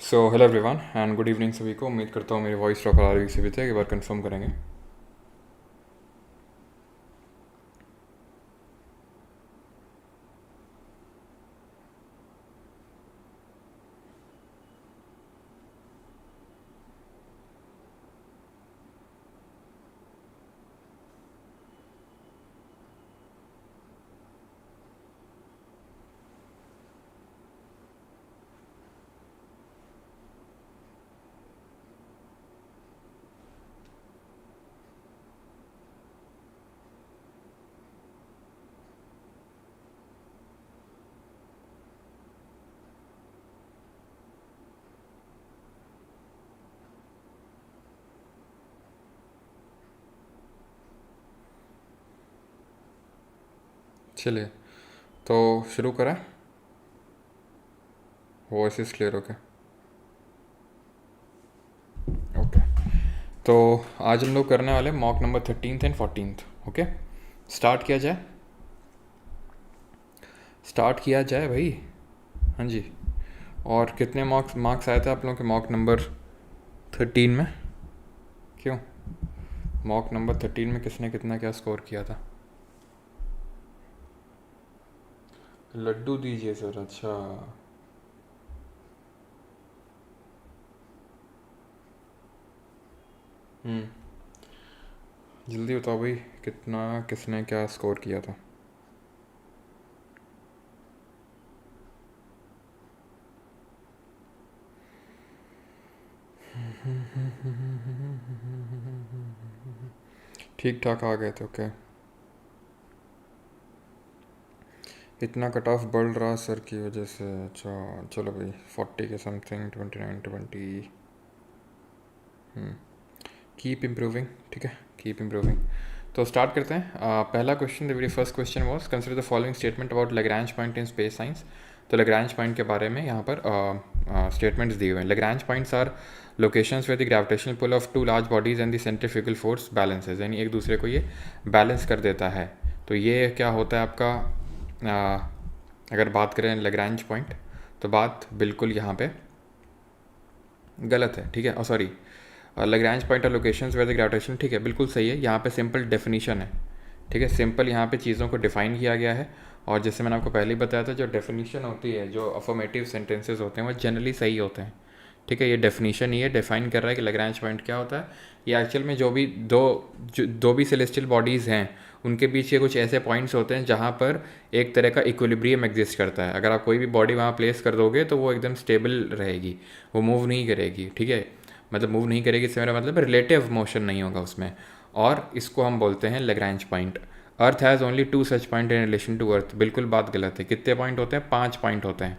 So hello everyone and good evening सभी को। उम्मीद करता हूँ मेरी वॉइस प्रॉपर आ रही सभी थे। एक बार कंफर्म करेंगे। चलिए तो शुरू करें। Voice is clear? Okay okay. तो आज हम लोग करने वाले mock number 13th and 14th। Okay, start किया जाए। स्टार्ट किया जाए भाई। हाँ जी। और कितने मार्क्स मार्क्स आए थे आप लोगों के मॉक नंबर 13 में? क्यों मॉक नंबर 13 में किसने कितना क्या स्कोर किया था? लड्डू दीजिए सर। अच्छा, जल्दी बताओ भाई, कितना किसने क्या स्कोर किया था? ठीक ठाक आ गए थे। ओके, इतना कट ऑफ बढ़ रहा सर की वजह से। अच्छा चलो भाई, 40 के समथिंग, 29 20। Keep improving. ठीक है, कीप इम्प्रूविंग। तो स्टार्ट करते हैं। पहला question, the very first question was consider the following statement about Lagrange point in space science. तो लैग्रैंज पॉइंट के बारे में यहाँ पर स्टेटमेंट्स दिए हुए हैं। Lagrange points are locations where the gravitational pull of two large bodies and the centrifugal force balances, यानी एक दूसरे को ये बैलेंस कर देता है। तो ये क्या होता है आपका, अगर बात करें लैग्रैंज पॉइंट, तो बात बिल्कुल यहाँ पे गलत है। ठीक है, सॉरी, लैग्रैंज पॉइंट और लोकेशंस वेयर द ग्रेविटेशन, ठीक है बिल्कुल सही है। यहाँ पे सिंपल डेफिनीशन है। ठीक है, सिंपल यहाँ पे चीज़ों को डिफाइन किया गया है। और जैसे मैंने आपको पहले ही बताया था, जो डेफिनीशन होती है, जो अफर्मेटिव सेंटेंसेस होते हैं, वो जनरली सही होते हैं। ठीक है, ये डेफिनीशन ही है, डिफाइन कर रहा है कि लैग्रैंज पॉइंट क्या होता है। ये एक्चुअल में जो भी सेलेस्टियल बॉडीज़ हैं, उनके बीच ये कुछ ऐसे पॉइंट्स होते हैं जहाँ पर एक तरह का इक्विलिब्रियम एग्जिस्ट करता है। अगर आप कोई भी बॉडी वहाँ प्लेस कर दोगे तो वो एकदम स्टेबल रहेगी, वो मूव नहीं करेगी। ठीक है, मतलब मूव नहीं करेगी, इससे मेरा मतलब रिलेटिव मोशन नहीं होगा उसमें। और इसको हम बोलते हैं Lagrange point. Earth has only 2 such point in relation to Earth, बिल्कुल बात गलत है। कितने पॉइंट होते हैं? 5 पॉइंट होते हैं।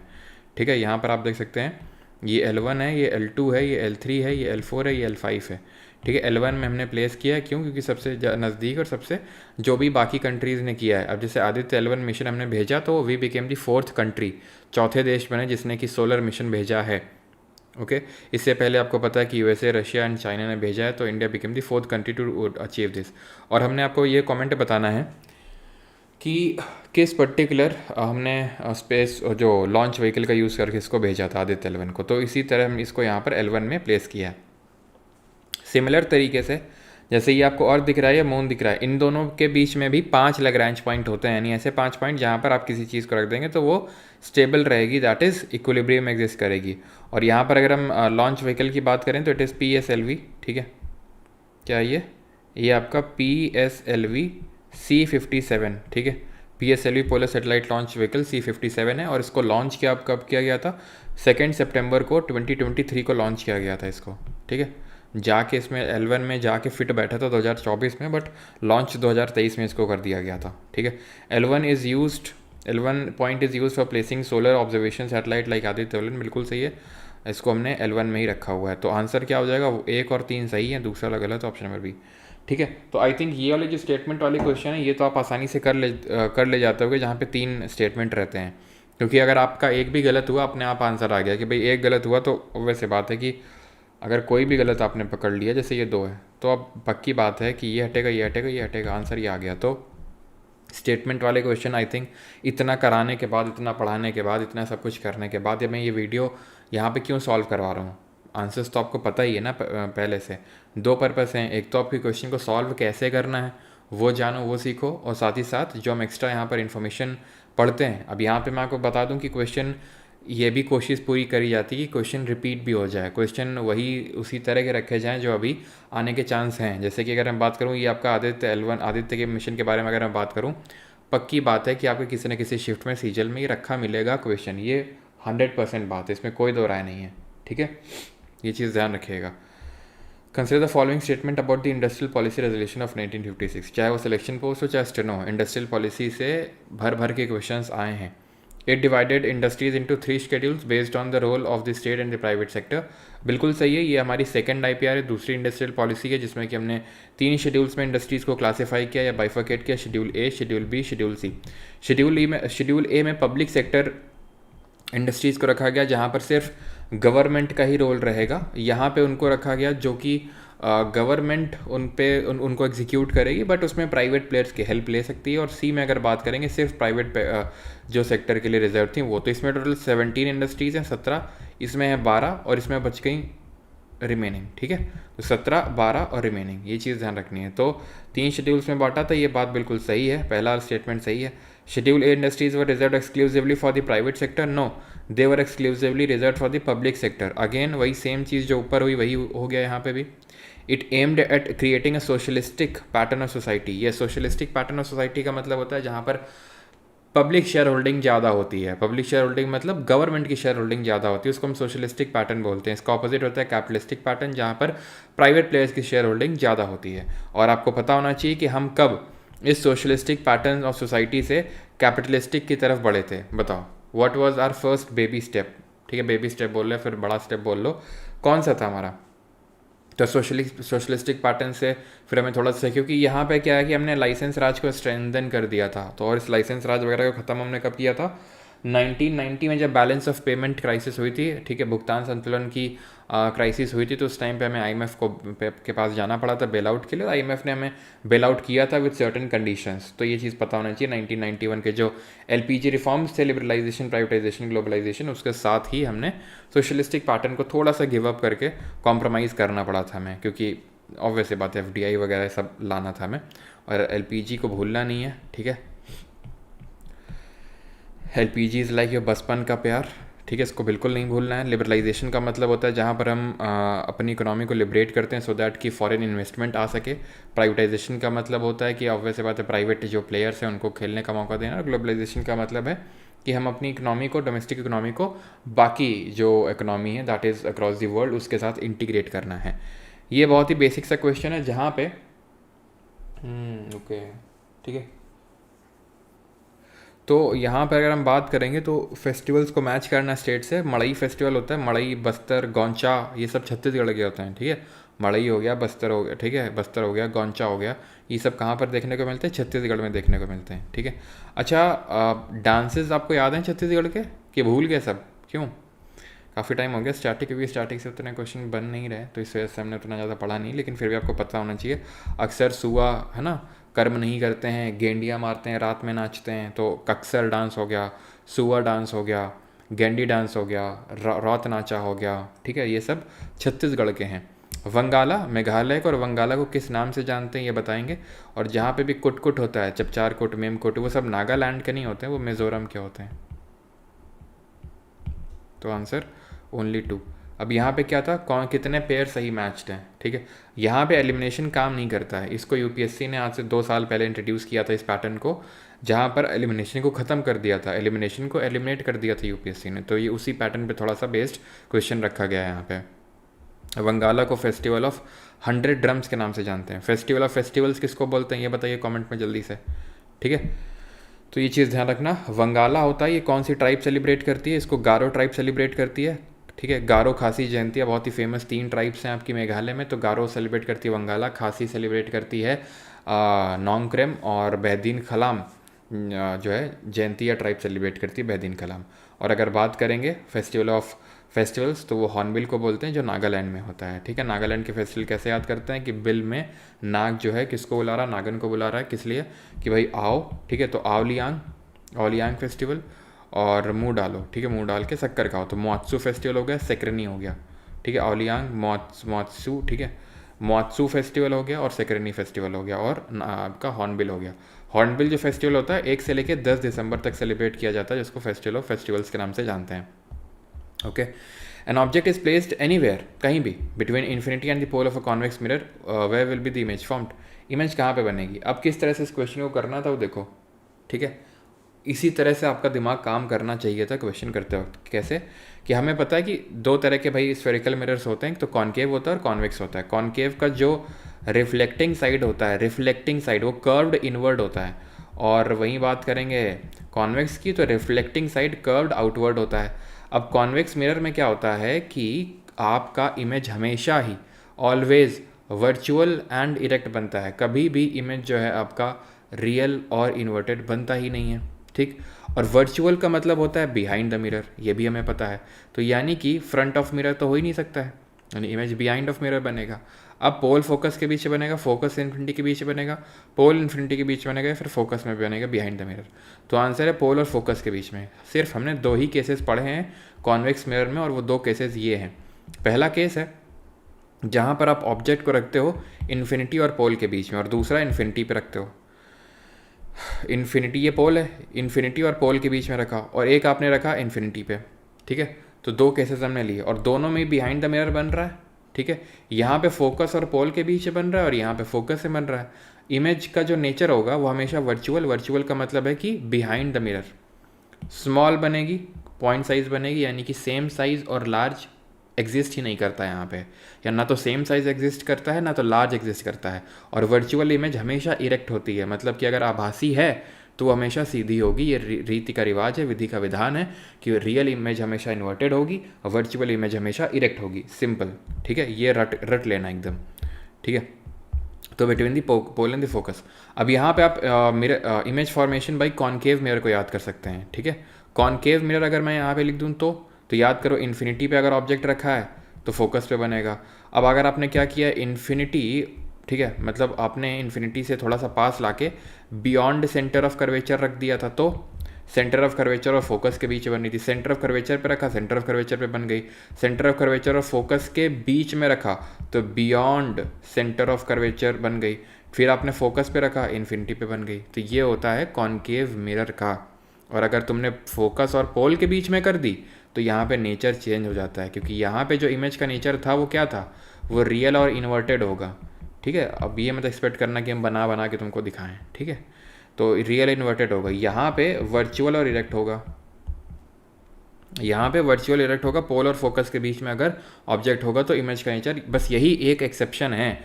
ठीक है, यहाँ पर आप देख सकते हैं, ये L1 है, ये L2 है, ये L3 है, ये L4 है, ये L5 है। ठीक है, L1 में हमने प्लेस किया है, क्यों? क्योंकि सबसे नज़दीक और सबसे जो भी बाकी कंट्रीज़ ने किया है। अब जैसे आदित्य L1 मिशन हमने भेजा तो we became the 4th country, चौथे देश बने जिसने कि सोलर मिशन भेजा है। ओके, इससे पहले आपको पता है कि यूएसए, रशिया एंड चाइना ने भेजा है, तो India became the 4th country to achieve this. और हमने आपको ये कमेंट बताना है कि किस पर्टिकुलर हमने स्पेस जो लॉन्च व्हीकल का यूज़ करके इसको भेजा था आदित्य L1 को। तो इसी तरह हमने इसको यहाँ पर L1 में प्लेस किया है। सिमिलर तरीके से जैसे ये आपको अर्थ दिख रहा है या मून दिख रहा है, इन दोनों के बीच में भी 5 लैग्रैंज पॉइंट होते हैं, यानी ऐसे 5 पॉइंट जहाँ पर आप किसी चीज़ को रख देंगे तो वो स्टेबल रहेगी, दैट इज़ इक्विलिब्रियम एग्जिस्ट करेगी। और यहाँ पर अगर हम लॉन्च व्हीकल की बात करें तो इट इज़ PSLV। ठीक है, क्या ये आपका PSLV C57। ठीक है, PSLV polar satellite launch vehicle C57 है। और इसको लॉन्च कब किया गया था? 2 सितंबर को 2023 को लॉन्च किया गया था इसको। ठीक है, जाके इसमें L1 में जाके फिट बैठा था 2024 में, बट लॉन्च 2023 में इसको कर दिया गया था। ठीक है, L1 point is use for placing solar observation satellite like Aditya L1, बिल्कुल सही है। इसको हमने L1 में ही रखा हुआ है। तो आंसर क्या हो जाएगा? 1 और 3 सही है, दूसरा वाला गलत, ऑप्शन नंबर बी। ठीक है, तो आई थिंक ये वाले जो स्टेटमेंट वाले क्वेश्चन है, ये तो आप आसानी से कर ले जाते होगे, जहाँ पे 3 स्टेटमेंट रहते हैं। क्योंकि अगर आपका एक भी गलत हुआ, अपने आप आंसर आ गया कि भाई एक गलत हुआ, तो वैसे बात है कि अगर कोई भी गलत आपने पकड़ लिया, जैसे ये 2 है, तो अब पक्की बात है कि ये हटेगा, ये हटेगा, ये हटेगा, आंसर ये आ गया। तो स्टेटमेंट वाले क्वेश्चन आई थिंक इतना कराने के बाद, इतना पढ़ाने के बाद, इतना सब कुछ करने के बाद, या मैं ये वीडियो यहाँ पे क्यों सॉल्व करवा रहा हूँ? आंसर्स तो आपको पता ही है ना पहले से। दो पर्पस हैं, एक तो आपके क्वेश्चन को सॉल्व कैसे करना है वो जानो, वो सीखो, और साथ ही साथ जो हम एक्स्ट्रा यहाँ पर इन्फॉर्मेशन पढ़ते हैं। अब यहाँ पे मैं आपको बता दूँ कि क्वेश्चन ये भी कोशिश पूरी करी जाती है कि क्वेश्चन रिपीट भी हो जाए, क्वेश्चन वही उसी तरह के रखे जाएं जो अभी आने के चांस हैं। जैसे कि अगर मैं बात करूँ, ये आपका आदित्य के मिशन के बारे में अगर मैं बात करूँ, पक्की बात है कि आपको किसी न किसी शिफ्ट में सीजल में ये रखा मिलेगा क्वेश्चन, ये 100% बात है, इसमें कोई दो राय नहीं है। ठीक है, ये चीज़ ध्यान रखिएगा। Consider the following statement about the industrial policy resolution of 1956। चाहे वो सिलेक्शन पोस्ट हो चाहे स्टेनो, इंडस्ट्रियल पॉलिसी से भर भर के क्वेश्चंस आए हैं। It divided industries into 3 schedules based on the role of the state and the private sector. बिल्कुल सही है, ये हमारी सेकंड IPR है, दूसरी इंडस्ट्रियल पॉलिसी है, जिसमें कि हमने 3 शेड्यूल्स में इंडस्ट्रीज़ को क्लासीफाई किया या बाइफर्केट किया, schedule A, schedule B, schedule C. Schedule A में पब्लिक सेक्टर इंडस्ट्रीज़ को रखा गया जहाँ पर सिर्फ गवर्नमेंट का ही रोल रहेगा। यहाँ पे उनको रखा गया जो कि गवर्नमेंट उनको एग्जीक्यूट करेगी, बट उसमें प्राइवेट प्लेयर्स की हेल्प ले सकती है। और सी में अगर बात करेंगे सिर्फ प्राइवेट जो सेक्टर के लिए रिजर्व थी वो। तो इसमें टोटल 17 इंडस्ट्रीज़ हैं, 17 इसमें है 12 और इसमें बच गई रिमेनिंग। ठीक है, तो 17, 12 और रिमेनिंग, ये चीज़ ध्यान रखनी है। तो 3 शेड्यूल्स में बांटा था, ये बात बिल्कुल सही है, पहला स्टेटमेंट सही है। Schedule A industries were reserve exclusively for the private sector, no they were exclusively reserve for the public sector. Again वही सेम चीज़ जो ऊपर हुई वही हो गया यहाँ पे भी। It aimed at creating a socialistic pattern of society. ये सोशलिस्टिक पैटर्न ऑफ सोसाइटी का मतलब होता है जहाँ पर पब्लिक शेयर होल्डिंग ज़्यादा होती है। पब्लिक शेयर होल्डिंग मतलब गवर्नमेंट की शेयर होल्डिंग ज़्यादा होती है, उसको हम सोशलिस्टिक पैटर्न बोलते हैं। इसका ऑपोजिट होता है कैपिटलिस्टिक पैटर्न, जहाँ पर प्राइवेट प्लेयर्स की शेयर होल्डिंग ज़्यादा होती है। और आपको पता होना चाहिए कि हम कब इस सोशलिस्टिक पैटर्न ऑफ सोसाइटी से कैपिटलिस्टिक की तरफ बढ़े थे। बताओ, what was our first baby step? ठीक है, बेबी स्टेप बोल रहे हैं, फिर बड़ा स्टेप बोल लो, कौन सा था हमारा? तो सोशलिस्टिक पैटर्न से फिर हमें थोड़ा सा, क्योंकि यहाँ पे क्या है कि हमने लाइसेंस राज को स्ट्रेंथन कर दिया था। तो और इस लाइसेंस राज वगैरह को ख़त्म हमने कब किया था? 1990 में जब बैलेंस ऑफ पेमेंट क्राइसिस हुई थी। ठीक है, भुगतान संतुलन की क्राइसिस हुई थी, तो उस टाइम पे हमें IMF के पास जाना पड़ा था बेल आउट के लिए। IMF ने हमें बेल आउट किया था विद सर्टेन कंडीशंस। तो ये चीज़ पता होना चाहिए। 1991 के जो LPG रिफॉर्म्स थे, लिबरलाइजेशन, प्राइवेटाइजेशन, ग्लोबलाइजेशन, उसके साथ ही हमने सोशलिस्टिक पैटर्न को थोड़ा सा गिव अप करके कॉम्प्रोमाइज़ करना पड़ा था हमें, क्योंकि ऑब्वियस बात है FDI वगैरह सब लाना था हमें, और LPG को भूलना नहीं है। ठीक है, LPG इज़ लाइक योर बचपन का प्यार। ठीक है, इसको बिल्कुल नहीं भूलना है। लिबरलाइजेशन का मतलब होता है जहाँ पर हम अपनी इकोनॉमी को लिबरेट करते हैं सो दैट कि फॉरेन इन्वेस्टमेंट आ सके। प्राइवेटाइजेशन का मतलब होता है कि ऑब्वियस बात है प्राइवेट जो प्लेयर्स हैं उनको खेलने का मौका देना। और ग्लोबलाइजेशन का मतलब है कि हम अपनी इकोनॉमी को, डोमेस्टिक इकोनॉमी को बाकी जो इकोनॉमी है that is across the world, उसके साथ इंटीग्रेट करना है। ये बहुत ही बेसिक सा क्वेश्चन है जहाँ पे ओके ठीक है। तो यहाँ पर अगर हम बात करेंगे तो फेस्टिवल्स को मैच करना स्टेट से, मड़ई फेस्टिवल होता है, मड़ई, बस्तर, गौंचा, ये सब छत्तीसगढ़ के होते हैं। ठीक है, मड़ई हो गया, बस्तर हो गया, ठीक है, बस्तर हो गया, गौंचा हो गया, ये सब कहाँ पर देखने को मिलते हैं? छत्तीसगढ़ में देखने को मिलते हैं। ठीक है, अच्छा डांसेस आपको याद हैं छत्तीसगढ़ के कि भूल गए सब? क्यों? काफ़ी टाइम हो गया स्टार्टिंग, क्योंकि स्टार्टिंग से उतने क्वेश्चन बन नहीं रहे, तो इस वजह से हमने उतना ज़्यादा पढ़ा नहीं, लेकिन फिर भी आपको पता होना चाहिए। अक्सर सुआ है ना, कर्म नहीं करते हैं, गेंडियाँ मारते हैं, रात में नाचते हैं, तो कक्सर डांस हो गया, सुआ डांस हो गया, गेंडी डांस हो गया, रौत नाचा हो गया। ठीक है, ये सब छत्तीसगढ़ के हैं। वंगाला मेघालय को, और वंगाला को किस नाम से जानते हैं ये बताएंगे। और जहाँ पे भी कुट कुट होता है, चपचार कुट, मेम कुट, वो सब नागालैंड के नहीं होते हैं, वो मिज़ोरम के होते हैं। तो आंसर ओनली 2। अब यहाँ पे क्या था, कौन कितने पेयर सही मैच्ड हैं? ठीक है, यहाँ पे एलिमिनेशन काम नहीं करता है। इसको UPSC ने आज से 2 साल पहले इंट्रोड्यूस किया था इस पैटर्न को, जहाँ पर एलिमिनेशन को ख़त्म कर दिया था, एलिमिनेशन को एलिमिनेट कर दिया था UPSC ने। तो ये उसी पैटर्न पे थोड़ा सा बेस्ड क्वेश्चन रखा गया है यहाँ पे। वंगाला को फेस्टिवल ऑफ 100 ड्रम्स के नाम से जानते हैं। फेस्टिवल ऑफ फेस्टिवल्स किसको बोलते हैं ये बताइए कमेंट में जल्दी से। ठीक है, तो ये चीज़ ध्यान रखना। वंगाला होता है, ये कौन सी ट्राइब सेलिब्रेट करती है? इसको गारो ट्राइब सेलिब्रेट करती है। ठीक है, गारो खासी जयंती बहुत ही फेमस 3 ट्राइब्स हैं आपकी मेघालय में, तो गारो सेलिब्रेट करती है वंगाला, खासी सेलिब्रेट करती है नोंगक्रेम, और बैदीन खलाम जो है जयंती या ट्राइब सेलिब्रेट करती है बैदीन खलाम। और अगर बात करेंगे फेस्टिवल ऑफ फेस्टिवल्स तो वो हॉर्नबिल को बोलते हैं, जो नागालैंड में होता है। ठीक है, नागालैंड के फेस्टिवल कैसे याद करते हैं कि बिल में नाग जो है किसको बुला रहा है? नागन को बुला रहा है। किस लिए? कि भाई आओ। ठीक है, तो आवलियांग फेस्टिवल। और मुँह डालो, ठीक है, मुँह डाल के शक्कर खाओ। तो मोत्सू फेस्टिवल हो गया, सेक्रेनी हो गया, ठीक है, ओलियांग मोत्सू, ठीक है, मोत्सू फेस्टिवल हो गया और सेक्रेनी फेस्टिवल हो गया, और आपका हॉर्नबिल हो गया। हॉर्नबिल जो फेस्टिवल होता है 1 से लेकर 10 दिसंबर तक सेलिब्रेट किया जाता है, जिसको फेस्टिवल ऑफ फेस्टिवल्स के नाम से जानते हैं। Okay, an object is placed anywhere, कहीं भी, between infinity and the pole of a convex mirror, where will be the image formed. Image कहाँ पे बनेगी? अब किस तरह से इस क्वेश्चन को करना था वो देखो, ठीक है, इसी तरह से आपका दिमाग काम करना चाहिए था क्वेश्चन करते वक्त। कैसे? कि हमें पता है कि 2 तरह के भाई स्फेरिकल मिरर्स होते हैं, तो कॉनकेव होता है और कॉन्वेक्स होता है। कॉनकेव का जो रिफ्लेक्टिंग साइड होता है, रिफ्लेक्टिंग साइड वो कर्व्ड इनवर्ड होता है, और वहीं बात करेंगे कॉन्वेक्स की तो रिफ्लेक्टिंग साइड कर्व्ड आउटवर्ड होता है। अब कॉन्वेक्स मिरर में क्या होता है कि आपका इमेज हमेशा ही ऑलवेज वर्चुअल एंड इरेक्ट बनता है, कभी भी इमेज जो है आपका रियल और इन्वर्टेड बनता ही नहीं है, ठीक। और वर्चुअल का मतलब होता है बिहाइंड द मिरर, ये भी हमें पता है। तो यानी कि फ्रंट ऑफ मिरर तो हो ही नहीं सकता है, यानी इमेज बिहाइंड ऑफ मिरर बनेगा। अब पोल फोकस के बीच बनेगा, फोकस इन्फिनिटी के बीच बनेगा, पोल इन्फिनिटी के बीच बनेगा, फिर फोकस में बनेगा बिहाइंड द मिरर। तो आंसर है पोल और फोकस के बीच में। सिर्फ हमने 2 ही केसेस पढ़े हैं कॉन्वेक्स मिरर में, और वो 2 केसेस ये हैं। पहला केस है जहाँ पर आप ऑब्जेक्ट को रखते हो इन्फिनिटी और पोल के बीच में, और दूसरा इन्फिनिटी पे रखते हो। इन्फिनिटी ये पोल है, इन्फिनिटी और पोल के बीच में रखा, और एक आपने रखा इन्फिनिटी पे, ठीक है। तो 2 केसेस हमने लिए, और दोनों में बिहाइंड द मिरर बन रहा है, ठीक है। यहाँ पे फोकस और पोल के बीच बन रहा है, और यहाँ पे फोकस से बन रहा है। इमेज का जो नेचर होगा वो हमेशा वर्चुअल, वर्चुअल का मतलब है कि बिहाइंड द मिरर। स्मॉल बनेगी, पॉइंट साइज बनेगी, यानी कि सेम साइज और लार्ज एग्जिस्ट ही नहीं करता है यहाँ पे, या ना तो सेम साइज एग्जिस्ट करता है ना तो लार्ज एग्जिस्ट करता है। और वर्चुअल इमेज हमेशा इरेक्ट होती है, मतलब कि अगर आभासी है तो वो हमेशा सीधी होगी। ये रीति का रिवाज है, विधि का विधान है कि रियल इमेज हमेशा इन्वर्टेड होगी और वर्चुअल इमेज हमेशा इरेक्ट होगी, सिंपल, ठीक है। ये रट लेना एकदम, ठीक है। तो between the pole and the focus. अब यहाँ पे आप mirror image formation by concave mirror को याद कर सकते हैं, ठीक है। कॉनकेव मिरर अगर मैं यहाँ पे लिख दूँ तो याद करो इन्फिनिटी पे अगर ऑब्जेक्ट रखा है तो फोकस पे बनेगा। अब अगर आपने क्या किया, इन्फिनिटी, ठीक है, मतलब आपने इन्फिनिटी से थोड़ा सा पास लाके बियॉन्ड सेंटर ऑफ कर्वेचर रख दिया था, तो सेंटर ऑफ कर्वेचर और फोकस के बीच बननी थी। सेंटर ऑफ कर्वेचर पे रखा, सेंटर ऑफ कर्वेचर पे बन गई। सेंटर ऑफ कर्वेचर और फोकस के बीच में रखा तो बियॉन्ड सेंटर ऑफ कर्वेचर बन गई। फिर आपने फोकस पे रखा, इन्फिनिटी पे बन गई। तो ये होता है कॉनकेव मिरर का। और अगर तुमने फोकस और पोल के बीच में कर दी तो यहाँ पे नेचर चेंज हो जाता है, क्योंकि यहाँ पे जो इमेज का नेचर था वो क्या था, वो रियल और इन्वर्टेड होगा, ठीक है। अब ये मत एक्सपेक्ट करना कि हम बना बना के तुमको दिखाएं, ठीक है। तो रियल इन्वर्टेड होगा, यहाँ पे वर्चुअल और इरेक्ट होगा, यहाँ पे वर्चुअल इरेक्ट होगा। पोल और फोकस के बीच में अगर ऑब्जेक्ट होगा तो इमेज का नेचर, बस यही एक एक्सेप्शन है,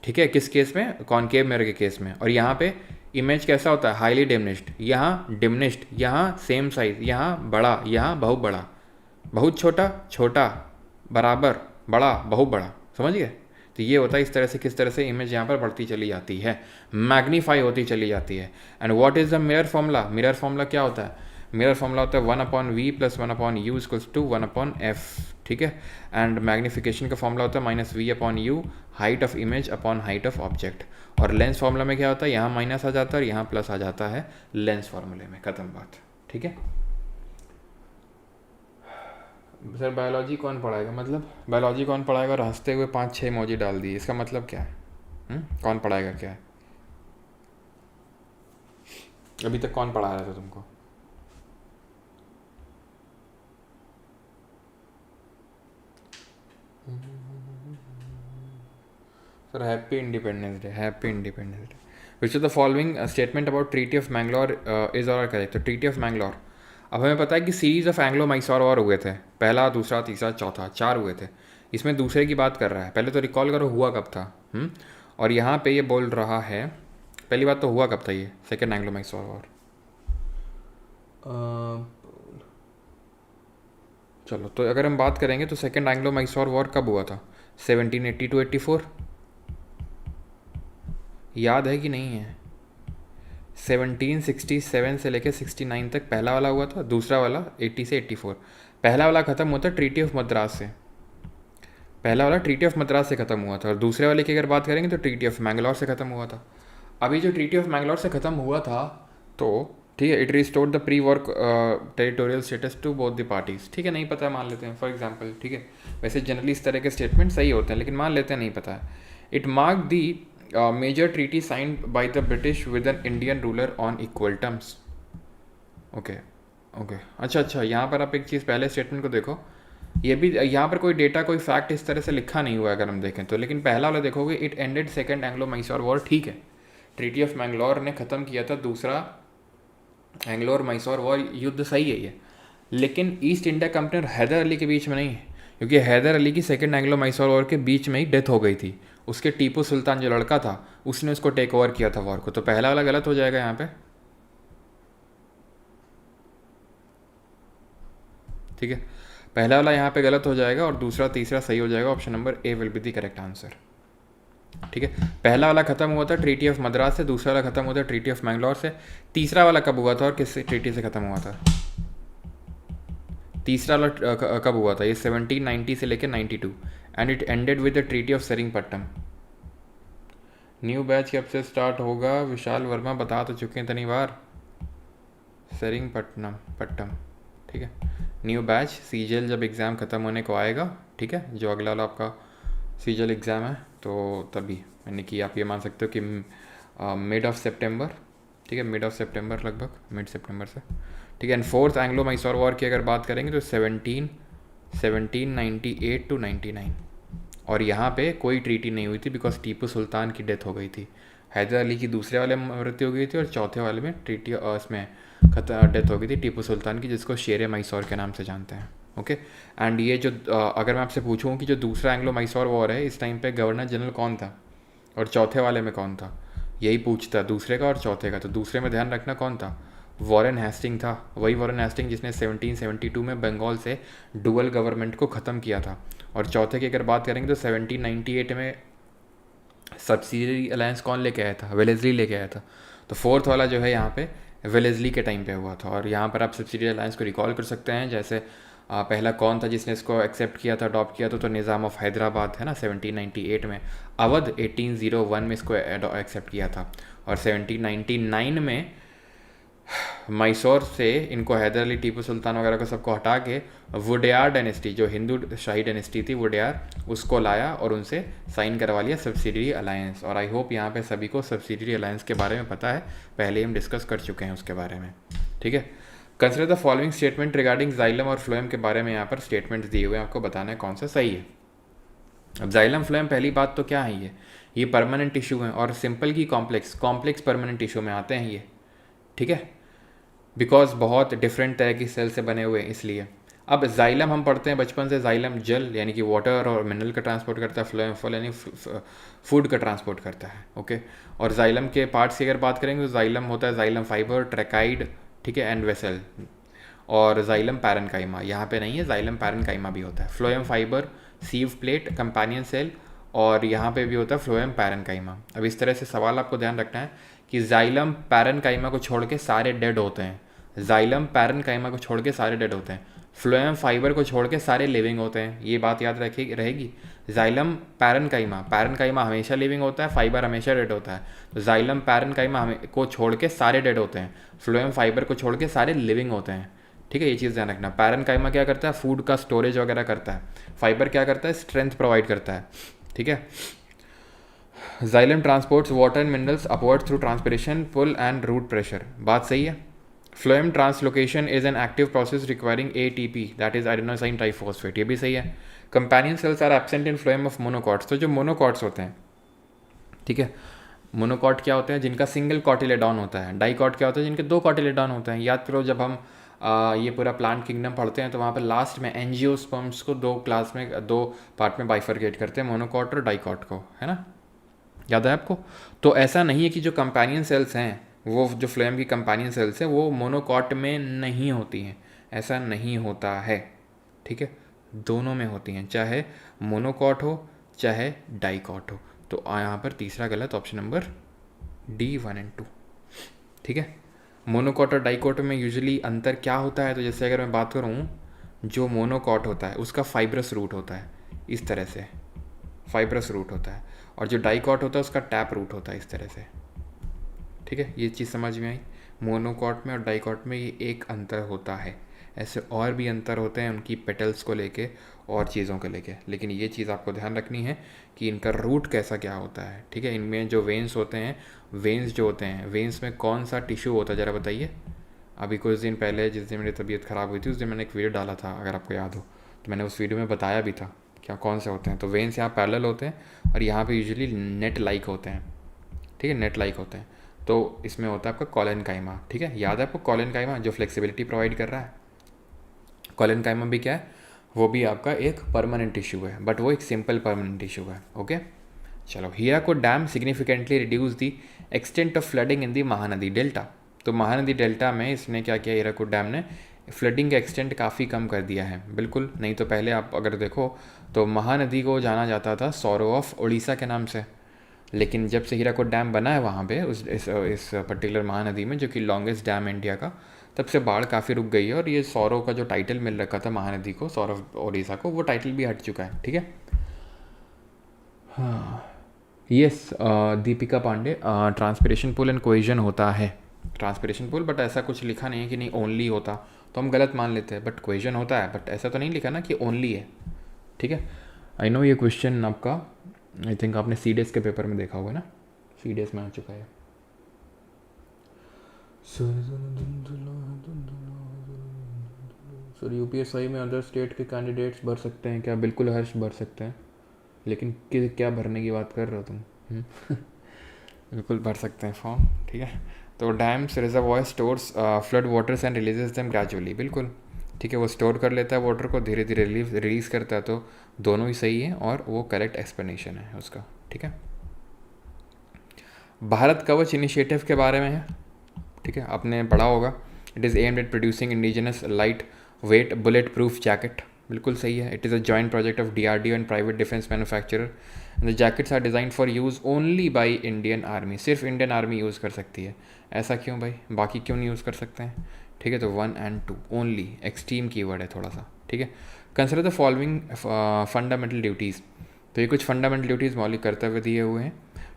ठीक है। किस केस में? कॉनकेव मिरर के केस में। और यहाँ पे इमेज कैसा होता है, हाईली डिमिनिश्ड, यहाँ डिमिनिश्ड, यहाँ सेम साइज, यहाँ बड़ा, यहाँ बहुत बड़ा, बहुत छोटा, छोटा, बराबर, बड़ा, बहुत बड़ा, समझ गए। तो ये होता है इस तरह से, किस तरह से इमेज यहाँ पर बढ़ती चली जाती है, मैग्नीफाई होती चली जाती है। And what is the mirror formula? Mirror formula क्या होता है? मिरर फॉर्मूला होता है 1/v + 1/u = 1/f, ठीक है। एंड मैग्निफिकेशन का फॉर्मूला होता है -v/u, height of image upon height of object. और लेंस फॉर्मूला में क्या होता है, यहाँ माइनस आ जाता है और यहाँ प्लस आ जाता है लेंस फॉर्मूले में, खत्म बात, ठीक है। सर बायोलॉजी कौन पढ़ाएगा, मतलब बायोलॉजी कौन पढ़ाएगा, और हंसते हुए 5-6 इमोजी डाल दिए, इसका मतलब क्या है? कौन पढ़ाएगा क्या है? अभी तक कौन पढ़ा रहा था तुमको? Sir happy independence day, happy independence day. Which of the following statement about treaty of Mangalore is और करेक्ट? तो ट्रीटी ऑफ मैंगलोर, अब हमें पता है कि series of Anglo Mysore war हुए थे, पहला, दूसरा, तीसरा, चौथा, 4 हुए थे। इसमें दूसरे की बात कर रहा है, पहले तो रिकॉल करो हुआ कब था। और यहाँ पे ये बोल रहा है, पहली बात तो हुआ कब था ये सेकेंड एंग्लो मैसूर वॉर? चलो, तो अगर हम बात करेंगे तो सेकेंड एंग्लो मैसूर वॉर कब हुआ था? 1780-84, याद है कि नहीं है? 1767 से लेकर 69 तक पहला वाला हुआ था, दूसरा वाला 80 से 84। पहला वाला ख़त्म हुआ था ट्रीटी ऑफ मद्रास से, पहला वाला ट्रीटी ऑफ मद्रास से ख़त्म हुआ था। और दूसरे वाले की अगर बात करेंगे तो ट्रीटी ऑफ मैंगलोर से ख़त्म हुआ था। अभी जो ट्रीटी ऑफ मैंगलोर से ख़त्म हुआ था, तो ठीक है, it restored the pre war territorial status to both the parties. ठीक है, नहीं पता मान लेते हैं फॉर एग्जाम्पल। ठीक है, वैसे जनरली इस तरह के स्टेटमेंट सही होते हैं, लेकिन मान लेते हैं नहीं पता है। It mark the major treaty signed by the British with an Indian ruler on equal terms. Okay okay, अच्छा, यहाँ पर आप एक चीज़ पहले स्टेटमेंट को देखो, ये भी यहाँ पर कोई डेटा कोई फैक्ट इस तरह से लिखा नहीं हुआ है अगर हम देखें तो, लेकिन पहला वाला देखोगे, it ended second Anglo Mysore war. ठीक है, ट्रीटी ऑफ मैंगलोर ने ख़त्म किया था दूसरा एंग्लो और मैसूर वॉर युद्ध, सही है ये, लेकिन ईस्ट इंडिया कंपनी और हैदर अली के बीच में नहीं है, क्योंकि हैदर अली की सेकेंड एंग्लो मैसूर वॉर के बीच में ही डेथ हो गई थी। उसके टीपू सुल्तान जो लड़का था उसने उसको टेक ओवर किया था वॉर को, तो पहला वाला गलत हो जाएगा यहाँ पे। ठीक है, पहला वाला यहाँ पे गलत हो जाएगा और दूसरा तीसरा सही हो जाएगा। Option number A will be the correct answer. ठीक है, पहला वाला खत्म हुआ था ट्रीटी ऑफ मद्रास से, दूसरा वाला खत्म हुआ था ट्रीटी ऑफ मैंगलोर से, तीसरा वाला कब हुआ था और किस ट्रीटी से खत्म हुआ था? तीसरा वाला कब हुआ था? ये 1790 से लेकर 92, and it ended with the treaty of Seringapatam. New batch कब से स्टार्ट होगा? विशाल वर्मा बता तो चुके हैं इतनी बार, सेरिंगपट्टम। ठीक है, न्यू बैच सीजल जब एग्ज़ाम ख़त्म होने को आएगा, ठीक है, जो अगला वाला आपका सीजल एग्ज़ाम है, तो तभी यानी कि आप ये मान सकते हो कि मिड ऑफ सितंबर। ठीक है, मिड ऑफ सितंबर, लगभग मिड सितंबर से। ठीक है, and fourth Anglo Mysore war की अगर बात करेंगे तो 1798 टू 99, और यहाँ पे कोई ट्रीटी नहीं हुई थी बिकॉज टीपू सुल्तान की डेथ हो गई थी। हैदर अली की दूसरे वाले में मृत्यु हो गई थी और चौथे वाले में ट्रीटी इसमें डेथ हो गई थी टीपू सुल्तान की, जिसको शेर मैसूर के नाम से जानते हैं। ओके, एंड ये जो अगर मैं आपसे पूछूँ कि जो दूसरा एंग्लो मैसूर वॉर है, इस टाइम पे गवर्नर जनरल कौन था और चौथे वाले में कौन था, यही पूछता दूसरे का और चौथे का। तो दूसरे में ध्यान रखना कौन था, वॉरेन हेस्टिंग था, वही वॉरेन हेस्टिंग जिसने 1772 में बंगाल से डुअल गवर्नमेंट को ख़त्म किया था। और चौथे की अगर बात करेंगे तो 1798 में सब्सिडियरी अलायंस कौन लेके आया था? वेलेस्ली लेके आया था। तो फोर्थ वाला जो है यहाँ पे वेलेस्ली के टाइम पे हुआ था। और यहाँ पर आप सब्सिडियरी अलायंस को रिकॉल कर सकते हैं, जैसे पहला कौन था जिसने इसको एक्सेप्ट किया था, अडॉप्ट किया था, तो निज़ाम ऑफ हैदराबाद है ना 1798 में। अवध 1801 में इसको एक्सेप्ट किया था। और 1799 में मैसूर से इनको हैदर अली, टीपू सुल्तान वगैरह को सबको हटा के वुडेयार डायनेस्टी, जो हिंदू शाही डायनेस्टी थी वुडेयार, उसको लाया और उनसे साइन करवा लिया सब्सिडियरी अलायंस। और आई होप यहाँ पे सभी को सब्सिडियरी अलायंस के बारे में पता है, पहले हम डिस्कस कर चुके हैं उसके बारे में। ठीक है, consider the following statement regarding xylem और फ्लोएम के बारे में यहाँ पर स्टेटमेंट्स दिए हुए हैं, आपको बताना है कौन सा सही है। अब जाइलम फ्लोएम, पहली बात तो क्या है, ये परमानेंट टिश्यू हैं और सिंपल की कॉम्प्लेक्स परमानेंट टिश्यू में आते हैं ये। ठीक है, बिकॉज बहुत डिफरेंट तरह की सेल से बने हुए हैं इसलिए। अब जाइलम हम पढ़ते हैं बचपन से, जाइलम जल यानी कि वाटर और मिनरल का ट्रांसपोर्ट करता है, फ्लोएम फल यानी फूड का ट्रांसपोर्ट करता है। ओके, और जाइलम के पार्ट्स की अगर बात करेंगे तो जाइलम होता है जाइलम फाइबर, ट्रैकाइड, ठीक है, एंड वेसल, और जाइलम पैरेनकाइमा यहाँ पे नहीं है, जाइलम पैरेनकाइमा भी होता है। Phloem fibre, sieve plate, companion cell, और यहाँ पे भी होता है फ्लोएम पैरेनकाइमा। अब इस तरह से सवाल आपको ध्यान रखना है कि जाइलम पैरेनकाइमा को छोड़ के सारे डेड होते हैं, जाइलम पैरेनकाइमा को छोड़ के सारे डेड होते हैं, फ्लोएम फाइबर को छोड़ के सारे लिविंग होते हैं, ये बात याद रहेगी। जाइलम पैरेनकाइमा हमेशा लिविंग होता है, फाइबर हमेशा डेड होता है। तो जाइलम पैरेनकाइमा को छोड़ के सारे डेड होते हैं, फ्लोएम फाइबर को छोड़ के सारे लिविंग होते हैं। ठीक है, ये चीज़ ध्यान रखना। पैरेनकाइमा क्या करता है, फूड का स्टोरेज वगैरह करता है, फाइबर क्या करता है, स्ट्रेंथ प्रोवाइड करता है। ठीक है, xylem transports water and minerals upward through transpiration, pull and root pressure, बात सही है। Phloem translocation is an active process requiring ATP, that is adenosine triphosphate, ये भी सही है। Companion cells are absent in phloem of monocots, तो जो monocots होते हैं, ठीक है, मोनोकॉट क्या होते हैं, जिनका सिंगल कॉटिलेडॉन होता है। डाइकॉट क्या होता है, जिनके दो कॉटिलेडॉन होते हैं। याद करो जब हम ये पूरा प्लांट किंगडम पढ़ते हैं तो वहाँ पर लास्ट में एंजियोस्पर्म्स को दो पार्ट में बाइफरकेट करते हैं, मोनोकॉट और डाइकॉट को, है ना, याद है आपको। तो ऐसा नहीं है कि जो कंपेनियन सेल्स हैं, वो जो फ्लोएम की कंपेनियन सेल्स हैं वो मोनोकॉट में नहीं होती हैं, ऐसा नहीं होता है। ठीक है, दोनों में होती हैं, चाहे मोनोकॉट हो चाहे डाइकॉट हो। तो यहाँ पर तीसरा गलत, ऑप्शन नंबर D 1 और 2। ठीक है, मोनोकॉट और डाइकॉट में यूजुअली अंतर क्या होता है, तो जैसे अगर मैं बात करूँ, जो मोनोकॉट होता है उसका फाइब्रस रूट होता है, इस तरह से फाइब्रस रूट होता है, और जो डाइकॉट होता है उसका टैप रूट होता है, इस तरह से। ठीक है, ये चीज़ समझ में आई। मोनोकॉट में और डाइकॉट में ये एक अंतर होता है। ऐसे और भी अंतर होते हैं उनकी पेटल्स को लेके और चीज़ों को लेके, लेकिन ये चीज़ आपको ध्यान रखनी है कि इनका रूट कैसा क्या होता है। ठीक है, इनमें जो वेन्स होते हैं, वेन्स जो होते हैं, वेन्स में कौन सा टिश्यू होता है ज़रा बताइए। अभी कुछ दिन पहले जिस दिन मेरी तबीयत ख़राब हुई थी उस दिन मैंने एक वीडियो डाला था, अगर आपको याद हो तो मैंने उस वीडियो में बताया भी था क्या कौन से होते हैं। तो वेन्स यहाँ पैरेलल होते हैं और यहाँ पे यूजुअली नेट लाइक होते हैं। ठीक है, नेट लाइक होते हैं। तो इसमें होता है आपका कॉलेनकाइमा। ठीक है, याद है आपको कॉलेनकाइमा जो फ्लेक्सिबिलिटी प्रोवाइड कर रहा है। कॉलेनकाइमा भी क्या है, वो भी आपका एक परमानेंट टिश्यू है, बट वो एक सिंपल परमानेंट टिश्यू है। ओके चलो, Hirakud dam significantly reduce the extent of flooding in the Mahanadi delta. तो महानदी डेल्टा में इसने क्या किया, हीराकुड डैम ने फ्लडिंग का एक्सटेंट काफ़ी कम कर दिया है। बिल्कुल, नहीं तो पहले आप अगर देखो तो महानदी को जाना जाता था सौरो ऑफ उड़ीसा के नाम से, लेकिन जब से हीराकुड डैम बना है वहाँ पे इस पर्टिकुलर महानदी में, जो कि लॉन्गेस्ट डैम इंडिया का, तब से बाढ़ काफ़ी रुक गई है और ये सौरव का जो टाइटल मिल रखा था महानदी को, सौरव उड़ीसा को, वो टाइटल भी हट चुका है। ठीक है, हाँ yes, Deepika Pandey, transpiration pull and cohesion होता है, ट्रांसपिरेशन पुल, बट ऐसा कुछ लिखा नहीं है कि नहीं ओनली होता, तो हम गलत मान लेते हैं, बट कोहेजन होता है, बट ऐसा तो नहीं लिखा ना कि ओनली है। ठीक है, आई नो ये क्वेश्चन आपका आई थिंक आपने CDS के पेपर में देखा होगा ना, CDS में आ चुका है। सर UPSI में अदर स्टेट के कैंडिडेट्स भर सकते हैं क्या? बिल्कुल हर्ष भर सकते हैं, लेकिन क्या भरने की बात कर रहे हो तुम? बिल्कुल भर सकते हैं फॉर्म। ठीक है, तो dams reservoir stores flood waters and releases them gradually. बिल्कुल ठीक है, वो स्टोर कर लेता है वाटर को, धीरे धीरे रिलीज़ करता है, तो दोनों ही सही है और वो करेक्ट एक्सप्लेनेशन है उसका। ठीक है, भारत कवच इनिशिएटिव के बारे में है। ठीक है, आपने पढ़ा होगा, it is aimed at producing indigenous lightweight bulletproof jacket. बिल्कुल सही है, it is a joint project of DRDO and private defence manufacturer. The jackets are design for use only by Indian army, सिर्फ Indian army use कर सकती है। ऐसा क्यों भाई, बाकी क्यों नहीं यूज़ कर सकते हैं? ठीक है, तो 1 और 2 ओनली, एक्सट्रीम कीवर्ड है थोड़ा सा। ठीक है, consider the following fundamental duties. तो ये कुछ फंडामेंटल ड्यूटीज़ मौलिक कर्तव्य दिए हुए हैं।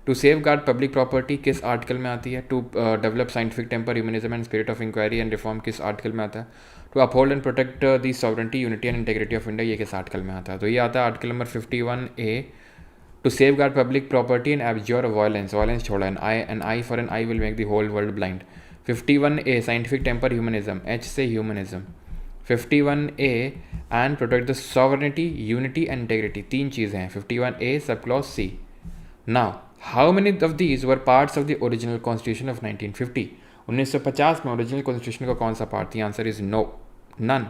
To safeguard public property किस आर्टिकल में आती है? To develop scientific temper, humanism and spirit of inquiry and reform किस आर्टिकल में आता है? To uphold and protect the sovereignty, unity and integrity of India, ये किस आर्टिकल में आता है? तो ये आता है article number 51A। To safeguard public property and abjure violence, violence छोड़ा, an eye for an eye will make the whole world blind. 51A scientific temper humanism, H से humanism. 51A and protect the sovereignty, unity and integrity, तीन चीज़ें हैं 51A sub clause C। Now how many of these were parts of the original constitution of 1950? 1950 में original constitution का कौन सा part थी? Answer is no, none.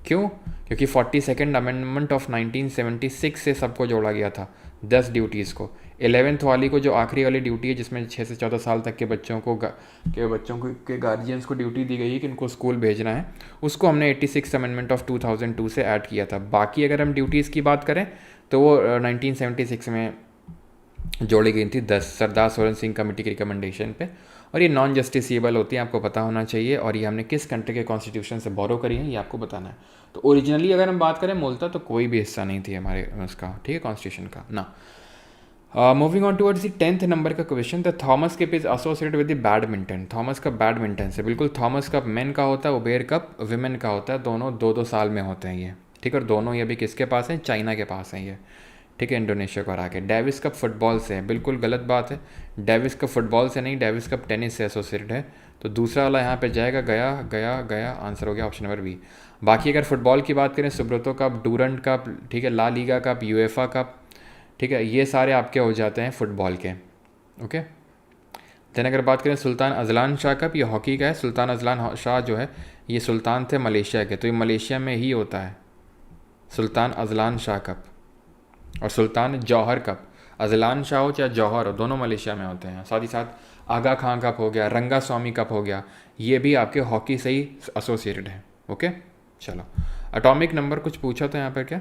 क्यों? क्योंकि 42nd अमेंडमेंट ऑफ 1976 से सबको जोड़ा गया था, 10 ड्यूटीज़ को। 11th वाली को, जो आखिरी वाली ड्यूटी है जिसमें 6 से 14 साल तक के बच्चों को के गार्जियंस को ड्यूटी दी गई है कि उनको स्कूल भेजना है, उसको हमने 86 अमेंडमेंट ऑफ 2002 से ऐड किया था। बाकी अगर हम ड्यूटीज़ की बात करें तो वो 1976 में जोड़ी गई थी 10, सरदार सोरेन सिंह कमेटी की रिकमेंडेशन पे, और ये नॉन जस्टिसेबल होती है, आपको पता होना चाहिए। और ये हमने किस कंट्री के कॉन्स्टिट्यूशन से बोरो करी है ये आपको बताना है। तो ओरिजिनली अगर हम बात करें मूलतः, तो कोई भी हिस्सा नहीं थी हमारे उसका, ठीक है, कॉन्स्टिट्यूशन का ना। Moving on towards the 10th number का question, the Thomas Cup is associated with the badminton. Thomas Cup badminton से, बिल्कुल थॉमस कप मेन का होता है, उबेर कप विमेन का होता है, दोनों 2-2 साल में होते हैं ये। ठीक है, और दोनों ये भी किसके पास हैं? चाइना के पास हैं ये। ठीक है, इंडोनेशिया को हरा के। डेविस कप फुटबॉल से है, बिल्कुल गलत बात है, डेविस कप फुटबॉल से नहीं, डेविस कप टेनिस से एसोसिएटेड है। तो दूसरा वाला यहाँ पे जाएगा, गया गया गया, आंसर हो गया ऑप्शन नंबर बी। बाकी अगर फुटबॉल की बात करें, सुब्रतो कप, डूरंट कप, ठीक है, La Liga cup, UEFA cup, ठीक है, ये सारे आपके हो जाते हैं फुटबॉल के। ओके, देन अगर बात करें सुल्तान अजलान शाह कप, ये हॉकी का है। सुल्तान अजलान शाह जो है ये सुल्तान थे मलेशिया के, तो ये मलेशिया में ही होता है सुल्तान अजलान शाह कप। और सुल्तान जौहर कप, अजलान शाह हो चाहे जौहर हो, दोनों मलेशिया में होते हैं। साथ ही साथ आगा खां कप हो गया, रंगा स्वामी कप हो गया, ये भी आपके हॉकी से ही एसोसिएटेड है। ओके चलो, एटॉमिक नंबर कुछ पूछा था यहाँ पर क्या?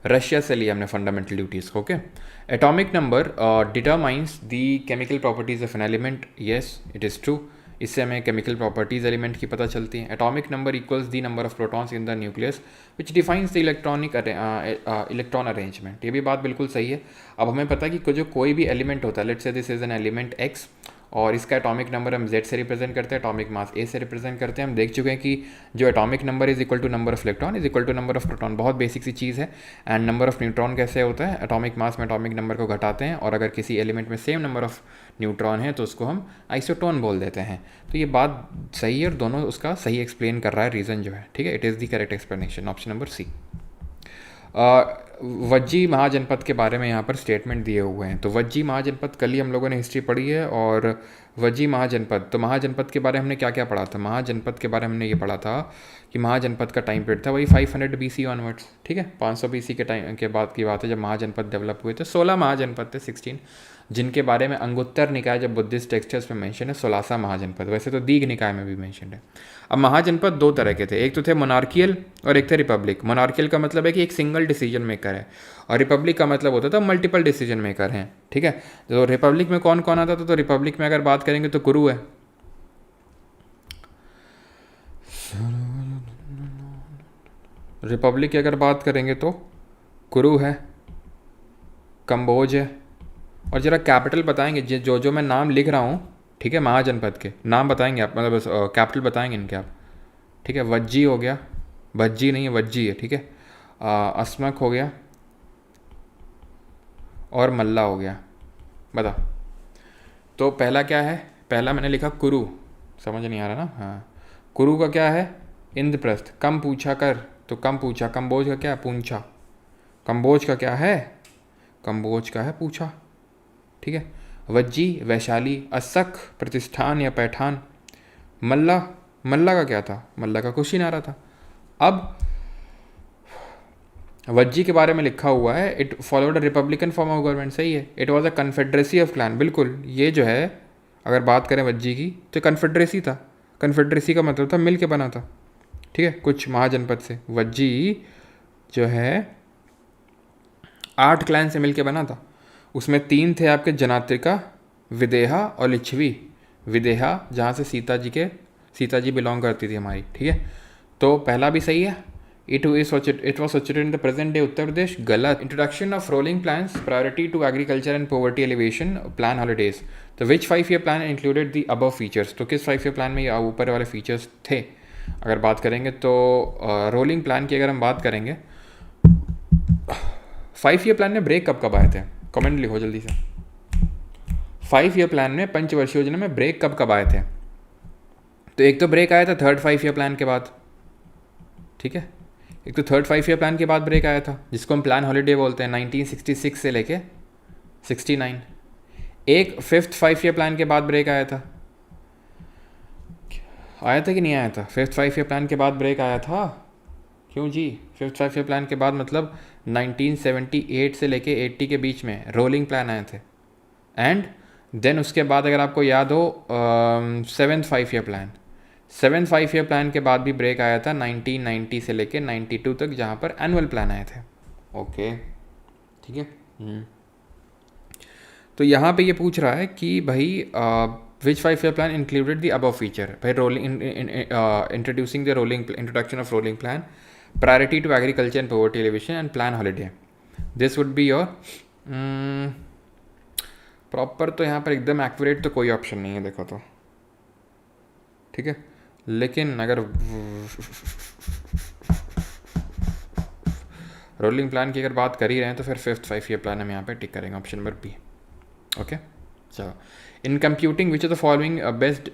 रशिया से लिया हमने फंडामेंटल ड्यूटीज़ को। Okay, atomic number determines the chemical properties of an element, yes it is true. इससे हमें केमिकल प्रॉपर्टीज एलिमेंट की पता चलती हैं। Atomic number equals the number of protons in the nucleus which defines the electron arrangement, ये भी बात बिल्कुल सही है। अब हमें पता है कि जो कोई भी एलिमेंट होता है, let's say this is an element X, और इसका एटॉमिक नंबर हम Z से रिप्रेजेंट करते हैं, एटॉमिक मास A से रिप्रेजेंट करते हैं। हम देख चुके हैं कि जो atomic number is equal to number of electron is equal to number of proton, बहुत बेसिक सी चीज़ है। एंड नंबर ऑफ न्यूट्रॉन कैसे होता है, एटॉमिक मास में एटॉमिक नंबर को घटाते हैं, और अगर किसी एलिमेंट में सेम नंबर ऑफ न्यूट्रॉन है तो उसको हम आइसोटोन बोल देते हैं। तो ये बात सही है और दोनों उसका सही एक्सप्लेन कर रहा है रीज़न जो है, ठीक है। It is the correct explanation, option number C. Vajji महाजनपद के बारे में यहाँ पर स्टेटमेंट दिए हुए हैं। तो वज्जी महाजनपद, कल ही हम लोगों ने हिस्ट्री पढ़ी है, और वज्जी महाजनपद, तो महाजनपद के बारे में हमने क्या क्या पढ़ा था, महाजनपद के बारे में हमने ये पढ़ा था कि महाजनपद का टाइम पीरियड था वही 500 BC ऑनवर्ड्स, ठीक है। 500 BC के टाइम के बाद की बात है जब महाजनपद डेवलप हुए थे। 16 महाजनपद थे, 16, जिनके बारे में अंगुत्तर निकाय जब बुद्धिस्ट टेक्सचर्स में मेंशन है 16 महाजनपद, वैसे तो दीघ निकाय में भी मेंशन है। अब महाजनपद दो तरह के थे, एक तो थे मोनार्कियल और एक थे रिपब्लिक। मोनार्कियल का मतलब है कि एक सिंगल डिसीजन मेकर है, और रिपब्लिक का मतलब होता था मल्टीपल डिसीजन मेकर हैं, ठीक है। तो रिपब्लिक में कौन कौन आता था, तो रिपब्लिक में अगर बात करेंगे तो कुरु है, रिपब्लिक की अगर बात करेंगे तो कुरु है, कंबोज है, और ज़रा कैपिटल बताएंगे जो जो मैं नाम लिख रहा हूँ, ठीक है, महाजनपद के नाम बताएंगे आप, मतलब कैपिटल बताएंगे इनके आप, ठीक है। वज्जी हो गया, भज्जी नहीं है, वज्जी है, ठीक है। अस्मक हो गया और मल्ला हो गया, बता। तो पहला क्या है, पहला मैंने लिखा कुरु, समझ नहीं आ रहा ना, हाँ। कुरु का क्या है, इंद्रप्रस्थ, कम पूछा कर, तो कम पूछा। कंबोज का क्या है, पूंछा। कंबोज का क्या है, कंबोज का है पूछा, ठीक है। वज्जी वैशाली, असक प्रतिष्ठान या पैठान। मल्ला, मल्ला का क्या था, मल्ला का कुशीनारा था। अब वज्जी के बारे में लिखा हुआ है, it followed a Republican form of government, सही है। It was a confederacy of clan, बिल्कुल। ये जो है अगर बात करें वज्जी की तो कन्फेडरेसी था। कन्फेडरेसी का मतलब था मिल के बना था, ठीक है, कुछ महाजनपद से। वज्जी जो है 8 क्लैन से मिल के बना था। उसमें 3 थे आपके जनात्रिका, विदेहा और लिच्छवी। विदेहा जहाँ से सीता जी बिलोंग करती थी हमारी, ठीक है। तो पहला भी सही है। It was situated in the present day Uttar Pradesh, गलत। Introduction of rolling plans, priority to agriculture and poverty elevation, plan holidays. तो which 5 year plan included the above features, तो किस 5 ईयर प्लान में ये ऊपर वाले फीचर्स थे अगर बात करेंगे तो। रोलिंग प्लान की अगर हम बात करेंगे, 5 ईयर प्लान में ब्रेक कब कब आए थे, कमेंट लिखो जल्दी से। 5 ईयर प्लान में, पंचवर्षीय योजना में ब्रेक कब कब आए थे, तो एक तो ब्रेक आया था थर्ड 5 ईयर प्लान के बाद, ठीक है। एक तो थर्ड 5 ईयर प्लान के बाद ब्रेक आया था जिसको हम प्लान हॉलीडे बोलते हैं, 1966 से लेके 69। एक 5th 5 ईयर प्लान के बाद ब्रेक आया था कि नहीं आया था, 5th 5 ईयर प्लान के बाद ब्रेक आया था, क्यों जी। 5th 5 ईयर प्लान के बाद मतलब 1978 से लेके 80 के बीच में रोलिंग प्लान आए थे। एंड देन उसके बाद अगर आपको याद हो 7th 5 year plan, 7th 5 year plan के बाद भी ब्रेक आया था 1990 से लेके 92 तक, जहाँ पर एनुअल प्लान आए थे। ओके, ठीक है। तो यहाँ पे ये पूछ रहा है कि भाई which 5 year plan included the above feature, by introducing the introduction of rolling plan, priority to agriculture and poverty alleviation, and plan holiday. This would be your proper. तो यहाँ पर एकदम एक्यूरेट तो कोई ऑप्शन नहीं है, देखो तो, ठीक है। लेकिन अगर रोलिंग प्लान की अगर बात कर ही रहे हैं तो फिर 5th 5 ईयर प्लान हम यहाँ पे टिक करेंगे, ऑप्शन नंबर बी। ओके, चलो। In computing which of the following best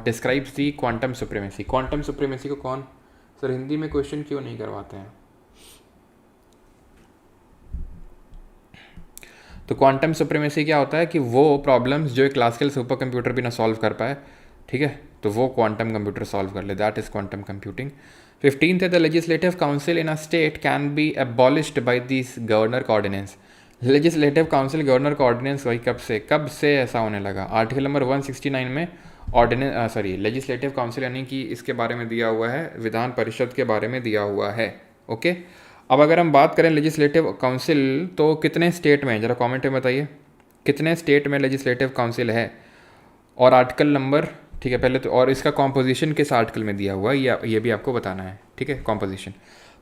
describes the quantum supremacy. Quantum supremacy को कौन, सर हिंदी में क्वेश्चन क्यों नहीं करवाते हैं। तो क्वांटम सुप्रीमेसी क्या होता है कि वो प्रॉब्लम्स जो एक क्लासिकल सुपर कंप्यूटर भी ना सॉल्व कर पाए, ठीक है, तो वो क्वांटम कंप्यूटर सॉल्व कर ले, that is quantum computing. 15th है the legislative council in a state can be abolished by this governor का ऑर्डिनेंस। लेजिस्लेटिव काउंसिल गवर्नर का ऑर्डिनेंस वही कब से ऐसा होने लगा, आर्टिकल नंबर 169 में ऑर्डिनेंस लेजिस्लेटिव काउंसिल यानी कि इसके बारे में दिया हुआ है, विधान परिषद के बारे में दिया हुआ है। ओके, अब अगर हम बात करें लेजिस्लेटिव काउंसिल तो कितने स्टेट में, ज़रा कमेंट में बताइए कितने स्टेट में लेजिस्लेटिव काउंसिल है और आर्टिकल नंबर, ठीक है पहले तो, और इसका कॉम्पोजिशन किस आर्टिकल में दिया हुआ है ये भी आपको बताना है, ठीक है, कॉम्पोजिशन।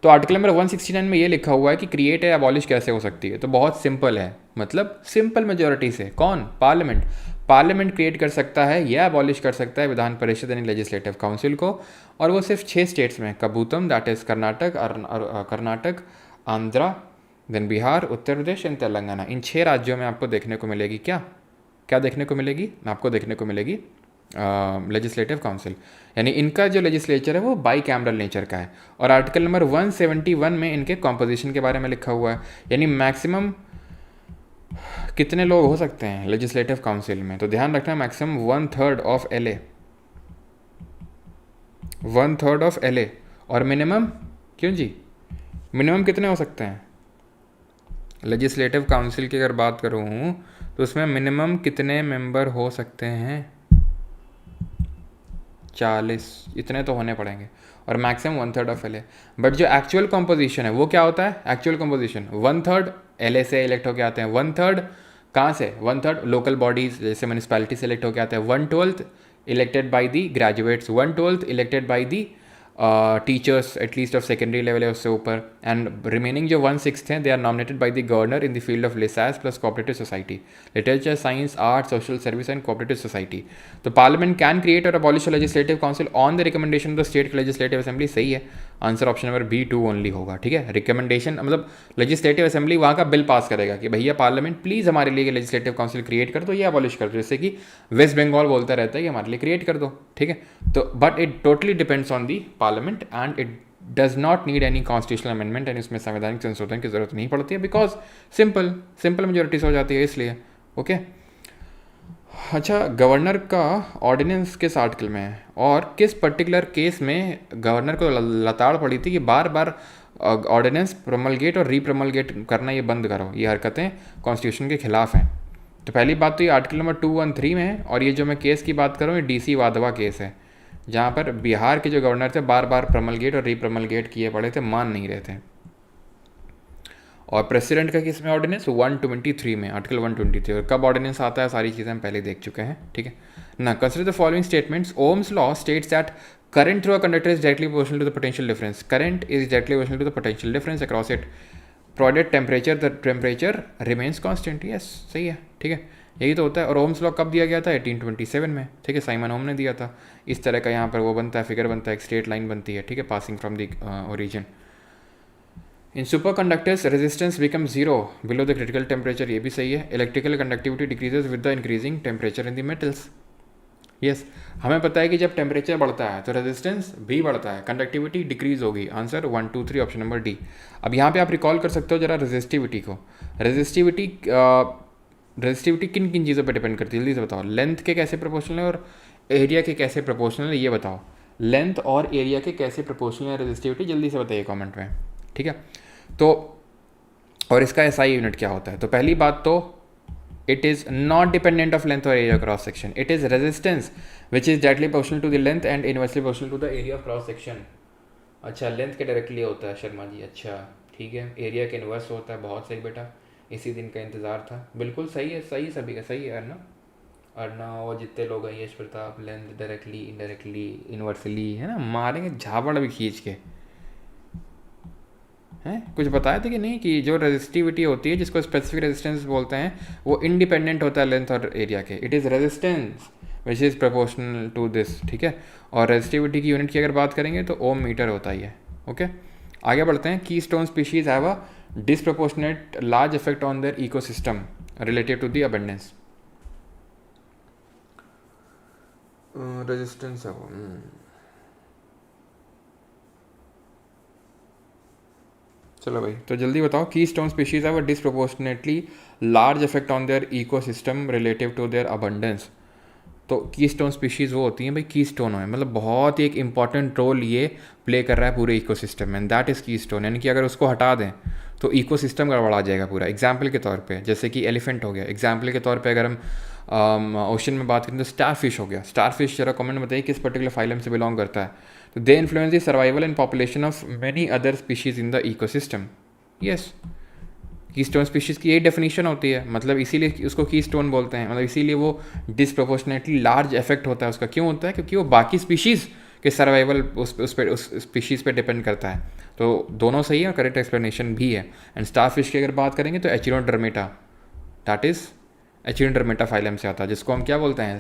तो आर्टिकल नंबर 169 में ये लिखा हुआ है कि क्रिएट या अबॉलिश कैसे हो सकती है, तो बहुत सिंपल है, मतलब सिंपल मेजोरिटी से, कौन, पार्लियामेंट। पार्लियामेंट क्रिएट कर सकता है या अबॉलिश कर सकता है विधान परिषद यानी लेजिस्लेटिव काउंसिल को, और वो सिर्फ 6 स्टेट्स में, कबूतम that is Karnataka, Andhra, then Bihar, Uttar Pradesh and Telangana. इन 6 राज्यों में आपको देखने को मिलेगी क्या देखने को मिलेगी? आपको देखने को मिलेगी लेजिस्लेटिव काउंसिल, यानी इनका जो लेजिस्लेचर है वो बाई कैमरल नेचर का है। और आर्टिकल नंबर 171 में इनके कॉम्पोजिशन के बारे में लिखा हुआ है, यानी मैक्सिमम कितने लोग हो सकते हैं लेजिस्लेटिव काउंसिल में। तो ध्यान रखना, maximum 1/3 of LA, 1/3 of LA। और मिनिमम, क्यों जी, मिनिमम कितने हो सकते हैं लेजिस्लेटिव काउंसिल की अगर बात करूँ तो उसमें मिनिमम कितने मेंबर हो सकते हैं? 40, इतने तो होने पड़ेंगे। और मैक्सिमम 1/3 ऑफ LA। बट जो एक्चुअल कॉम्पोजिशन है वो क्या होता है? एक्चुअल कॉम्पोजिशन 1/3 LA से इलेक्ट होके आते हैं, 1/3 कहाँ से? 1/3 लोकल बॉडीज जैसे म्यूनिसपैलिटी से इलेक्ट होके आते हैं, 1/12 elected by the graduates, 1/12 elected by the teachers at least of secondary level है उससे ऊपर, एंड रिमेनिंग जो 1/6 हैं they are nominated by the governor in the field of लिसास plus cooperative society, literature, science, art, social service and cooperative society. तो parliament can create और abolish legislative council on the recommendation of the state legislative assembly. सही है, answer option number B2 only होगा। ठीक है, recommendation मतलब legislative assembly वहाँ का बिल पास करेगा कि भैया पार्लियामेंट प्लीज़ हमारे लिए लेजिस्लेटिव काउंसिल क्रिएट कर दो या अबॉलिश कर दो, जैसे कि वेस्ट बंगाल बोलता रहता है कि हमारे लिए क्रिएट कर दो। ठीक है, तो but it totally depends on the parliament and it does not need any constitutional amendment, and इसमें संवैधानिक संशोधन की जरूरत नहीं पड़ती है, बिकॉज सिंपल मेजोरिटी से हो जाती है इसलिए। ओके, अच्छा, गवर्नर का ऑर्डिनेंस किस आर्टिकल में है और किस पर्टिकुलर केस में गवर्नर को लताड़ पड़ी थी कि बार बार ऑर्डिनेंस प्रोमलगेट और रीप्रोमलगेट करना ये बंद करो, ये हरकतें कॉन्स्टिट्यूशन के खिलाफ हैं। तो पहली बात तो ये आर्टिकल नंबर 213 में है, और ये जो मैं केस की बात करूँ ये DC वाधवा केस है, जहाँ पर बिहार के जो गवर्नर थे बार बार प्रोमलगेट और रीप्रोमलगेट किए पड़े थे, मान नहीं रहे थे। और प्रेसिडेंट का किस में ऑर्डिनेंस? 123 में, आर्टिकल 123। और कब ऑर्डिनेंस आता है सारी चीज़ें हम पहले देख चुके हैं। ठीक है ना, consider the following statements. Ohm's law states that current through a conductor is directly proportional to the potential difference. Current is directly proportional to the potential difference across it. Provided temperature, the temperature remains constant. Yes, सही है। ठीक है, यही तो होता है। और Ohm's law कब दिया गया था? 1827 में। ठीक है, साइमन ओम ने दिया था। इस तरह का यहाँ पर वो बनता है, फिगर बनता है, एक स्ट्रेट लाइन बनती है। ठीक है, passing from the origin. In super conductors resistance become zero below the critical temperature, ये भी सही है। Electrical conductivity decreases with the increasing temperature in the metals. Yes, हमें पता है कि जब टेम्परेचर बढ़ता है तो रेजिस्टेंस भी बढ़ता है, कंडक्टिविटी डिक्रीज होगी। Answer 1, 2, 3 option number D। अब यहाँ पे आप रिकॉल कर सकते हो जरा रेजिस्टिविटी को। रेजिस्टिविटी किन किन चीज़ों पे डिपेंड करती है जल्दी से बताओ। लेंथ के कैसे प्रोपोर्शनल है और एरिया के कैसे प्रोपोर्शनल है, ये बताओ। लेंथ और एरिया के कैसे प्रोपोर्शनल है रेजिस्टिविटी, जल्दी से बताइए कमेंट में। ठीक है, तो और इसका SI यूनिट क्या होता है? तो पहली बात तो it is not dependent of length or area cross section. It is resistance which is directly proportional to the length and inversely proportional to the area of cross section. अच्छा, length के directly होता है शर्मा जी, अच्छा ठीक है। Area के inverse होता है, बहुत सही बेटा, इसी दिन का इंतज़ार था। बिल्कुल सही है, सही सभी का सही है। अर्ना वो जितने लोग हैं, Yash Pratap, length directly, indirectly, inversely, है ना, मारेंगे झापड़ भी खींच के। हैं कुछ बताया था कि नहीं कि जो रेजिस्टिविटी होती है जिसको स्पेसिफिक रेजिस्टेंस बोलते हैं वो इंडिपेंडेंट होता है लेंथ और एरिया के। It is resistance which is proportional to this. ठीक है, और रेजिस्टिविटी की यूनिट की अगर बात करेंगे तो ओम मीटर होता ही है। ओके, आगे बढ़ते हैं। Keystone species have a disproportionate large effect on their ecosystem related to the abundance. Resistance है वो। चलो भाई, तो जल्दी बताओ। Keystone species have a disproportionately large effect on their ecosystem relative to their abundance. तो की stone species वो होती हैं भाई, की स्टोन है मतलब बहुत ही एक इंपॉर्टेंट रोल ये प्ले कर रहा है पूरे इकोसिस्टम में, दैट इज़ की स्टोन। यानी कि अगर उसको हटा दें तो इकोसिस्टम गड़बड़ा जाएगा पूरा। एग्जाम्पल के तौर पे जैसे कि एलिफेंट हो गया। एग्जाम्पल के तौर पे अगर हम ओशन में बात करें तो स्टार फिश हो गया। स्टार फिश जरा कमेंट में बताइए किस पर्टिकुलर फाइलम से बिलोंग करता है। तो they influence the survival and population of many other species in the ecosystem. Yes, की स्टोन स्पीशीज़ की यही डेफिनेशन होती है, मतलब इसीलिए उसको की स्टोन बोलते हैं, मतलब इसीलिए वो डिसप्रोपोर्शनेटली लार्ज इफेक्ट होता है उसका। क्यों होता है? क्योंकि वो बाकी स्पीशीज़ के सर्वाइवल उस स्पीशीज़ पे डिपेंड करता है। तो दोनों सही है और करेक्ट एक्सप्लेनेशन भी है। एंड स्टार फिश की अगर बात करेंगे तो एचिनोडर्मेटा, दैट इज़ एचिनोडर्म मेटाफाइलम से आता है, जिसको हम क्या बोलते हैं,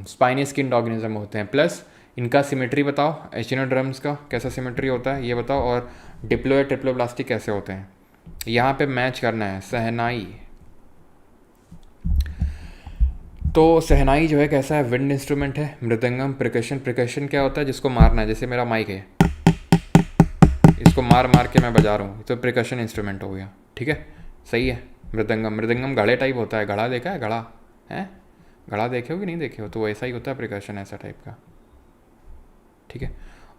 स्पाइनी स्किन्ड ऑर्गेनिज्म होते हैं। प्लस इनका सिमेट्री बताओ, एचिनोडर्म्स का कैसा सिमेट्री होता है ये बताओ, और डिप्लो या ट्रिप्लोब्लास्टिक कैसे होते हैं, यहाँ पे मैच करना है। सहनाई, तो सहनाई जो है कैसा है, विंड इंस्ट्रूमेंट है। मृदंगम प्रिकशन, प्रिकशन क्या होता है, जिसको मारना है, जैसे मेरा माइक है, इसको मार मार के मैं बजा रहा हूँ, तो प्रिकशन इंस्ट्रूमेंट हो गया, ठीक है, सही है। मृदंगम, मृदंगम घड़े टाइप होता है, घड़ा देखा है, घड़ा है, घड़ा देखे हो कि नहीं देखे हो, तो वैसा ही होता है प्रिकशन, ऐसा टाइप का, ठीक है।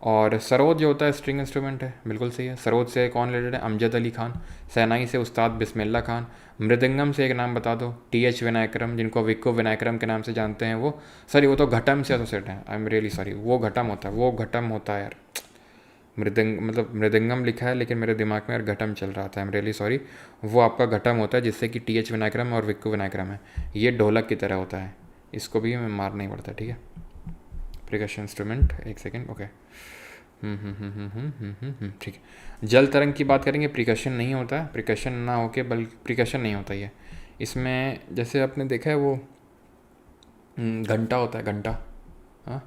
और सरोद जो होता है स्ट्रिंग इंस्ट्रूमेंट है, बिल्कुल सही है। सरोद से कौन रिलेटेड है, अमजद अली खान। सहनाई से उस्ताद बिस्मिल्ला खान। मृदंगम से एक नाम बता दो, टी.एच. विनायकरम, जिनको विक्को विनायकरम के नाम से जानते हैं वो, सॉरी वो तो घटम से एसोसिएट है, आई एम रियली सॉरी, वो घटम होता है, वो घटम होता है यार, मृदंगम लिखा है लेकिन मेरे दिमाग में यार घटम चल रहा था, आई एम रियली सॉरी। वो आपका घटम होता है, जिससे कि टी.एच. विनायकरम और विक्को विनायकरम है, ये ढोलक की तरह होता है, इसको भी हमें मारना ही पड़ता है, ठीक है। प्रिकशन इंस्ट्रूमेंट, एक सेकेंड, ओके, ठीक है। जल तरंग की बात करेंगे, प्रिकशन नहीं होता है, प्रिकशन ना होके बल्कि प्रिकशन नहीं होता ये, इसमें जैसे आपने देखा है वो घंटा होता है, घंटा, हाँ,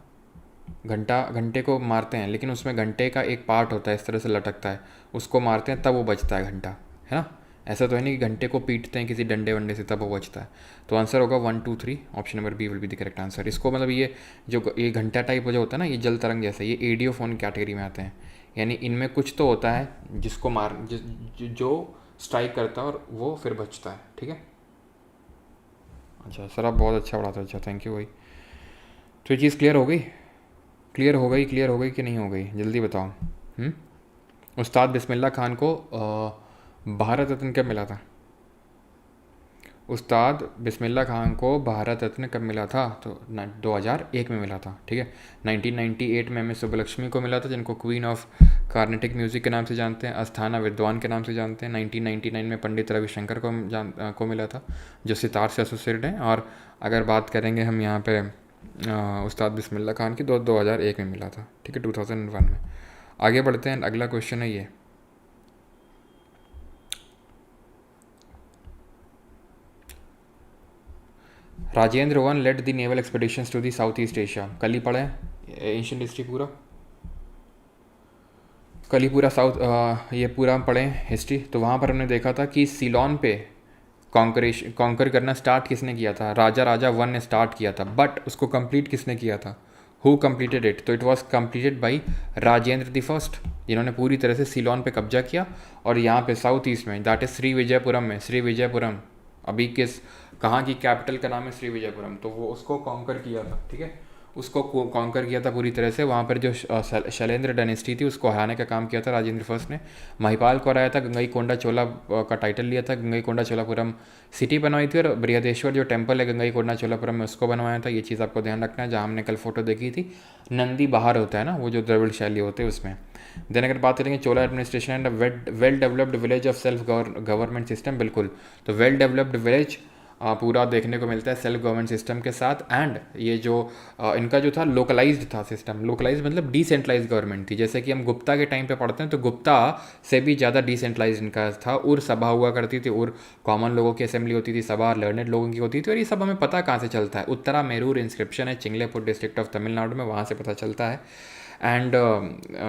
घंटा, घंटे को मारते हैं लेकिन उसमें घंटे का एक पार्ट होता है इस तरह से लटकता है, उसको मारते हैं तब वो बजता है घंटा, है ना। ऐसा तो है नहीं कि घंटे को पीटते हैं किसी डंडे वंडे से तब वो बजता है। तो आंसर होगा 1 2 3, option number B will be the correct answer. इसको मतलब ये घंटा टाइप जो होता है ना, ये जल तरंग जैसे, ये एडियोफोन कैटेगरी में आते हैं, यानी इनमें कुछ तो होता है जिसको जो स्ट्राइक करता है और वो फिर बचता है, ठीक है। अच्छा सर, आप बहुत अच्छा पढ़ाते हो, अच्छा थैंक यू भाई। तो ये चीज़ क्लियर हो गई, क्लियर हो गई कि नहीं हो गई, जल्दी बताओ। उस्ताद बिस्मिल्ला खान को भारत रत्न कब मिला था, उस्ताद बिस्मिल्ला खान को भारत रत्न कब मिला था, तो 2001 में मिला था, ठीक है। 1998 में एम.एस. सुब्बलक्ष्मी को मिला था, जिनको क्वीन ऑफ कार्नेटिक म्यूज़िक के नाम से जानते हैं, अस्थाना विद्वान के नाम से जानते हैं। 1999 में पंडित रविशंकर को मिला था, जो सितार से एसोसिएटेड हैं। और अगर बात करेंगे हम यहाँ पे उस्ताद बिस्मिल्ला खान की, 2001 में मिला था, ठीक है, 2001 में। आगे बढ़ते हैं, अगला क्वेश्चन है ये, Rajendra one led the naval expeditions to the south east Asia. कल ही पढ़े एशियन हिस्ट्री पूरा, कल ही पूरा ये पूरा हम पढ़े हिस्ट्री। तो वहाँ पर हमने देखा था कि सीलोन पे कॉन्कर करना स्टार्ट किसने किया था, राजा वन ने स्टार्ट किया था, बट उसको कंप्लीट किसने किया था, हु कंप्लीटेड इट, तो it was completed by Rajendra the first, जिन्होंने पूरी तरह से सीलोन पे कब्जा किया। और यहाँ पे साउथ ईस्ट में, दैट इज श्रीविजयपुरम में, श्रीविजयपुरम अभी कहाँ की कैपिटल का नाम है, श्रीविजयपुरम, तो वो उसको कॉन्कर किया था, ठीक है, उसको कॉन्कर किया था पूरी तरह से। वहाँ पर जो शैलेंद्र डायनेस्टी थी उसको हराने का काम किया था राजेंद्र फर्स्ट ने। महिपाल को हराया था, गंगईकोंडा चोला का टाइटल लिया था, गंगईकोंडा चोलापुरम सिटी बनवाई थी, और बृहदेश्वर जो टेम्पल है गंगईकोंडा चोलापुरम में उसको बनवाया था। ये चीज़ आपको ध्यान रखना है। जहाँ हमने कल फोटो देखी थी, नंदी बाहर होता है ना, वो जो द्रविड़ शैली होते हैं उसमें। देन अगर बात करेंगे Chola administration and well developed village of self government system, बिल्कुल, तो वेल डेवलप्ड विलेज पूरा देखने को मिलता है सेल्फ गवर्नमेंट सिस्टम के साथ। एंड ये जो इनका जो था लोकलाइज्ड था सिस्टम, लोकलाइज्ड मतलब डिसेंट्रलाइज्ड गवर्नमेंट थी। जैसे कि हम गुप्ता के टाइम पे पढ़ते हैं, तो गुप्ता से भी ज़्यादा डिसेंट्रलाइज्ड इनका था। उर सभा हुआ करती थी, उर कॉमन लोगों की असेंबली होती थी, सभा लर्नेड लोगों की होती थी। और ये सब हमें पता कहाँ से चलता है, उत्तरा मेरूर इंस्क्रिप्शन है चिंगलेपुर डिस्ट्रिक्ट ऑफ तमिलनाडु में, वहाँ से पता चलता है। एंड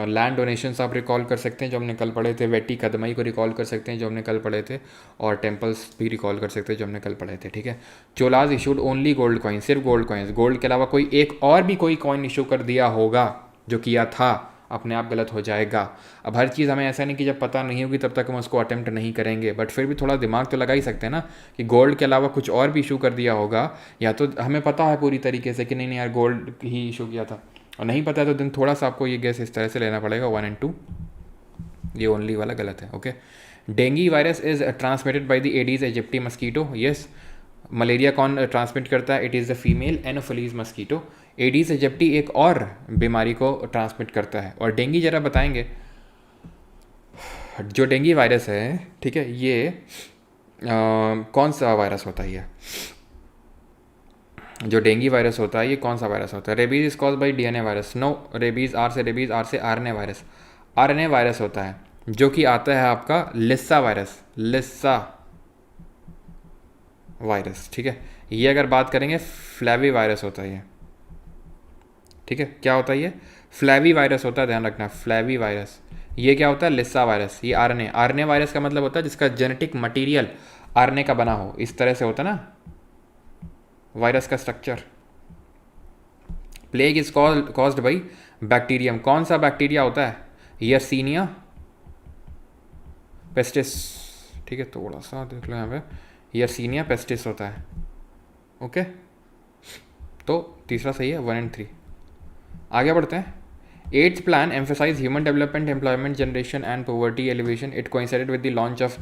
लैंड डोनेशंस आप रिकॉल कर सकते हैं जो हमने कल पढ़े थे, वेटी कदमई को रिकॉल कर सकते हैं जो हमने कल पढ़े थे, और टेम्पल्स भी रिकॉल कर सकते हैं जो हमने कल पढ़े थे, ठीक है। Cholas issued only gold coin, सिर्फ गोल्ड कॉइन्स, गोल्ड के अलावा कोई एक और भी कोई कॉइन इशू कर दिया होगा, जो किया था, अपने आप गलत हो जाएगा। अब हर चीज़ हमें ऐसा नहीं कि जब पता नहीं होगी तब तक हम उसको अटेम्प्ट नहीं करेंगे, बट फिर भी थोड़ा दिमाग तो लगा ही सकते हैं ना कि गोल्ड के अलावा कुछ और भी इशू कर दिया होगा, या तो हमें पता है पूरी तरीके से कि नहीं यार गोल्ड ही इशू किया था, और नहीं पता है तो दिन थोड़ा सा आपको ये गैस इस तरह से लेना पड़ेगा 1 और 2, ये ओनली वाला गलत है, okay. Dengue virus is transmitted by the Aedes aegypti mosquito, yes. Malaria कौन ट्रांसमिट करता है, it is the female Anopheles mosquito. Aedes aegypti एक और बीमारी को ट्रांसमिट करता है, और डेंगी जरा बताएंगे, जो डेंगी वायरस है, ठीक है, ये कौन सा वायरस होता है, ये जो डेंगी वायरस होता है ये कौन सा वायरस होता है। Rabies is cause by DNA virus, no, rabies आर से आरएनए वायरस, आरएनए वायरस होता है, जो कि आता है आपका लिस्सा वायरस, लिस्सा वायरस, ठीक है। ये अगर बात करेंगे फ्लैवी वायरस होता है ये, ठीक है। क्या होता है ये? फ्लैवी वायरस होता है, ध्यान रखना, फ्लैवी वायरस। ये क्या होता है? लिस्सा वायरस। ये आरएनए, आरएनए वायरस का मतलब होता है जिसका जेनेटिक मटेरियल आरएनए का बना हो, इस तरह से होता है ना वायरस का structure. Plague is caused by bacterium. कौन सा बैक्टीरिया होता है? यर्सीनिया पेस्टिस, ठीक है। थोड़ा सा देख लो यहाँ पे, यर्सीनिया पेस्टिस होता है, ओके। तो तीसरा सही है, 1 और 3। आगे बढ़ते हैं। Eighth plan emphasized human development, employment generation and poverty alleviation. It coincided with the launch of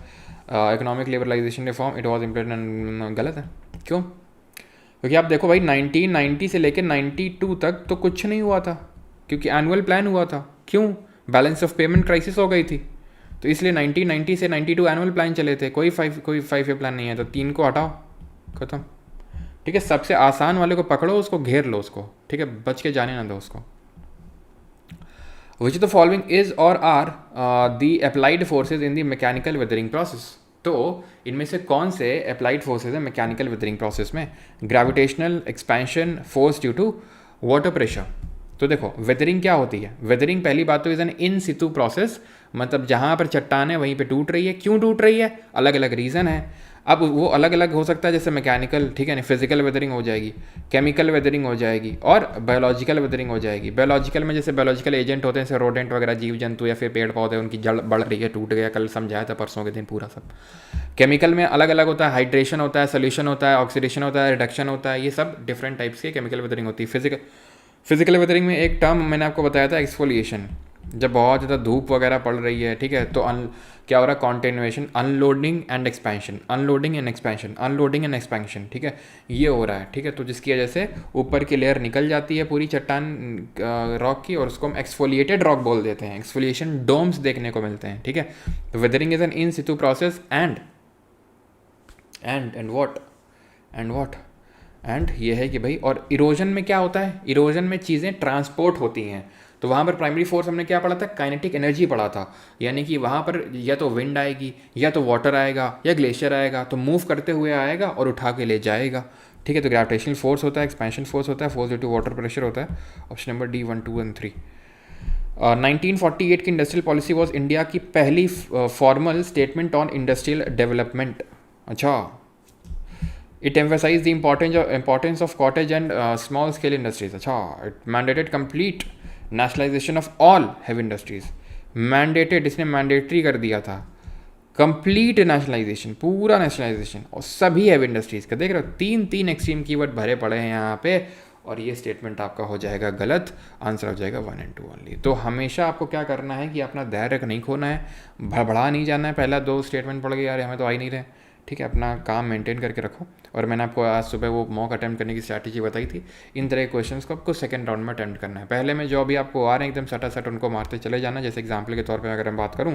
economic liberalization reform. It was implemented। गलत है, क्यों? क्योंकि आप देखो भाई 1990 से लेकर 92 तक तो कुछ नहीं हुआ था, क्योंकि एनुअल प्लान हुआ था। क्यों? बैलेंस ऑफ पेमेंट क्राइसिस हो गई थी, तो इसलिए 1990 से 92 एनुअल प्लान चले थे। कोई 5 ईयर प्लान नहीं है, तो 3 को हटाओ, खत्म, ठीक है। सबसे आसान वाले को पकड़ो, उसको घेर लो उसको, ठीक है, बच के जाने ना दो उसको। विच द फॉलोइंग इज और are the applied forces in the mechanical weathering process. तो इनमें से कौन से अप्लाइड फोर्सेज हैं मैकेनिकल वेदरिंग प्रोसेस में? Gravitational expansion force due to water pressure. तो देखो वेदरिंग क्या होती है? वेदरिंग पहली बात तो is an in situ process, मतलब जहाँ पर चट्टान है वहीं पे टूट रही है। क्यों टूट रही है? अलग अलग रीज़न है। अब वो अलग अलग हो सकता है, जैसे मैकेनिकल, ठीक है ना, फिजिकल वेदरिंग हो जाएगी, केमिकल वेदरिंग हो जाएगी, और बायोलॉजिकल वेदरिंग हो जाएगी। बायोलॉजिकल में जैसे बायोलॉजिकल एजेंट होते हैं, जैसे रोडेंट वगैरह, जीव जंतु या फिर पेड़ पौधे, उनकी जड़ बढ़ रही है, टूट गया, कल समझाया था परसों के दिन पूरा सब। केमिकल में अलग अलग होता है, हाइड्रेशन होता है, सोल्यूशन होता है, ऑक्सीडेशन होता है, रिडक्शन होता है, ये सब डिफरेंट टाइप्स के केमिकल वेदरिंग होती है। फिजिकल वेदरिंग में एक टर्म मैंने आपको बताया था, एक्सफोलिएशन। जब बहुत ज़्यादा धूप वगैरह पड़ रही है, ठीक है, तो क्या हो रहा है? Continuation, unloading and expansion, unloading and expansion, unloading and expansion, ठीक है, ये हो रहा है, ठीक है। तो जिसकी वजह से ऊपर की लेयर निकल जाती है पूरी चट्टान रॉक की, और उसको हम एक्सफोलिएटेड रॉक बोल देते हैं। एक्सफोलिएशन डोम्स देखने को मिलते हैं, ठीक है। तो weathering is an in situ process and what and ये है कि भाई, और इरोजन में क्या होता है? इरोजन में चीज़ें ट्रांसपोर्ट होती हैं। तो वहाँ पर प्राइमरी फोर्स हमने क्या पढ़ा था? काइनेटिक एनर्जी पढ़ा था, यानी कि वहाँ पर या तो विंड आएगी, या तो वाटर आएगा, या ग्लेशियर आएगा, तो मूव करते हुए आएगा और उठा के ले जाएगा, ठीक है। तो ग्रेविटेशनल फोर्स होता है, एक्सपेंशन फोर्स होता है, force due to water pressure होता है। ऑप्शन नंबर डी 1, 2 और 3। 1948 की इंडस्ट्रियल पॉलिसी वॉज इंडिया की पहली formal statement on industrial development. अच्छा, it emphasized the importance of cottage and small scale industries। अच्छा, it mandated complete nationalization of all heavy industries। mandated, इसने mandatory कर दिया था, complete nationalization, पूरा nationalization, और सभी heavy industries का। देख रहे हो, तीन एक्सट्रीम कीवर्ड भरे पड़े हैं यहाँ पे, और ये स्टेटमेंट आपका हो जाएगा गलत, आंसर हो जाएगा 1 और 2 ओनली। तो हमेशा आपको क्या करना है कि अपना धैर्य नहीं खोना है, भड़बड़ा नहीं जाना है। पहला 2 स्टेटमेंट पड़ गए, यार हमें तो आ ही नहीं रहे, ठीक है। अपना काम मेंटेन करके रखो। और मैंने आपको आज सुबह वो मॉक अटैम्प्ट करने की स्ट्रैटेजी बताई थी। इन तरह के क्वेश्चंस को आपको सेकंड राउंड में अटैम्प्ट करना है। पहले में जो अभी आपको आ रहे हैं एकदम सटासट उनको मारते चले जाना। जैसे एग्जाम्पल के तौर पर अगर मैं बात करूँ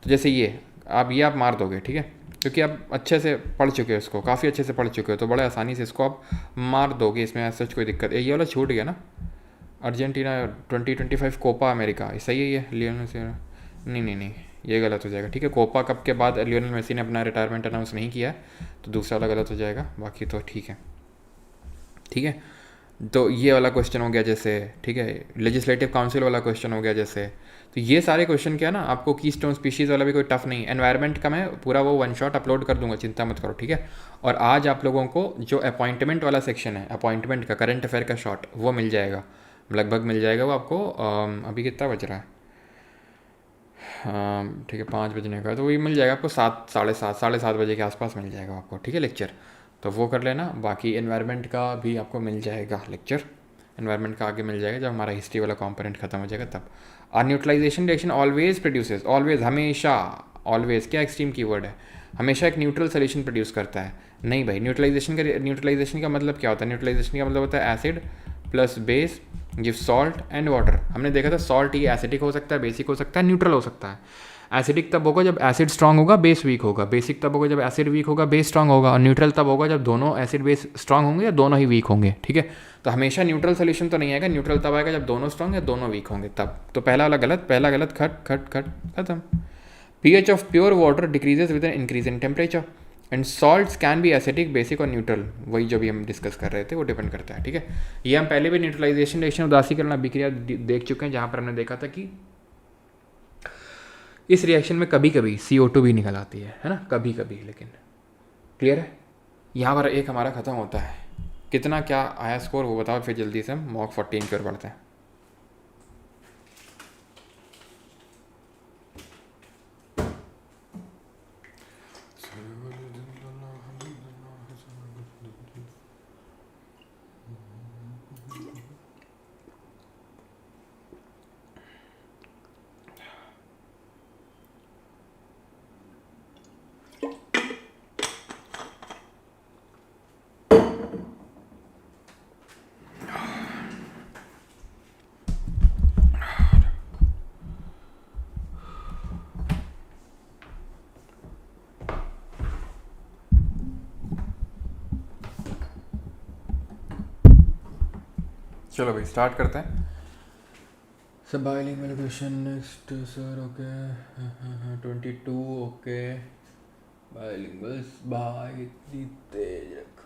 तो जैसे ये आप मार दोगे, ठीक है, क्योंकि आप अच्छे से पढ़ चुके हो इसको, काफ़ी अच्छे से पढ़ चुके हो, तो बड़े आसानी से इसको आप मार दोगे, इसमें सच कोई दिक्कत। ये वाला छूट गया ना, अर्जेंटीना 2025 कोपा अमेरिका, सही है ये लियोनेल मेसी? नहीं, ये गलत हो जाएगा, ठीक है। कोपा कप के बाद लियोनेल मेसी ने अपना रिटायरमेंट अनाउंस नहीं किया, तो दूसरा वाला गलत हो जाएगा, बाकी तो ठीक है। तो ये वाला क्वेश्चन हो गया जैसे, ठीक है। लेजिस्लेटिव काउंसिल वाला क्वेश्चन हो गया जैसे। तो ये सारे क्वेश्चन क्या ना, आपको कीस्टोन स्पीशीज़ वाला भी कोई टफ नहीं। एनवायरनमेंट का मैं पूरा वो 1 शॉट अपलोड कर दूंगा, चिंता मत करो, ठीक है। और आज आप लोगों को जो अपॉइंटमेंट वाला सेक्शन है, अपॉइंटमेंट का करंट अफेयर का शॉट, वो मिल जाएगा, लगभग मिल जाएगा वो आपको। अभी कितना बज रहा है? ठीक है, 5 बजने का, तो वही मिल जाएगा आपको 7, साढ़े सात बजे के आसपास मिल जाएगा आपको, ठीक है, लेक्चर। तो वो कर लेना। बाकी एनवायरनमेंट का भी आपको मिल जाएगा लेक्चर, एनवायरनमेंट का आगे मिल जाएगा जब हमारा हिस्ट्री वाला कंपोनेंट खत्म हो जाएगा तब। Neutralisation reaction always produces, always, हमेशा, ऑलवेज क्या एक्सट्रीम कीवर्ड है? हमेशा एक न्यूट्रल सोल्यूशन प्रोड्यूस करता है। नहीं भाई, न्यूट्रलाइजेशन का मतलब क्या होता है? न्यूट्रलाइजेशन का मतलब होता है acid plus base give salt and water. हमने देखा था सॉल्ट ये एसिडिक हो सकता है, बेसिक हो सकता है, न्यूट्रल हो सकता है। एसिडिक तब होगा जब एसिड स्ट्रांग होगा, बेस वीक होगा। बेसिक तब होगा जब एसिड वीक होगा, बेस स्ट्रांग होगा। और न्यूट्रल तब होगा जब दोनों एसिड बेस स्ट्रांग होंगे या दोनों ही वीक होंगे, ठीक है। तो हमेशा न्यूट्रल सोल्यूशन तो नहीं आएगा, न्यूट्रल तब आएगा जब दोनों स्ट्रांग या दोनों वीक होंगे तब। तो पहला गलत, खत्म। pH of pure water decreases with an increase in temperature. And salts can be acidic, basic और न्यूट्रल, वही जो भी हम डिस्कस कर रहे थे वो डिपेंड करता है, ठीक है। ये हम पहले भी न्यूट्रलाइजेशन रिएक्शन उदासीकरण अभिक्रिया देख चुके हैं, जहाँ पर हमने देखा था कि इस रिएक्शन में कभी कभी CO2 भी निकल आती है ना, कभी कभी, लेकिन क्लियर है। यहाँ पर एक हमारा ख़त्म होता है, कितना क्या आया स्कोर वो बताओ, फिर जल्दी से हम मॉक 14 की ओर बढ़ते हैं। चलो भाई स्टार्ट करते हैं। सब bilingual question next sir, okay 22, okay bilinguals बाय तेज रख।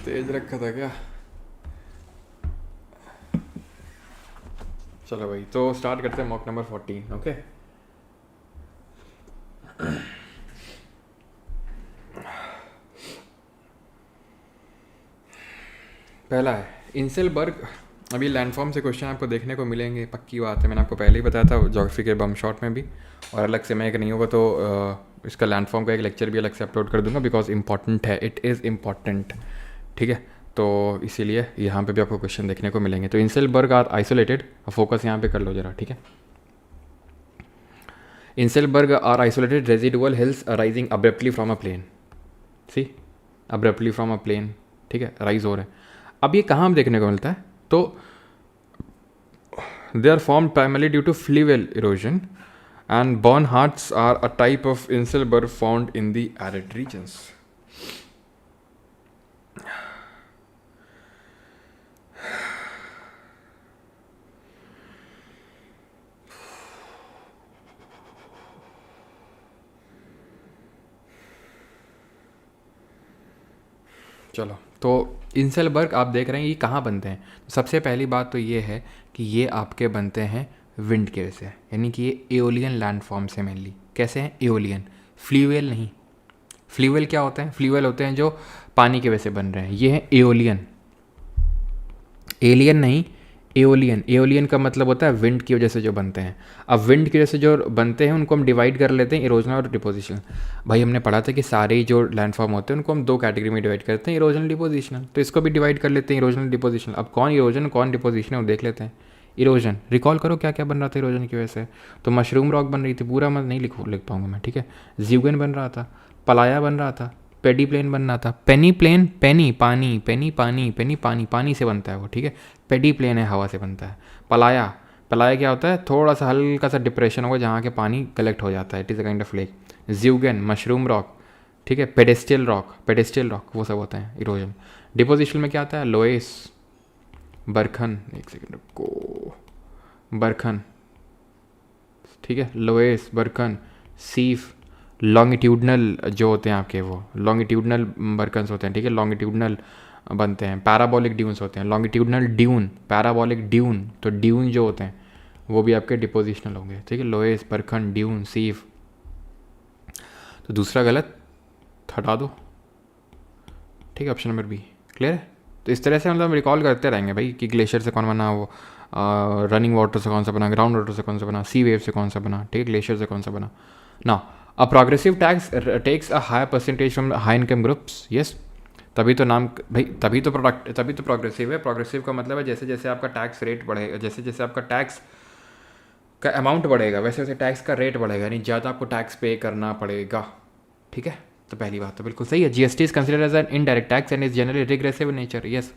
तेज रखा था क्या? चलो भाई तो स्टार्ट करते हैं मॉक नंबर 14, ओके। पहला है इंसेलबर्ग। अभी लैंडफॉर्म से क्वेश्चन आपको देखने को मिलेंगे, पक्की बात है, मैंने आपको पहले ही बताया था ज्योग्राफी के बम शॉट में भी, और अलग से मैं एक नहीं होगा तो इसका लैंडफॉर्म का एक लेक्चर भी अलग से अपलोड कर दूंगा, बिकॉज इंपॉर्टेंट है, इट इज़ इम्पॉर्टेंट, ठीक है। तो इसीलिए यहाँ पे भी आपको क्वेश्चन देखने को मिलेंगे। तो इंसेलबर्ग आर आइसोलेटेड, फोकस यहाँ पे कर लो जरा, ठीक है। Inselberg are isolated residual hills rising abruptly from a plain, see abruptly from a plain, ठीक है, राइज हो रहे हैं। अब ये कहाँ देखने को मिलता है? तो they are form primarily due to fluvial erosion and bornhardts are a type of inselberg found in the arid regions. चलो तो इंसेलबर्ग आप देख रहे हैं ये कहाँ बनते हैं। सबसे पहली बात तो ये है कि ये आपके बनते हैं विंड के वजह से, यानी कि ये एओलियन लैंडफॉर्म से मेनली। कैसे हैं? एओलियन, फ्लूवियल नहीं। फ्लूवियल क्या होते हैं? फ्लूवियल होते हैं जो पानी की वजह से बन रहे हैं, ये है एओलियन, एलियन नहीं, एओलियन। एओलियन का मतलब होता है विंड की वजह से जो बनते हैं। अब विंड की वजह से जो बनते हैं उनको हम डिवाइड कर लेते हैं इरोजनल और डिपोजिशनल। भाई हमने पढ़ा था कि सारे जो लैंडफॉर्म होते हैं उनको हम दो कैटेगरी में डिवाइड करते हैं, इरोजनल डिपोजिशनल। तो इसको भी डिवाइड कर लेते हैं इरोजनल डिपोजिशनल। अब कौन इरोजन कौन डिपोजिशन है वो देख लेते हैं। इरोजन रिकॉल करो क्या क्या बन रहा था इरोजन की वजह से। तो मशरूम रॉक बन रही थी, पूरा मैं नहीं लिख पाऊंगा मैं, ठीक है। ज्यूगन बन रहा था, पलाया बन रहा था, पेडी प्लेन बनना था, पेनी प्लेन, पेनी पानी, पेनी पानी, पेनी पानी, पानी से बनता है वो, ठीक है। पेडी प्लेन है, हवा से बनता है। पलाया, पलाया क्या होता है? थोड़ा सा हल्का सा डिप्रेशन होगा जहाँ के पानी कलेक्ट हो जाता है, it is a kind of lake. Zeugen mushroom rock, ठीक है। पेडेस्टियल रॉक, पेडेस्टियल रॉक वो सब होता है इरोजन। डिपोजिशन में क्या आता है? लोएस, बरखन, एक सेकेंड को, बरखन, ठीक है, लोएस, बरखन, सीफ, लॉन्गिट्यूडनल जो होते हैं आपके वो लॉन्गिट्यूडनल बर्कन्स होते हैं, ठीक है, लॉन्गिट्यूडनल बनते हैं। पैराबॉलिक ड्यून्स होते हैं, लॉन्गिट्यूडनल ड्यून, पैराबॉलिक ड्यून, तो ड्यून जो होते हैं वो भी आपके डिपोजिशनल होंगे, ठीक है। Loess, barchan, dune, seif. तो दूसरा गलत हटा दो, ठीक है, ऑप्शन नंबर बी क्लियर है। तो इस तरह से मतलब रिकॉल करते रहेंगे भाई कि ग्लेशियर से कौन बना, वो रनिंग वाटर से कौन सा बना, ग्राउंड वाटर से कौन सा बना, सी वेव से कौन सा बना, ठीक है, ग्लेशियर से कौन सा बना ना। A progressive tax takes a high percentage from high income groups, yes. तभी तो नाम भाई, तभी तो प्रोग्रेसिव है। प्रोग्रेसिव का मतलब है जैसे जैसे आपका टैक्स रेट बढ़ेगा, जैसे जैसे आपका टैक्स का अमाउंट बढ़ेगा वैसे वैसे टैक्स का रेट बढ़ेगा, यानी ज़्यादा आपको टैक्स पे करना पड़ेगा, ठीक है। तो पहली बात तो बिल्कुल सही है। GST is considered as an indirect tax and is generally regressive in nature, yes.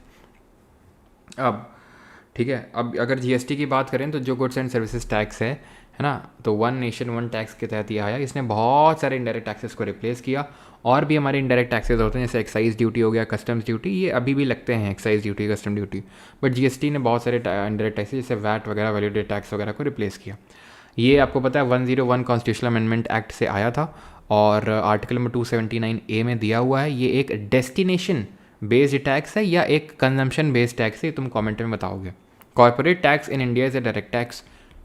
अब ठीक है। अब अगर जीएसटी की बात करें तो जो गुड्स एंड सर्विसेज टैक्स है ना, तो वन नेशन वन टैक्स के तहत ये आया। इसने बहुत सारे इनडायरेक्ट टैक्सेस को रिप्लेस किया। और भी हमारे इनडायरेक्ट टैक्सेस होते हैं, जैसे एक्साइज ड्यूटी हो गया, कस्टम्स ड्यूटी, ये अभी भी लगते हैं, excise duty, custom duty. But GST ने बहुत सारे इनडायरेक्ट टैक्सेस जैसे वैट वगैरह, वैल्यू एडेड टैक्स वगैरह को रिप्लेस किया। ये आपको पता है 101 कॉन्स्टिट्यूशनल अमेंडमेंट एक्ट से आया था और आर्टिकल नंबर 279A में दिया हुआ है। ये एक डेस्टिनेशन बेस्ड टैक्स है या एक कंजम्पशन बेस्ड टैक्स है, तुम कमेंट में बताओगे। Corporate tax in India is a direct tax,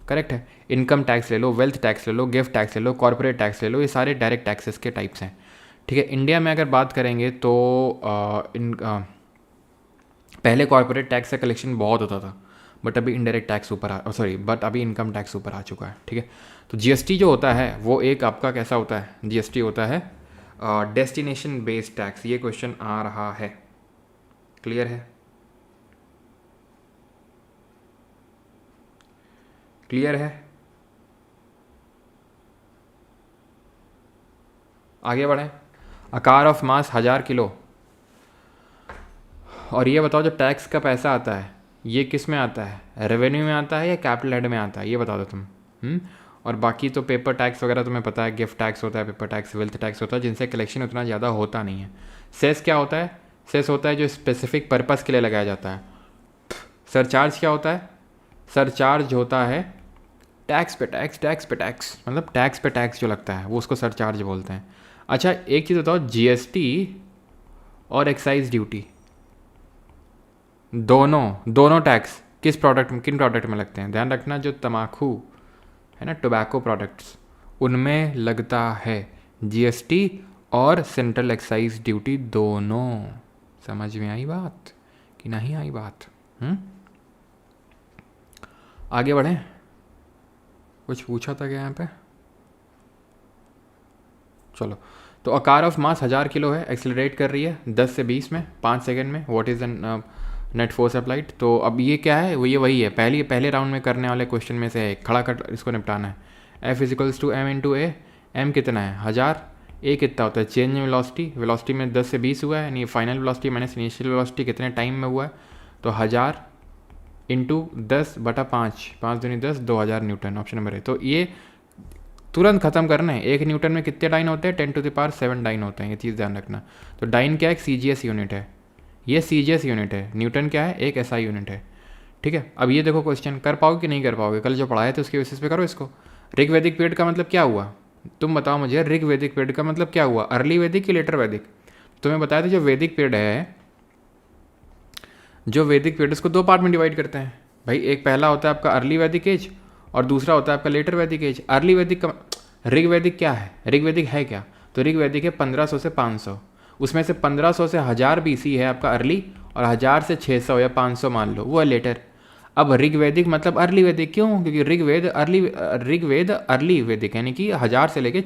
correct है। इनकम टैक्स ले लो, वेल्थ टैक्स ले लो, गिफ्ट टैक्स ले लो, कॉर्पोरेट टैक्स ले लो, ये सारे डायरेक्ट टैक्सेस के टाइप्स हैं। ठीक है। इंडिया में अगर बात करेंगे तो पहले कॉर्पोरेट टैक्स का कलेक्शन बहुत होता था, बट अभी इनडायरेक्ट टैक्स बट अभी इनकम टैक्स ऊपर आ चुका है। ठीक है। तो जीएसटी जो होता है वो एक आपका कैसा होता है, जीएसटी होता है डेस्टिनेशन बेस्ड टैक्स। ये क्वेश्चन आ रहा है, क्लियर है? क्लियर है? आगे बढ़ें। आकार ऑफ मास 1000 किलो। और ये बताओ जो टैक्स का पैसा आता है ये किस में आता है, रेवेन्यू में आता है या कैपिटल हेड में आता है, ये बता दो तुम। और बाकी तो पेपर टैक्स वगैरह तुम्हें पता है, गिफ्ट टैक्स होता है, पेपर टैक्स, वेल्थ टैक्स होता है, जिनसे कलेक्शन उतना ज़्यादा होता नहीं है। सेस क्या होता है? सेस होता है जो स्पेसिफिक पर्पस के लिए लगाया जाता है। सरचार्ज क्या होता है? सरचार्ज होता है टैक्स पे टैक्स, टैक्स पे टैक्स, मतलब टैक्स पे टैक्स जो लगता है वो उसको सरचार्ज बोलते हैं। अच्छा एक चीज़ बताओ, जीएसटी और एक्साइज ड्यूटी दोनों टैक्स किन प्रोडक्ट में लगते हैं? ध्यान रखना, जो तम्बाकू है ना, टोबैको प्रोडक्ट्स, उनमें लगता है जीएसटी और सेंट्रल एक्साइज ड्यूटी दोनों। समझ में आई बात कि नहीं आई बात? आगे बढ़ें। कुछ पूछा था क्या यहाँ पे? चलो, तो आकार ऑफ मास 1000 किलो है, एक्सेलरेट कर रही है 10 से 20 में, 5 सेकंड में। What is net force applied? तो अब ये क्या है, वो ये वही है पहले राउंड में करने वाले क्वेश्चन में से है, खड़ा कर इसको निपटाना है। F equals to m into a. M कितना है? 1000। ए कितना होता है? चेंज इन वेलोसिटी में 10 से 20 हुआ है, यानी final velocity minus initial velocity कितने टाइम में हुआ है, तो 1000 इंटू 10/5, 5 दूनी 10, 2000 न्यूटन, ऑप्शन नंबर है। तो ये तुरंत खत्म करना है। 1 न्यूटन में कितने डाइन होते हैं? 10⁻7 डाइन होते हैं, ये चीज़ ध्यान रखना। तो डाइन क्या है? एक सीजीएस यूनिट है, ये सीजीएस यूनिट है। न्यूटन क्या है? एक एसआई यूनिट है। ठीक है। अब ये देखो क्वेश्चन कर पाओगे कि नहीं कर पाओगे, कल जो पढ़ाए थे उसके बेसिस पे करो इसको। ऋग वैदिक पीरियड का मतलब क्या हुआ, तुम बताओ मुझे। ऋग वैदिक पीरियड का मतलब क्या हुआ, अर्ली वैदिक कि लेटर वैदिक? तुम्हें बताया था जो वैदिक पीरियड है, जो वैदिक पीरियड उसको 2 पार्ट में डिवाइड करते हैं भाई। एक पहला होता है आपका अर्ली वैदिक एज और दूसरा होता है आपका लेटर वैदिक एज। अर्ली वैदिक का ऋग वैदिक क्या है, ऋग वैदिक है क्या? तो ऋग वैदिक है 1500 से 500, उसमें से 1500 से 1000 बीसी है आपका अर्ली, और 1000 से 600 या 500 मान लो वो है लेटर। अब ऋग्वैदिक मतलब अर्ली वैदिक क्यों? क्योंकि ऋग्वेद अर्ली वैदिक, यानी कि 1000 से लेके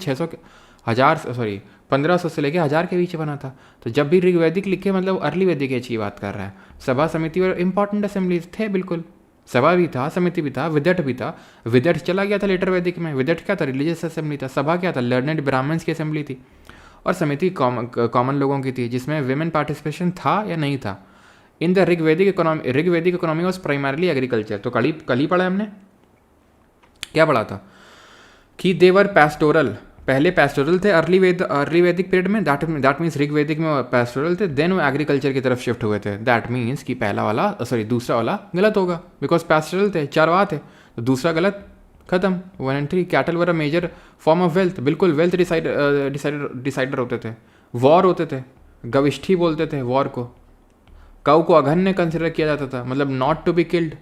1500 से लेके 1000 के बीच बना था। तो जब भी ऋग्वैदिक लिखे मतलब अर्ली वैदिक एज की बात कर रहा है। सभा समिति और इंपॉर्टेंट असेंबलीज थे, बिल्कुल। सभा भी था, समिति भी था, विदट भी था। विदट चला गया था लेटर वैदिक में। विदट क्या था? रिलीजियस असेंबली था। सभा क्या था? लर्नेड ब्राह्मण्स की असेंबली थी। और समिति कॉमन लोगों की थी, जिसमें विमेन पार्टिसिपेशन था या नहीं था। In the Rigvedic economy was primarily agriculture. तो कल ही पढ़ा हमने, क्या पढ़ा था कि देवर पैस्टोरल, पहले पैस्टोरल थे अर्ली वैदिक पीरियड में, दैट मीन्स ऋग्वैदिक में पैस्टोरल थे, देन वो एग्रीकल्चर की तरफ शिफ्ट हुए थे। दैट मीन्स कि दूसरा वाला गलत होगा, बिकॉज पैस्टोरल थे, चरवाह थे, तो दूसरा गलत, खत्म। 1 and 3 cattle were a major form of wealth, बिल्कुल वेल्थ डिसाइडर होते थे। वॉर होते थे, गविष्ठी बोलते थे वॉर को। काऊ को अघन्य कंसिडर किया जाता था, मतलब नॉट टू बी किल्ड।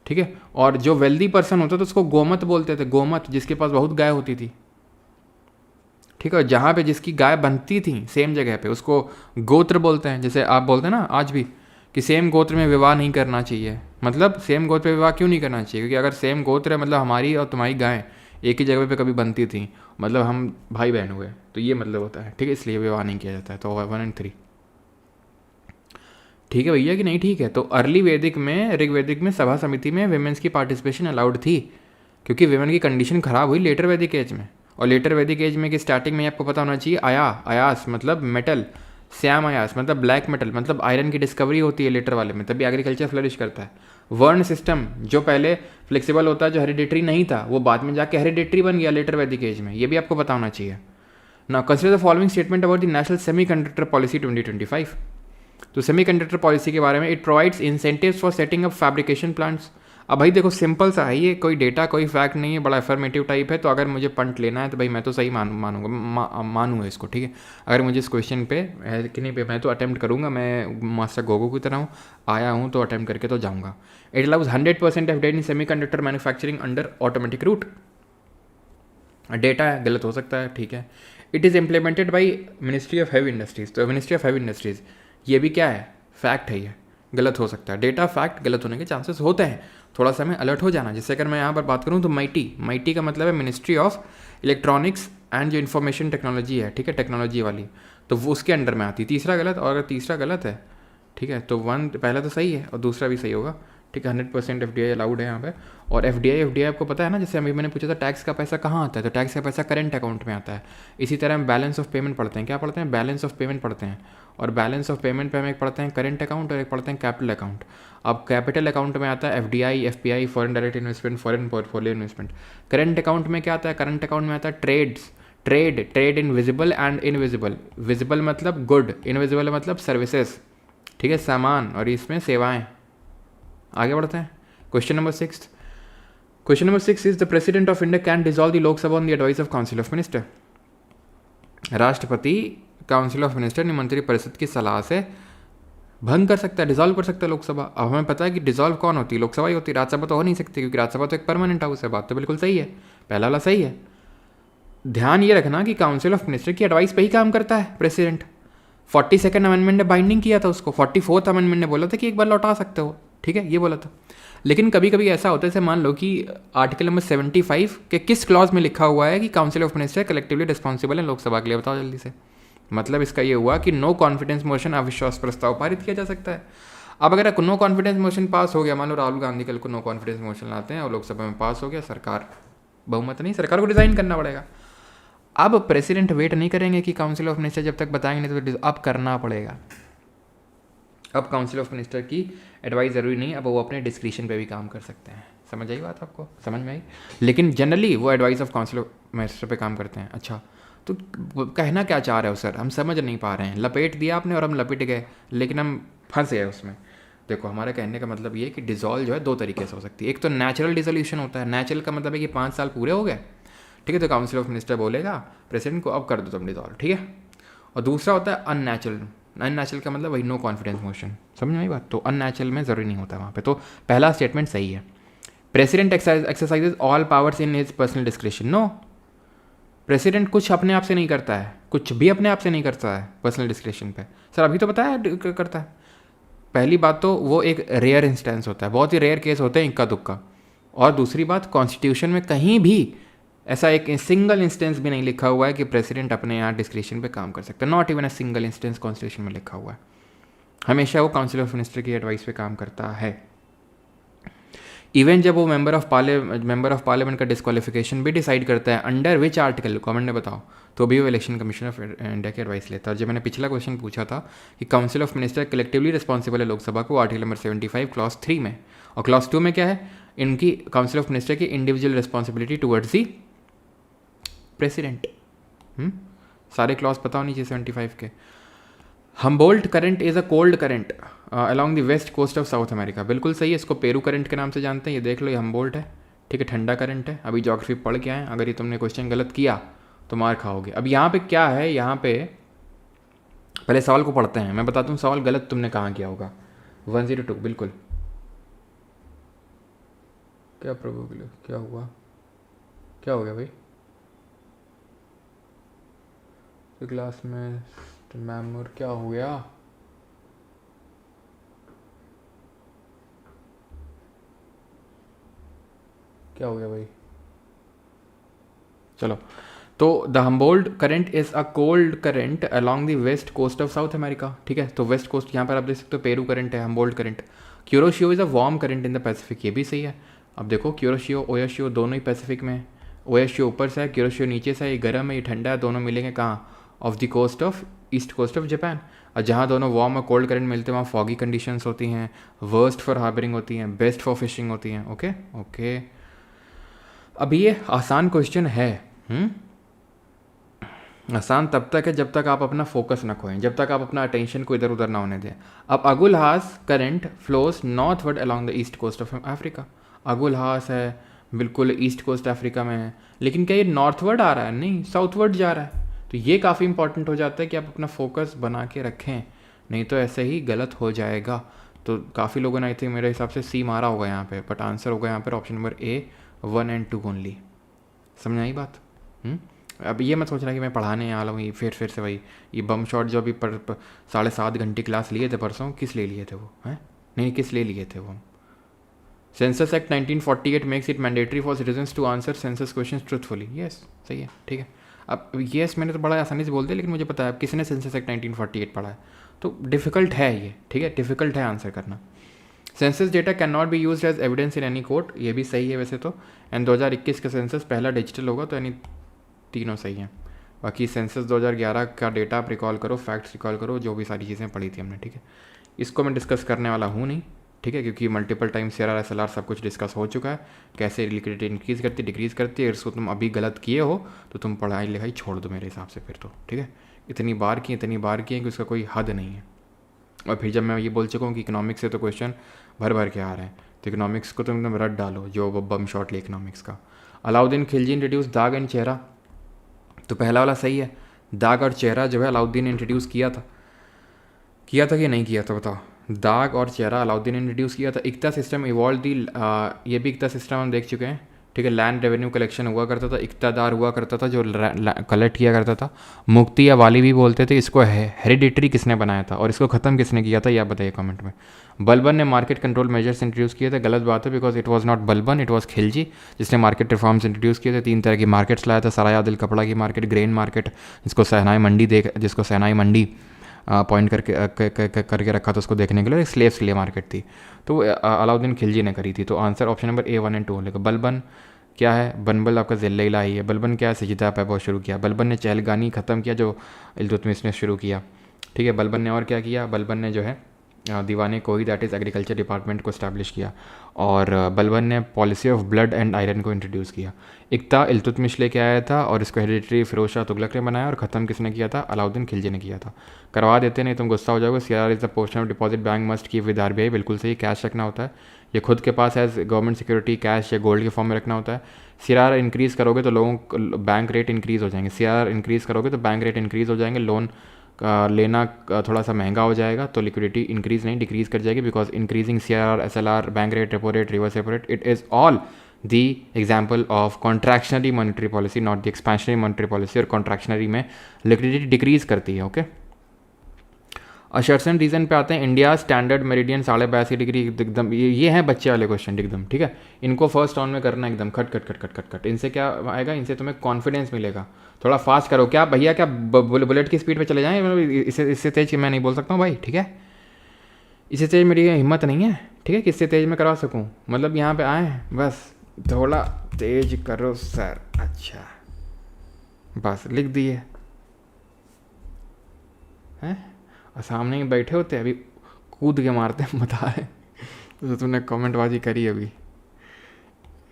ठीक है। और जो वेल्दी पर्सन होता था उसको गोमत बोलते थे, गोमत, जिसके पास बहुत गाय होती थी। ठीक है। जहाँ पे जिसकी गाय बनती थी सेम जगह पे उसको गोत्र बोलते हैं। जैसे आप बोलते हैं ना आज भी कि सेम गोत्र में विवाह नहीं करना चाहिए, मतलब सेम गोत्र पे विवाह क्यों नहीं करना चाहिए? क्योंकि अगर सेम गोत्र है मतलब हमारी और तुम्हारी गाय एक ही जगह पे कभी बनती थी, मतलब हम भाई बहन हुए, तो ये मतलब होता है। ठीक है, इसलिए विवाह नहीं किया जाता है। तो 1 and 3 ठीक है भैया कि नहीं? ठीक है। तो अर्ली वैदिक में, ऋग्वैदिक में सभा समिति में विमेंस की पार्टिसिपेशन अलाउड थी, क्योंकि विमेन की कंडीशन खराब हुई लेटर वैदिक एज में। और लेटर वैदिक एज में कि स्टार्टिंग में आपको पता होना चाहिए आयास मतलब मेटल, श्याम आयास मतलब ब्लैक मेटल, मतलब आयरन की डिस्कवरी होती है लेटर वाले में, तभी एग्रीकल्चर फ्लरिश करता है। वर्ण सिस्टम जो पहले फ्लेक्सिबल होता है, जो हेरिडेटरी नहीं था, वो बाद में जाके हेरिडेटरी बन गया लेटर वैदिक एज में, ये भी आपको पता होना चाहिए। Now consider the following statement about the national semiconductor policy 2025। तो सेमीकंडक्टर पॉलिसी के बारे में, it provides incentives for setting up fabrication plants. अब भाई देखो सिंपल सा है ये, कोई डेटा कोई फैक्ट नहीं है, बड़ा एफर्मेटिव टाइप है, तो अगर मुझे पंट लेना है तो भाई मैं तो सही मानूंगा इसको, ठीक है। अगर मुझे इस क्वेश्चन पे है कि नहीं पे मैं तो अटैम्प्ट करूंगा, मैं मास्टर गोगो की तरह हूँ, आया हूँ तो अटैम्प्ट करके तो जाऊँगा। It allows 100% FDI in semiconductor manufacturing under automatic route. Data है, गलत हो सकता है, ठीक है। It is implemented by ministry of heavy industries, तो मिनिस्ट्री ऑफ हैवी इंडस्ट्रीज़ ये भी क्या है, फैक्ट है, ये गलत हो सकता है। डेटा फैक्ट गलत होने के चांसेस होते हैं, थोड़ा सा हमें अलर्ट हो जाना। जैसे अगर मैं यहाँ पर बात करूँ तो माइटी का मतलब है मिनिस्ट्री ऑफ इलेक्ट्रॉनिक्स एंड जो इन्फॉर्मेशन टेक्नोलॉजी है, ठीक है, टेक्नोलॉजी वाली, तो वो उसके अंडर में आती है। तीसरा गलत, और अगर तीसरा गलत है, ठीक है, तो पहला तो सही है और दूसरा भी सही होगा, ठीक है। 100% एफडीआई अलाउड है यहाँ पे। और एफडीआई आपको पता है ना, जैसे अभी मैंने पूछा था टैक्स का पैसा कहाँ आता है, तो टैक्स का पैसा करंट अकाउंट में आता है। इसी तरह हम बैलेंस ऑफ पेमेंट पढ़ते हैं, क्या पढ़ते हैं, बैलेंस ऑफ पेमेंट पढ़ते हैं। और बैलेंस ऑफ पेमेंट पे हम एक पढ़ते हैं करंट अकाउंट और एक पढ़ते हैं कैपिटल अकाउंट। अब कैपिटल अकाउंट में आता है FDI, FPI, foreign direct investment, foreign portfolio investment. Current account में क्या आता है, करंट अकाउंट में आता है trade in visible and invisible. Visible मतलब गुड, इनविजिबल मतलब सर्विसेज, ठीक है, सामान, और इसमें सेवाएं। आगे बढ़ते हैं। Question number 6 is the president of India can dissolve the Lok Sabha on the advice of council of minister. राष्ट्रपति काउंसिल ऑफ मिनिस्टर मंत्री परिषद की सलाह से भंग कर सकता है, डिसॉल्व कर सकता है लोकसभा। अब हमें पता है कि डिसॉल्व कौन होती है, लोकसभा ही होती है, राज्यसभा तो हो नहीं सकती, क्योंकि राज्यसभा तो एक परमानेंट हाउस है। बात तो बिल्कुल सही है, पहला वाला सही है। ध्यान ये रखना कि काउंसिल ऑफ मिनिस्टर की एडवाइस पे ही काम करता है प्रेसिडेंट। 42nd अमेंडमेंट ने बाइंडिंग किया था उसको, 44th अमेंडमेंट ने बोला था कि एक बार लौटा सकते हो, ठीक है, ये बोला था। लेकिन कभी कभी ऐसा होता है, जैसे मान लो कि आर्टिकल नंबर 75 के किस क्लॉज में लिखा हुआ है कि council of minister collectively responsible है लोकसभा के लिए, बताओ जल्दी से। मतलब इसका ये हुआ कि नो कॉन्फिडेंस मोशन, अविश्वास प्रस्ताव पारित किया जा सकता है। अब अगर नो कॉन्फिडेंस मोशन पास हो गया, मान लो राहुल गांधी कल को नो कॉन्फिडेंस मोशन लाते हैं और लोकसभा में पास हो गया, सरकार बहुमत नहीं, सरकार को रिजाइन करना पड़ेगा। अब प्रेसिडेंट वेट नहीं करेंगे कि काउंसिल ऑफ मिनिस्टर जब तक बताएंगे नहीं, तो अब करना पड़ेगा। अब काउंसिल ऑफ मिनिस्टर की एडवाइस ज़रूरी नहीं, अब वो अपने डिस्क्रिशन पे भी काम कर सकते हैं। समझ आई बात आपको, समझ में आई। लेकिन जनरली वो advice of council of minister पे काम करते हैं। अच्छा, तो कहना क्या चाह रहे हो सर, हम समझ नहीं पा रहे हैं। लपेट दिया आपने और हम लपेट गए, लेकिन हम फंस गए उसमें। देखो हमारे कहने का मतलब ये है कि डिसॉल्व जो है दो तरीके से हो सकती है। एक तो नेचुरल डिसोल्यूशन होता है, नेचुरल का मतलब है कि 5 साल पूरे हो गए, ठीक है, तो काउंसिल ऑफ मिनिस्टर बोलेगा प्रेसिडेंट को अब कर दो तुम डिसॉल्व, ठीक है। और दूसरा होता है अननेचुरल का मतलब वही नो कॉन्फिडेंस मोशन, समझ में आई बात। तो अननेचुरल में ज़रूरी नहीं होता वहाँ पे। तो पहला स्टेटमेंट सही है, president exercises all powers in his personal discretion. No, president कुछ अपने आप से नहीं करता है, कुछ भी अपने आप से नहीं करता है पर्सनल डिस्क्रिशन पे। सर अभी तो बताया करता है। पहली बात तो वो एक रेयर इंस्टेंस होता है, बहुत ही रेयर केस होते हैं, इक्का दुक्का। और दूसरी बात, कॉन्स्टिट्यूशन में कहीं भी ऐसा एक सिंगल इंस्टेंस भी नहीं लिखा हुआ है कि प्रेसिडेंट अपने यहाँ डिस्क्रिशन पे काम कर सकता है। Not even a single instance constitution में लिखा हुआ है। हमेशा वो काउंसिल ऑफ मिनिस्टर की एडवाइस पे काम करता है। इवन जब वो मेंबर ऑफ पार्लियामेंट का डिस्क्वालिफिकेशन भी डिसाइड करता है, अंडर विच आर्टिकल, कमेंट में बताओ, तो भी वो इलेक्शन कमीशन ऑफ इंडिया की एडवाइस लेता है। जब मैंने पिछला क्वेश्चन पूछा था कि council of minister collectively responsible है लोकसभा को, आर्टिकल नंबर 75 क्लॉज 3 में, और क्लॉज 2 में क्या है, इनकी काउंसिल ऑफ मिनिस्टर की individual responsibility towards the president. सारे क्लॉज पता होनी चाहिए 75 के। Humboldt current is a cold current along the west coast of South America, बिल्कुल सही है। इसको पेरू करंट के नाम से जानते हैं। ये देख लो, ये हम्बोल्ट है, ठीक है, ठंडा करंट है। अभी ज्योग्राफी पढ़ के आए, अगर ये तुमने क्वेश्चन गलत किया तो मार खाओगे। अब यहाँ पे क्या है, यहाँ पे पहले सवाल को पढ़ते हैं, मैं बताता हूँ सवाल गलत तुमने कहाँ किया होगा। 102 बिल्कुल। क्या प्रभु, क्या हुआ, क्या हो गया भाई क्लास में मैम, और क्या हो गया, क्या हो गया भाई। चलो, तो the Humboldt current is a cold current along the west coast of South America, ठीक है। तो वेस्ट कोस्ट यहाँ पर आप देख सकते हो, पेरू करंट है, Humboldt current. Kuroshio is a warm current in the Pacific, ये भी सही है। अब देखो क्यूरोशियो ओयोशियो दोनों ही पैसिफिक में, ओयोशियो ऊपर से है, क्यूरोशियो नीचे से है, ये गर्म है, ये ठंडा है, दोनों मिलेंगे कहाँ, off the coast of east coast of Japan. और जहाँ दोनों वार्म और कोल्ड करंट मिलते हैं वहाँ फॉगी कंडीशंस होती हैं, वर्स्ट फॉर हार्बरिंग होती हैं, बेस्ट फॉर फिशिंग होती हैं। ओके ओके, अब ये आसान क्वेश्चन है। आसान तब तक है जब तक आप अपना फोकस ना खोएं, जब तक आप अपना अटेंशन को इधर उधर ना होने दें। अब Agulhas current flows northward along the east coast of Africa. Agulhas है बिल्कुल ईस्ट कोस्ट अफ्रीका में है, लेकिन क्या ये नॉर्थवर्ड आ रहा है? नहीं, साउथवर्ड जा रहा है। तो ये काफ़ी इंपॉर्टेंट हो जाता है कि आप अपना फोकस बना के रखें, नहीं तो ऐसे ही गलत हो जाएगा। तो काफ़ी लोगों ने आई थिंक मेरे हिसाब से सी मारा होगा यहाँ पे, बट आंसर होगा यहाँ पर ऑप्शन नंबर ए 1 और 2 ओनली। समझ आई बात? अब ये मत सोचना कि मैं पढ़ाने आ रहा हूँ फिर से वही ये बम शॉट जो अभी 7.5 घंटे क्लास लिए थे परसों, किस ले लिए थे वो हैं? नहीं, किस ले लिए थे वो? Census act 1948 makes it mandatory for citizens to answer census question truthfully. Yes, सही है, ठीक है। अब यस मैंने तो बड़ा आसानी से बोल दिया, लेकिन मुझे पता है किसने सेंसस एक्ट 1948 पढ़ा है, तो डिफ़िकल्ट है ये, ठीक है, डिफ़िकल्ट है आंसर करना। Census data cannot be use as evidence in any court, ये भी सही है वैसे तो। एंड 2021 का सेंसस पहला डिजिटल होगा, तो यानी तीनों सही हैं। बाकी सेंसस 2011 का डेटा आप रिकॉल करो, फैक्ट्स रिकॉल करो, जो भी सारी चीज़ें पढ़ी थी हमने, ठीक है। इसको मैं डिस्कस करने वाला हूँ नहीं, ठीक है, क्योंकि मल्टीपल टाइम CRR SLR सब कुछ डिस्कस हो चुका है, कैसे लिक्विडिटी इंक्रीज़ करती है डिक्रीज़ करती है। इसको तुम अभी गलत किए हो तो तुम पढ़ाई लिखाई छोड़ दो मेरे हिसाब से फिर तो, ठीक है। इतनी बार किए कि उसका कोई हद नहीं है। और फिर जब मैं ये बोल चुका हूँ कि इकोनॉमिक्स से तो क्वेश्चन भर भर के आ रहे हैं, तो इकोनॉमिक्स को तुम एकदम रट डालो, जो बम शॉट ले इकोनॉमिक्स का। अलाउद्दीन खिलजी इंट्रोड्यूस दाग एंड चेहरा, तो पहला वाला सही है। दाग और चेहरा जो है अलाउद्दीन ने इंट्रोड्यूस किया था कि नहीं किया था बताओ? दाग और चेहरा अलाउद्दीन ने इंट्रोड्यूस किया था। इक्ता सिस्टम इवॉल्व दी, ये भी इक्ता सिस्टम हम देख चुके हैं, ठीक है। लैंड रेवेन्यू कलेक्शन हुआ करता था, इक्तादार हुआ करता था जो कलेक्ट किया करता था। मुक्ति या वाली भी बोलते थे इसको। हेरिडिटरी किसने बनाया था और इसको ख़त्म किसने किया था, यह बताइए कमेंट में। बलबन ने मार्केट कंट्रोल मेजर्स इंट्रोड्यूस किए थे, गलत बात है, because it was not Balban, it was Khilji जिसने मार्केट रिफॉर्म्स इंट्रोड्यूस किए थे। 3 तरह की मार्केट्स लाया था, सराय आदिल कपड़ा की मार्केट, ग्रेन मार्केट जिसको सहनाई मंडी पॉइंट करके रखा था उसको देखने के लिए, स्लेव्स के लिए मार्केट थी, तो अलाउद्दीन खिलजी ने करी थी। तो आंसर ऑप्शन नंबर A 1 और 2 लेगा। बलबन क्या है? बनबल आपका ज़िल्ला ही है। बलबन क्या है? सजिदा पैबा शुरू किया। बलबन ने चहलगानी ख़त्म किया जो इल्तुतमिश ने शुरू किया, ठीक है। बलबन ने और क्या किया? बलबन ने जो है दीवाने कोई, दैट इज़ एग्रीकल्चर डिपार्टमेंट को इस्टेब्लिश किया। और बलबन ने policy of blood and iron को इंट्रोड्यूस किया। इक्ता इल्तुतमिश लेके आया था और इसको हेरिडिटरी फिरोज शाह तुगलक ने बनाया, और ख़त्म किसने किया था? अलाउद्दीन खिलजी ने किया था। करवा देते नहीं तुम गुस्सा हो जाओगे। CRR is the portion of deposit bank must keep with RBI, बिल्कुल सही, कैश रखना होता है। ये खुद के पास एज गवर्नमेंट सिक्योरिटी कैश या गोल्ड के फॉर्म में रखना होता है। CRR इंक्रीज़ करोगे तो लोगों को बैंक रेट इंक्रीज़ हो जाएंगे। CRR इंक्रीज़ करोगे तो बैंक रेट इंक्रीज़ हो जाएंगे, लोन लेना थोड़ा सा महंगा हो जाएगा, तो लिक्विडिटी इंक्रीज़ नहीं डिक्रीज़ कर जाएगी, because increasing CRR SLR bank rate repo rate reverse repo rate, it is all the example of contractionary monetary policy, not the expansionary monetary policy. और कॉन्ट्रैक्शनरी में लिक्विडिटी डिक्रीज़ करती है, okay. अशर्सन reason पे आते हैं। India standard meridian 82.5 degree एकदम, ये है बच्चे वाले क्वेश्चन एकदम, ठीक है। इनको फर्स्ट राउंड में करना एकदम खट खट खट खट खट खट। इनसे क्या आएगा? इनसे तुम्हें कॉन्फिडेंस मिलेगा। थोड़ा फास्ट करो। क्या भैया, क्या बुलेट की स्पीड पे चले जाएं? इससे तेज मैं नहीं बोल सकता हूँ भाई, ठीक है। इससे तेज मेरी हिम्मत नहीं है, ठीक है, कि इससे तेज मैं करवा सकूँ। मतलब यहाँ पे आए बस थोड़ा तेज करो सर। अच्छा बस लिख दिए हैं, और सामने ही बैठे होते अभी कूद के मारते बता रहे तो तुमने कमेंटबाजी करी अभी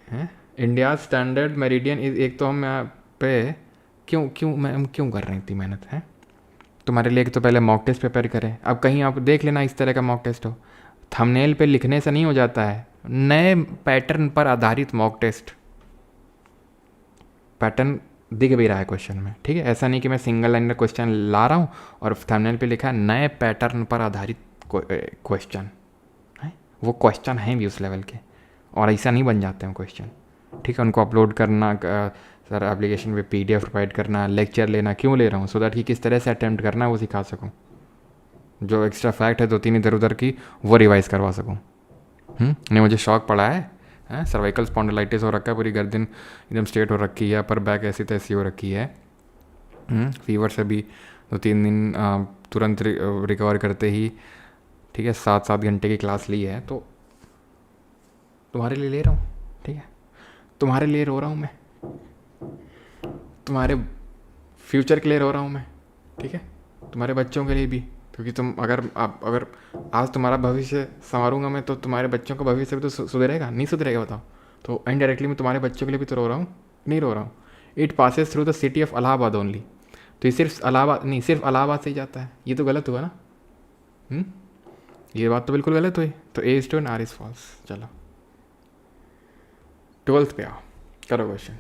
हैं। इंडिया स्टैंडर्ड मेरिडियन, एक तो हम यहाँ पे क्यों कर रहे हैं इतनी मेहनत है तुम्हारे लिए? तो पहले मॉक टेस्ट प्रिपेयर करें। अब कहीं आप देख लेना इस तरह का मॉक टेस्ट हो, थंबनेल पे लिखने से नहीं हो जाता है। नए पैटर्न पर आधारित मॉक टेस्ट, पैटर्न दिख भी रहा है क्वेश्चन में, ठीक है। ऐसा नहीं कि मैं सिंगल लाइन क्वेश्चन ला रहा हूँ और थंबनेल पे लिखा है नए पैटर्न पर आधारित क्वेश्चन है। वो क्वेश्चन हैं भी उस लेवल के, और ऐसा नहीं बन जाते हैं क्वेश्चन, ठीक है। उनको अपलोड करना सर एप्लीकेशन पे, PDF प्रोवाइड करना, लेक्चर लेना क्यों ले रहा हूँ? सो दैट कि किस तरह से अटैम्प्ट करना है वो सिखा सकूँ, जो एक्स्ट्रा फैक्ट है 2-3 इधर उधर की वो रिवाइज़ करवा सकूँ। नहीं मुझे शौक पड़ा है। सर्वाइकल स्पॉन्डिलाइटिस हो रखा है, पूरी गर्दन एकदम स्ट्रेट हो रखी है, पर बैक ऐसी तैसी हो रखी है। फीवर से भी 2-3 दिन तुरंत रिकवर करते ही, ठीक है, 7-7 घंटे की क्लास ली है, तो तुम्हारे लिए ले रहा हूँ, ठीक है। तुम्हारे लिए रो रहा हूँ मैं, तुम्हारे फ्यूचर के लिए रो रहा हूँ मैं, ठीक है, तुम्हारे बच्चों के लिए भी, क्योंकि तुम अगर आज तुम्हारा भविष्य संवारूंगा मैं, तो तुम्हारे बच्चों का भविष्य भी तो सुधरेगा, नहीं सुधरेगा बताओ। तो इनडायरेक्टली मैं तुम्हारे बच्चों के लिए भी तो रो रहा हूँ, नहीं रो रहा हूँ। It passes through the city of Allahabad only, तो ये सिर्फ इलाहाबाद नहीं, सिर्फ इलाहाबाद से ही जाता है, ये तो गलत हुआ ना। ये बात तो बिल्कुल गलत हुई, तो A is true and R is false. चलो 12th पे आओ, करो क्वेश्चन।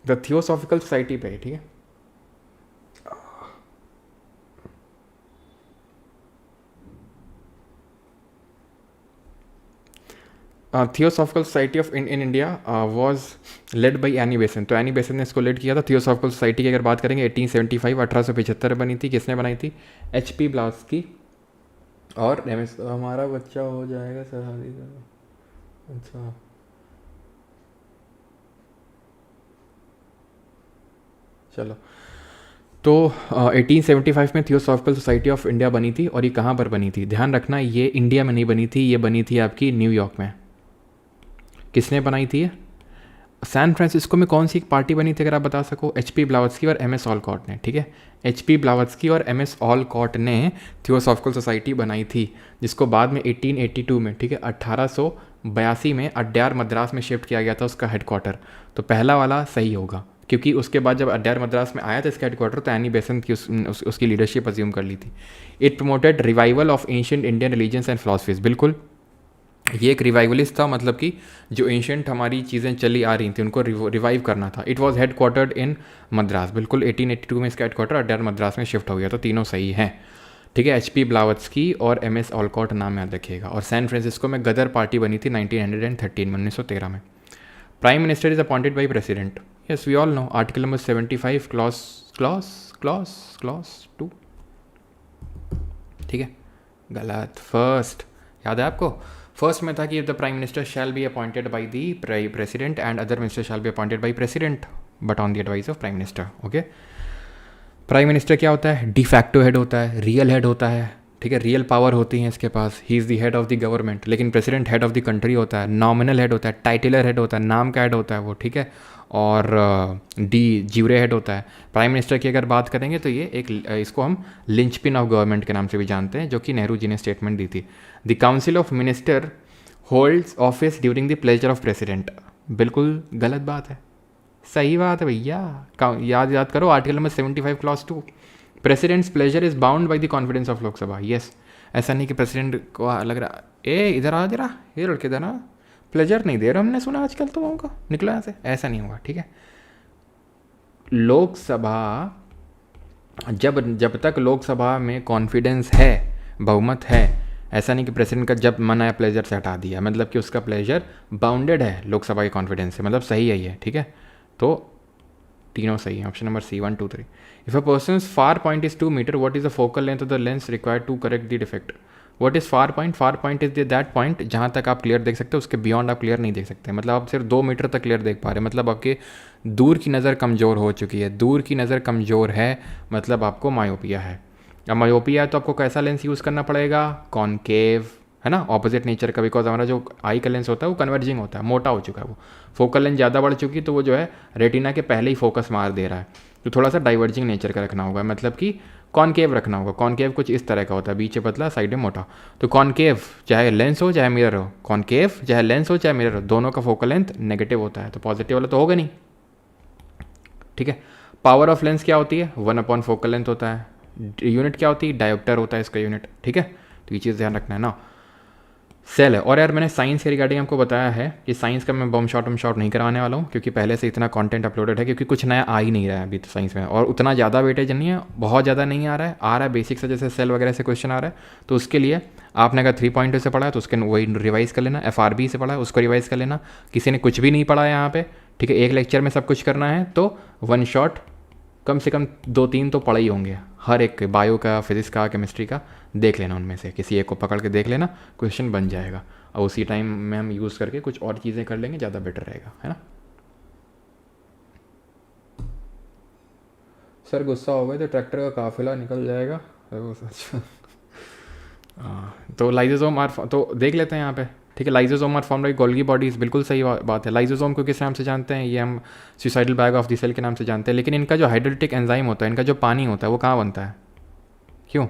द थियोसॉफिकल सोसाइटी पे, ठीक है। Theosophical society of in India was led by any बेसन, तो एनी बेसन ने इसको लेड किया था। थियोसॉफिकल सोसाइटी की अगर बात करेंगे 1875 1875 बनी थी। किसने बनाई थी? HP ब्लावत्स्की और MS। हमारा बच्चा हो जाएगा सरहदी। अच्छा, चलो तो 1875 में थियोसॉफिकल सोसाइटी ऑफ इंडिया बनी थी, और ये कहाँ पर बनी थी? ध्यान रखना, ये इंडिया में नहीं बनी थी, ये बनी थी आपकी न्यूयॉर्क में। किसने बनाई थी? सैन फ्रांसिस्को में कौन सी एक पार्टी बनी थी अगर आप बता सको? HP ब्लावत्स्की और MS ऑलकॉट ने, ठीक है। HP ब्लावत्स्की और MS ऑलकॉट ने थियोसॉफिकल सोसाइटी बनाई थी, जिसको बाद में 1882 में, ठीक है, 1882 में अड्यार मद्रास में शिफ्ट किया गया था उसका हेडक्वार्टर। तो पहला वाला सही होगा, क्योंकि उसके बाद जब अड्यार मद्रास में आया था इसका हेडक्वार्टर, तो एनी बेसन की उसकी लीडरशिप अज्यूम कर ली थी। It promoted revival of ancient Indian religions and philosophies, बिल्कुल ये एक रिवाइवलिस्ट था, मतलब कि जो एंशियंट हमारी चीज़ें चली आ रही थी उनको रिवाइव करना था। इट वॉज हेड क्वार्टर्ड इन मद्रास, बिल्कुल 1882 में इसका हेड क्वार्टर अड्यार मद्रास में शिफ्ट हो गया, तो तीनों सही हैं, ठीक है। HP ब्लावत्स्की और MS ऑलकॉट नाम याद रखिएगा। और सैन फ्रांसिस्को में गदर पार्टी बनी थी 1913 1913 में। Prime minister is appointed by president, yes we all know, article number 75 clause 2, ठीक है। गलत, फर्स्ट याद है आपको? फर्स्ट में था कि the prime minister shall be appointed by the president and other minister shall be appointed by president but on the advice of prime minister, okay. Prime minister क्या होता है? डिफैक्टो हेड होता है, रियल हेड होता है, ठीक है, real power होती है इसके पास, he is the head of the government. लेकिन president head of the country होता है, नॉमिनल हेड होता है, टाइटलर हेड होता है, नाम का हेड होता है वो, ठीक है। और ज्यूरे हेड होता है। प्राइम मिनिस्टर की अगर बात करेंगे तो ये एक इसको हम लिंचपिन ऑफ गवर्नमेंट के नाम से भी जानते हैं, जो कि नेहरू जी ने स्टेटमेंट दी थी। The council of minister holds office during the pleasure of president, बिल्कुल गलत बात है, सही बात है भैया। याद करो, article number 75 clause 2, president's pleasure is bound by the confidence of Lok Sabha. Yes, ऐसा नहीं कि प्रेसिडेंट को लग रहा इधर आ जरा, ये लड़के इधर ना, प्लेजर नहीं दे रहा, हमने सुना आजकल तो उनका, निकला यहाँ से, ऐसा नहीं होगा, ठीक है। लोकसभा जब तक लोकसभा में कॉन्फिडेंस है, बहुमत है, ऐसा नहीं कि प्रेसिडेंट का जब मन आया प्लेजर से हटा दिया, मतलब कि उसका प्लेजर बाउंडेड है लोकसभा के कॉन्फिडेंस से, मतलब सही है ये, ठीक है। तो तीनों सही है, option number C 1 2 3। If a person's far point is 2 metre, what is the focal length of the lens required to correct the defect? What is far point? Far point is that point जहाँ तक आप clear देख सकते हो, उसके beyond आप clear नहीं देख सकते, मतलब आप सिर्फ 2 मीटर तक क्लियर देख पा रहे हैं, मतलब आपके दूर की नज़र कमज़ोर हो चुकी है। दूर की नज़र कमज़ोर है मतलब आपको मायोपिया है। अब मायोपिया है तो आपको कैसा लेंस यूज़ करना पड़ेगा? कॉनकेव, है ना, ऑपोजिट नेचर का, बिकॉज हमारा जो आई का लेंस होता है वो कन्वर्जिंग होता है, मोटा हो चुका है वो, फोकल लेंथ ज़्यादा बढ़ चुकी, तो वो जो है रेटिना के पहले ही फोकस मार दे रहा है, तो थोड़ा सा डाइवर्जिंग नेचर का रखना होगा, मतलब कि कॉनकेव रखना होगा। कॉनकेव कुछ इस तरह का होता है, बीच में पतला, साइड में मोटा। तो कॉनकेव चाहे लेंस हो चाहे मिरर हो, कॉनकेव चाहे लेंस हो चाहे मिरर हो, दोनों का फोकल लेंथ नेगेटिव होता है, तो पॉजिटिव वाला तो होगा नहीं, ठीक है। पावर ऑफ लेंस क्या होती है? 1/4 फोकल लेंथ होता है। यूनिट क्या होती है? डायोप्टर होता है इसका यूनिट, ठीक है। तो ये चीज़ ध्यान रखना है ना। सेल है। और यार मैंने साइंस के रिगार्डिंग आपको बताया है कि साइंस का मैं बम शॉट नहीं कराने वाला हूँ, क्योंकि पहले से इतना कंटेंट अपलोडेड है, क्योंकि कुछ नया आ ही नहीं रहा है अभी तो साइंस में, और उतना ज़्यादा वेटेज नहीं है, बहुत ज़्यादा नहीं आ रहा है बेसिक से, जैसे सेल वगैरह से क्वेश्चन आ रहा है, तो उसके लिए आपने अगर 3 पॉइंट से पढ़ा है तो उसके वही रिवाइज़ कर लेना। FRB से पढ़ा है उसको रिवाइज़ कर लेना। किसी ने कुछ भी नहीं पढ़ा है यहाँ पे, ठीक है, एक लेक्चर में सब कुछ करना है, तो 1 शॉट कम से कम 2-3 तो पढ़े ही होंगे, हर एक बायो का, फिजिक्स का, केमिस्ट्री का, देख लेना, उनमें से किसी एक को पकड़ के देख लेना, क्वेश्चन बन जाएगा, और उसी टाइम में हम यूज़ करके कुछ और चीज़ें कर लेंगे, ज़्यादा बेटर रहेगा, है ना। सर गुस्सा हो गए तो ट्रैक्टर का काफिला निकल जाएगा, वो सच। तो लाइजोसोम आर, तो देख लेते हैं यहाँ पे, ठीक है। Lysosome are formed by Golgi bodies, बिल्कुल सही बात है। लाइजोसोम को किस नाम से जानते हैं? ये हम suicidal bag of the cell के नाम से जानते हैं। लेकिन इनका जो हाइड्रोलिटिक एंजाइम होता है, इनका जो पानी होता है वो कहाँ बनता है? क्यों?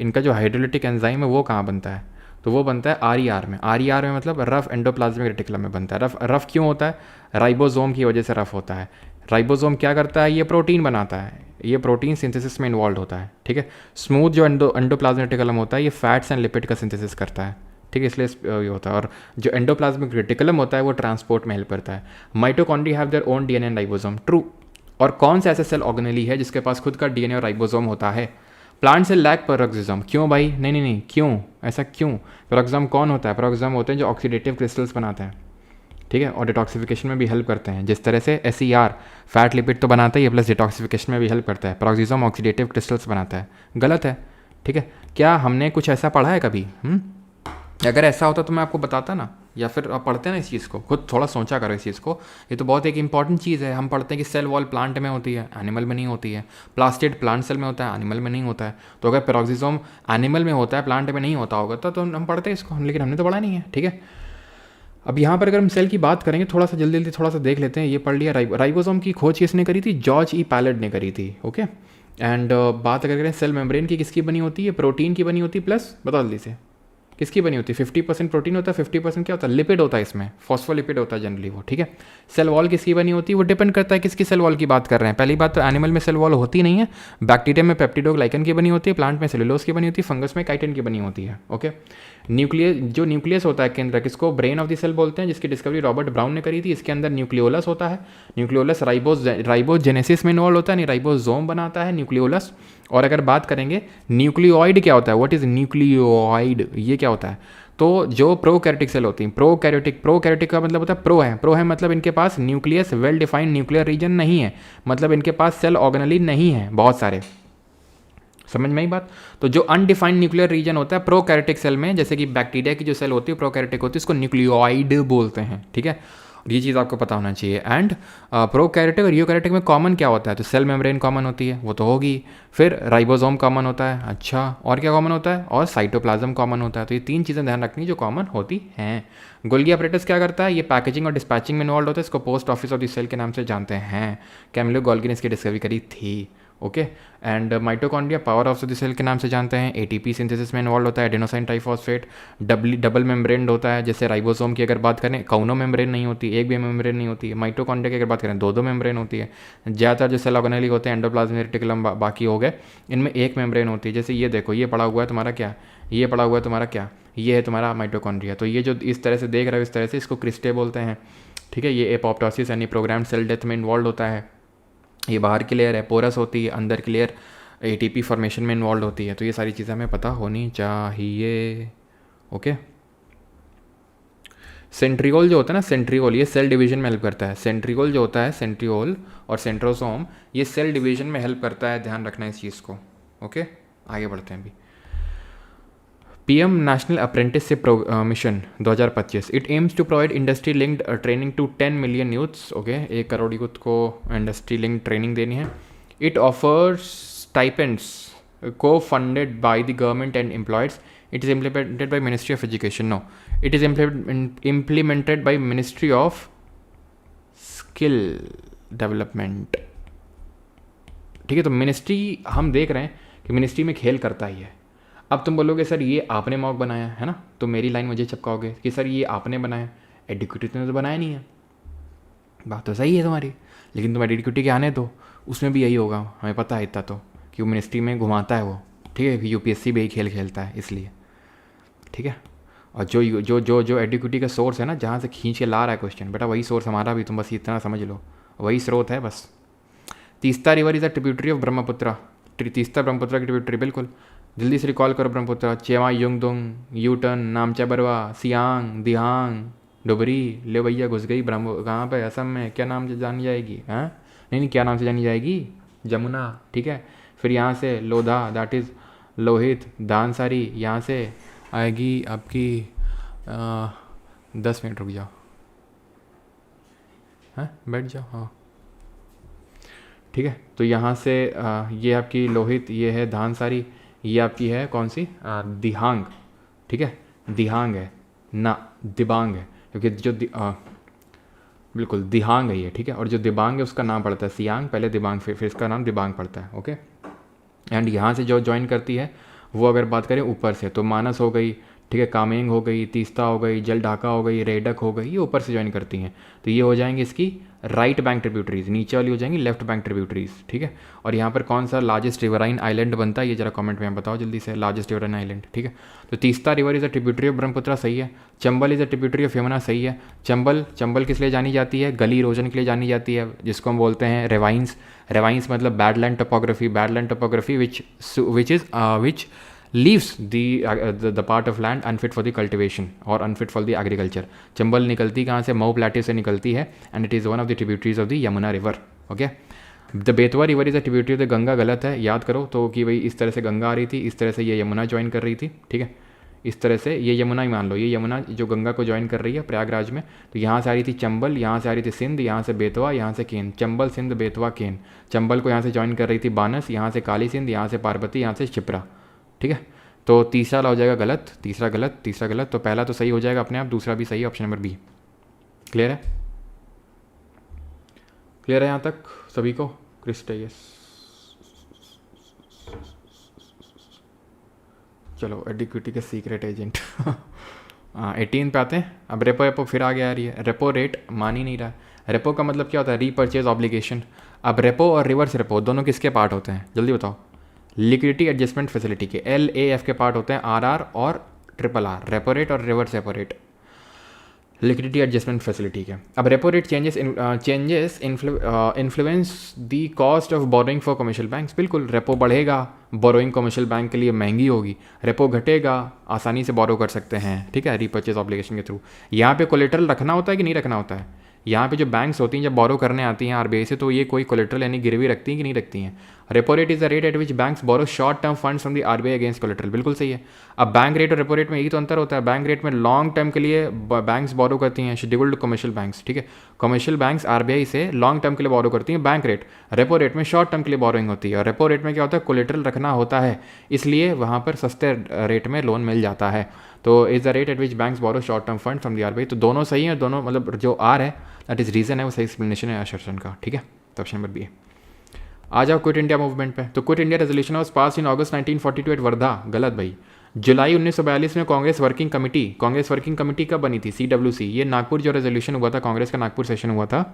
इनका जो हाइड्रोलिटिक एंजाइम है वो कहाँ बनता है? तो वो बनता है RER में। RER में मतलब रफ एंडोप्लाज्मिक रेटिकुलम में बनता है। रफ क्यों होता है? राइबोसोम की वजह से रफ होता है। राइबोसोम क्या करता है? ये प्रोटीन बनाता है, ये प्रोटीन सिंथेसिस में इन्वॉल्व होता है। ठीक है। स्मूथ जो एंडोप्लाज्मिक रेटिकुलम होता है ये फैट्स एंड लिपिड का सिंथेसिस करता है। ठीक है, इसलिए ये होता है। और जो एंडोप्लाज्मिक रेटिकुलम होता है वो ट्रांसपोर्ट में हेल्प करता है। Mitochondria have their own DNA and ribosome, true. और कौन सा ऐसा सेल ऑर्गेनेली है जिसके पास खुद का DNA और राइबोसोम होता है? Plant cell lack peroxisome. क्यों भाई? नहीं नहीं नहीं, क्यों? ऐसा क्यों? पेरोक्सिज्म कौन होता है? पेरोक्सिज्म होते हैं जो ऑक्सीडेटिव क्रिस्टल्स बनाते हैं। ठीक है, और डिटॉक्सिफिकेशन में भी हेल्प करते हैं। जिस तरह से SER फैट लिपिड तो बनाता ही है, प्लस डिटॉक्सिफिकेशन में भी हेल्प करता है। पेरोक्सिज्म ऑक्सीडेटिव क्रिस्टल्स बनाता है। गलत है। ठीक है, क्या हमने कुछ ऐसा पढ़ा है कभी? अगर ऐसा होता तो मैं आपको बताता ना, या फिर आप पढ़ते ना इस चीज़ को, खुद थोड़ा सोचा करो इस चीज़ को। ये तो बहुत एक इंपॉर्टेंट चीज़ है। हम पढ़ते हैं कि सेल वॉल प्लांट में होती है, एनिमल में नहीं होती है। प्लास्टिड प्लांट सेल में होता है, एनिमल में नहीं होता है। तो अगर पेरोक्सिज्म एनिमल में होता है, प्लांट में नहीं होता होगा तो हम पढ़ते हैं इसको, लेकिन हमने तो पढ़ा नहीं है। ठीक है, अब यहाँ पर अगर हम सेल की बात करेंगे, थोड़ा सा जल्दी जल्दी थोड़ा सा देख लेते हैं। ये पढ़ लिया। राइबोसोम की खोज किसने करी थी? George E. पैलेट ने करी थी। ओके। एंड बात अगर करें सेल मेम्ब्रेन की, किसकी बनी होती है? प्रोटीन की बनी होती है, प्लस बताओ जल्दी से किसकी बनी होती है? 50% प्रोटीन होता है, 50% क्या होता है? लिपिड होता है, इसमें फॉस्फोलिपिड होता है जनरली वो। ठीक है। सेल वॉल किसकी बनी होती है? वो डिपेंड करता है किसकी सेल वॉल की बात कर रहे हैं। पहली बात तो एनिमल में सेल वॉल होती नहीं है। बैक्टीरिया में पेप्टिडोग्लाइकन की बनी होती है, प्लांट में सेलुलोज की बनी होती है, फंगस में काइटिन की बनी होती है। ओके। जो न्यूक्लियस होता है केंद्र, किसको ब्रेन ऑफ द सेल बोलते हैं, जिसकी डिस्कवरी रॉबर्ट ब्राउन ने करी थी। इसके अंदर न्यूक्लियोलस होता है। न्यूक्लियोलस राइबोजेनेसिस में इन्वॉल्व होता है, नहीं राइबोसोम बनाता है न्यूक्लियोलस। और अगर बात करेंगे न्यूक्लियोइड क्या होता है, व्हाट इज न्यूक्लियोइड, ये क्या होता है? तो जो प्रोकैरियोटिक सेल होती हैं, प्रोकैरियोटिक का मतलब होता है प्रो है मतलब इनके पास nucleus well defined nuclear region नहीं है, मतलब इनके पास सेल ऑर्गेनली नहीं है बहुत सारे। समझ में आई बात? तो जो अनडिफाइंड न्यूक्लियर रीजन होता है प्रोकैरियोटिक सेल में, जैसे कि बैक्टीरिया की जो सेल होती है प्रोकैरियोटिक होती है, उसको न्यूक्लियोइड बोलते हैं। ठीक है, और ये चीज़ आपको पता होना चाहिए। एंड प्रोकैरियोटिक और यूकैरियोटिक में कॉमन क्या होता है? तो सेल मेम्ब्रेन कॉमन होती है, वो तो होगी। फिर राइबोसोम कॉमन होता है, अच्छा, और क्या कॉमन होता है? और साइटोप्लाज्म कॉमन होता है। तो ये 3 चीज़ें ध्यान रखनी जो कॉमन होती हैं। गोल्गी अपरेटस क्या करता है? ये पैकेजिंग और डिस्पैचिंग में इन्वॉल्व होता है। इसको post office of the cell के नाम से जानते हैं। कैमिलो गोल्गी ने इसकी डिस्कवरी करी थी। Okay. And mitochondria power of the cell के नाम से जानते हैं। ATP सिंथेसिस में इन्वॉल्व होता है। एडेनोसाइन ट्राइफॉस्फेट डबल मेम्ब्रेन होता है। जैसे राइबोसोम की अगर बात करें, कौनो मेम्ब्रेन नहीं होती, एक भी मेम्ब्रेन नहीं होती है। माइटोकॉन्ड्रिया की अगर बात करें, दो मेम्ब्रेन होती है। ज़्यादातर जो सेल ऑर्गेनेली होते हैं एंडोप्लाज्मिक रेटिकुलम बाकी हो गए, इनमें एक मेम्ब्रेन होती है। जैसे ये देखो, ये पड़ा हुआ है तुम्हारा क्या, ये पड़ा हुआ है तुम्हारा क्या, ये है तुम्हारा माइटोकॉन्ड्रिया। तो ये जो इस तरह से देख रहे हो, इस तरह से इसको क्रिस्टे बोलते हैं। ठीक है, ये एपोप्टोसिस यानी प्रोग्राम सेल डेथ में इन्वॉल्व होता है। ये बाहर की लेयर है, पोरस होती है, अंदर की लेयर ATP फॉर्मेशन में इन्वॉल्व होती है। तो ये सारी चीज़ें हमें पता होनी चाहिए। ओके। सेंट्रियोल जो होता है ना, सेंट्रियोल ये सेल डिवीजन में हेल्प करता है। सेंट्रियोल जो होता है, सेंट्रियोल और सेंट्रोसोम, ये सेल डिवीजन में हेल्प करता है। ध्यान रखना इस चीज़ को। ओके, आगे बढ़ते हैं अभी। PM national apprenticeship mission 2025, it aims to provide industry linked training to 10 million youths. Okay, 1 crore youth को इंडस्ट्री लिंक्ड ट्रेनिंग देनी है। It offers stipends co-funded by the government and employees. It is implemented by Ministry of Education. No, it is implemented by Ministry of Skill Development. ठीक है, तो ministry हम देख रहे हैं कि मिनिस्ट्री में खेल करता ही है। अब तुम बोलोगे सर ये आपने मॉक बनाया है ना, तो मेरी लाइन मुझे चिपकाओगे कि सर ये आपने बनाया, एडिक्यूटी ने तो बनाया नहीं है। बात तो सही है तुम्हारी, लेकिन तुम एडिक्यूटी के आने दो, उसमें भी यही होगा, हमें पता है इतना तो, कि वो मिनिस्ट्री में घुमाता है वो। ठीक है, UPSC भी यही खेल खेलता है इसलिए। ठीक है, और जो जो जो जो एडिक्यूटी का सोर्स है ना, जहाँ से खींच के ला रहा है क्वेश्चन, बेटा वही सोर्स हमारा भी, तुम बस इतना समझ लो, वही स्रोत है बस। Teesta river is a tributary of Brahmaputra. Teesta Brahmaputra की ट्रिब्यूटरी, बिल्कुल। जल्दी से रिकॉल करो ब्रह्मपुत्रा। चेवा युंगदुंग, यूटन, नामचा बरवा, सियांग, दिहांग, डुबरी। ले भैया घुस गई ब्रह्म कहाँ पे? असम में। क्या नाम से जानी जाएगी? हाँ नहीं, क्या नाम से जानी जाएगी? जमुना। ठीक है, फिर यहाँ से लोधा, दैट इज़ लोहित, दानसारी। यहाँ से आएगी आपकी 10 मिनट रुक जाओ, हाँ बैठ जाओ, हाँ ठीक है। तो यहाँ से ये आपकी लोहित, ये है धानसारी, ये आपकी है कौन सी? दिहांग। ठीक है, दिहांग है। ना, दिबांग है, क्योंकि जो बिल्कुल दिहांग है ये, ठीक है। और जो दिबांग है उसका नाम पड़ता है सियांग, पहले दिबांग फिर इसका नाम दिबांग पड़ता है, ओके। एंड यहाँ से जो ज्वाइन करती है वो अगर बात करें ऊपर से तो मानस हो गई, ठीक है, कामेंग हो गई, तीस्ता हो गई, जल ढाका हो गई, रेडक हो गई, ये ऊपर से ज्वाइन करती हैं। तो ये हो जाएंगी इसकी राइट बैंक ट्रिब्यूटरीज, नीचे वाली हो जाएंगी लेफ्ट बैंक ट्रिब्यूटरीज, ठीक है। और यहाँ पर कौन सा लार्जेस्ट रिवराइन आइलैंड बनता है ये जरा कमेंट में बताओ जल्दी से, लार्जेस्ट रिवराइन आइलैंड, ठीक है। तो Teesta river is a tributary of Brahmaputra, सही है। Chambal is a tributary of Yamuna, सही है। चंबल किस लिए जानी जाती है? गली इरोजन के लिए जानी जाती है, जिसको हम बोलते हैं रेवाइंस। रेवाइंस मतलब badland topography which leaves the part of land unfit for the cultivation or unfit for the agriculture. Chambal निकलती कहाँ से? मऊ प्लेट्यू से निकलती है and it is one of the tributaries of the Yamuna river, okay. The Betwa river is a tributary of the Ganga, गलत है, याद करो तो कि भाई इस तरह से गंगा आ रही थी, इस तरह से ये यमुना ज्वाइन कर रही थी, ठीक है। इस तरह से ये यमुना ही मान लो, ये यमुना जो गंगा को ज्वाइन कर रही है प्रयागराज में, तो यहाँ से आ रही थी चंबल, यहाँ से आ रही थी सिंध, यहाँ से बेतवा, यहाँ से केन, चंबल सिंध बेतवा केन। चंबल को यहाँ से ज्वाइन कर रही थी बानस, यहाँ से काली सिंध, यहाँ से पार्वती, यहाँ से शिप्रा, ठीक है। तो तीसरा हो जाएगा गलत, तीसरा गलत, तो पहला तो सही हो जाएगा अपने आप, दूसरा भी सही, ऑप्शन नंबर बी। क्लियर है? क्लियर है यहाँ तक सभी को? क्रिस्टेयस, चलो एडिक्विटी के सीक्रेट एजेंट 18 पे आते हैं। अब रेपो फिर आगे आ रही है, रेपो रेट मान ही नहीं रहा है। रेपो का मतलब क्या होता है? Repurchase obligation. अब रेपो और रिवर्स रेपो दोनों किसके पार्ट होते हैं जल्दी बताओ? लिक्विडिटी एडजस्टमेंट फैसिलिटी के, LAF के पार्ट होते हैं RR और RRR, रेपो रेट और reverse repo rate, liquidity adjustment facility के। अब repo rate changes influence the cost of borrowing for commercial banks, बिल्कुल रेपो बढ़ेगा, बोरोइंग कमर्शियल बैंक के लिए महंगी होगी, रेपो घटेगा, आसानी से बोरो कर सकते हैं, ठीक है, रीपर्चेज ऑब्लिगेशन के थ्रू। यहाँ पे कोलेटरल रखना होता है कि नहीं रखना होता है? यहाँ पे जो बैंक्स होती हैं जब बोरो करने आती हैं RBI से, तो ये कोई कोलेटरल यानी गिरवी रखती हैं कि नहीं रखती हैं? Repo rate is the rate at which banks borrow short term funds from the RBI against collateral, बिल्कुल सही है। अब बैंक रेट और रेपो रेट में यही तो अंतर होता है, बैंक रेट में लॉन्ग टर्म के लिए बैंक्स बोरो करती हैं, शेड्यूल्ड कमर्शियल बैंक्स, ठीक है। कमर्शियल बैंक्स RBI से लॉन्ग टर्म के लिए बोरो करती हैं बैंक रेट, रेपो रेट में शॉर्ट टर्म के लिए बोरोइंग होती है। और रेपो रेट में क्या होता है? कोलेटरल रखना होता है, इसलिए वहाँ पर सस्ते रेट में लोन मिल जाता है। तो is the rate at which banks borrow short term fund from the RBI, तो दोनों सही हैं, दोनों मतलब जो आर है दैट इज रीजन है वो सही एक्सप्लेनेशन है असर्शन का, ठीक है। तो ऑप्शन नंबर बी है। आ जाओ क्विट इंडिया मूवमेंट पे। तो quit India resolution was pass in August 1942 at Wardha, गलत भाई। जुलाई 1942 में कांग्रेस वर्किंग कमेटी कब बनी थी? CWC। ये नागपुर जो रेजोल्यूशन हुआ था, कांग्रेस का नागपुर सेशन हुआ था